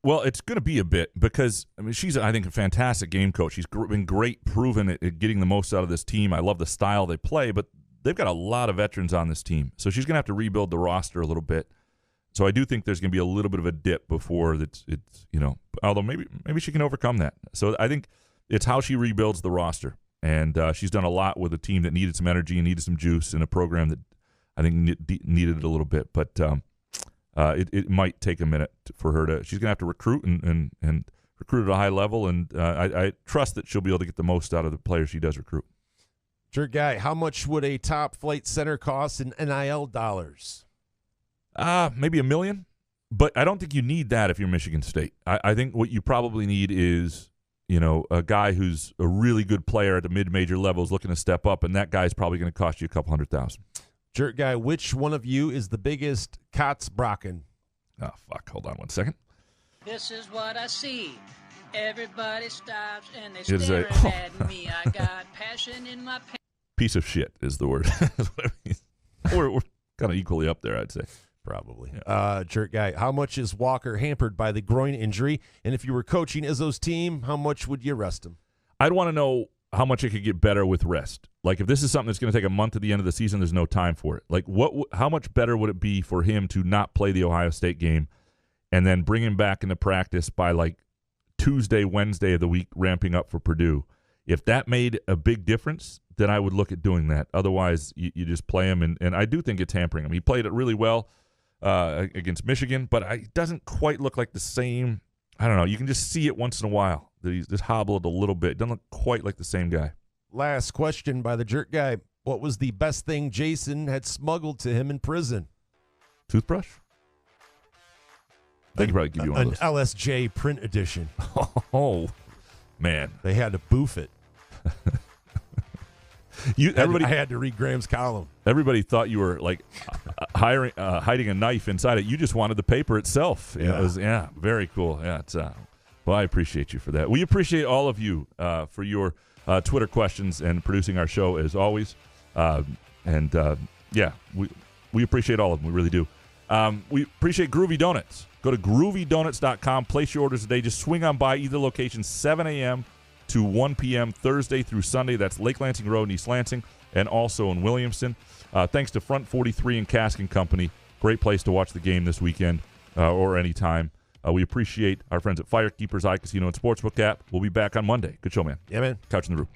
Well, it's going to be a bit because, she's, I think, a fantastic game coach. She's been great, proven at getting the most out of this team. I love the style they play, but they've got a lot of veterans on this team. So she's going to have to rebuild the roster a little bit. So I do think there's going to be a little bit of a dip before it's although maybe she can overcome that. So I think it's how she rebuilds the roster. And she's done a lot with a team that needed some energy and needed some juice in a program that I think needed it a little bit. But it might take a minute for her to – she's going to have to recruit and recruit at a high level. And I trust that she'll be able to get the most out of the players she does recruit. Jerk guy, how much would a top flight center cost in NIL dollars? Maybe $1 million, but I don't think you need that if you're Michigan State. I think what you probably need is, a guy who's a really good player at the mid-major level is looking to step up, and that guy's probably going to cost you $200,000. Jerk guy, which one of you is the biggest Kotzbrocken? Oh, fuck. Hold on one second. This is what I see. Everybody stops and they It is staring a- at me. I got passion in my pants. Piece of shit is the word. we're kind of equally up there, I'd say. Probably. Jerk guy, how much is Walker hampered by the groin injury? And if you were coaching Izzo's team, how much would you rest him? I'd want to know how much it could get better with rest. Like, if this is something that's going to take a month at the end of the season, there's no time for it. Like, how much better would it be for him to not play the Ohio State game and then bring him back into practice by, like, Tuesday, Wednesday of the week, ramping up for Purdue? If that made a big difference, then I would look at doing that. Otherwise, you just play him, and I do think it's hampering him. He played it really well against Michigan, but it doesn't quite look like the same. I don't know. You can just see it once in a while that he's just hobbled a little bit. It doesn't look quite like the same guy. Last question by the Jerk guy. What was the best thing Jason had smuggled to him in prison? Toothbrush? They could probably give you one an of those. LSJ print edition. Oh, man. They had to boof it. I had to read Graham's column. Everybody thought you were like hiding a knife inside it. You just wanted the paper itself. Yeah. It was very cool. Yeah, it's well, I appreciate you for that. We appreciate all of you for your Twitter questions and producing our show as always. We appreciate all of them. We really do. We appreciate Groovy Donuts. Go to groovydonuts.com. Place your orders today. Just swing on by either location, 7 a.m. to 1 p.m. Thursday through Sunday. That's Lake Lansing Road in East Lansing and also in Williamston. Thanks to Front 43 and Cask & Company. Great place to watch the game this weekend or anytime. We appreciate our friends at Firekeepers iCasino and Sportsbook app. We'll be back on Monday. Good show, man. Yeah, man. Couch in the Roof.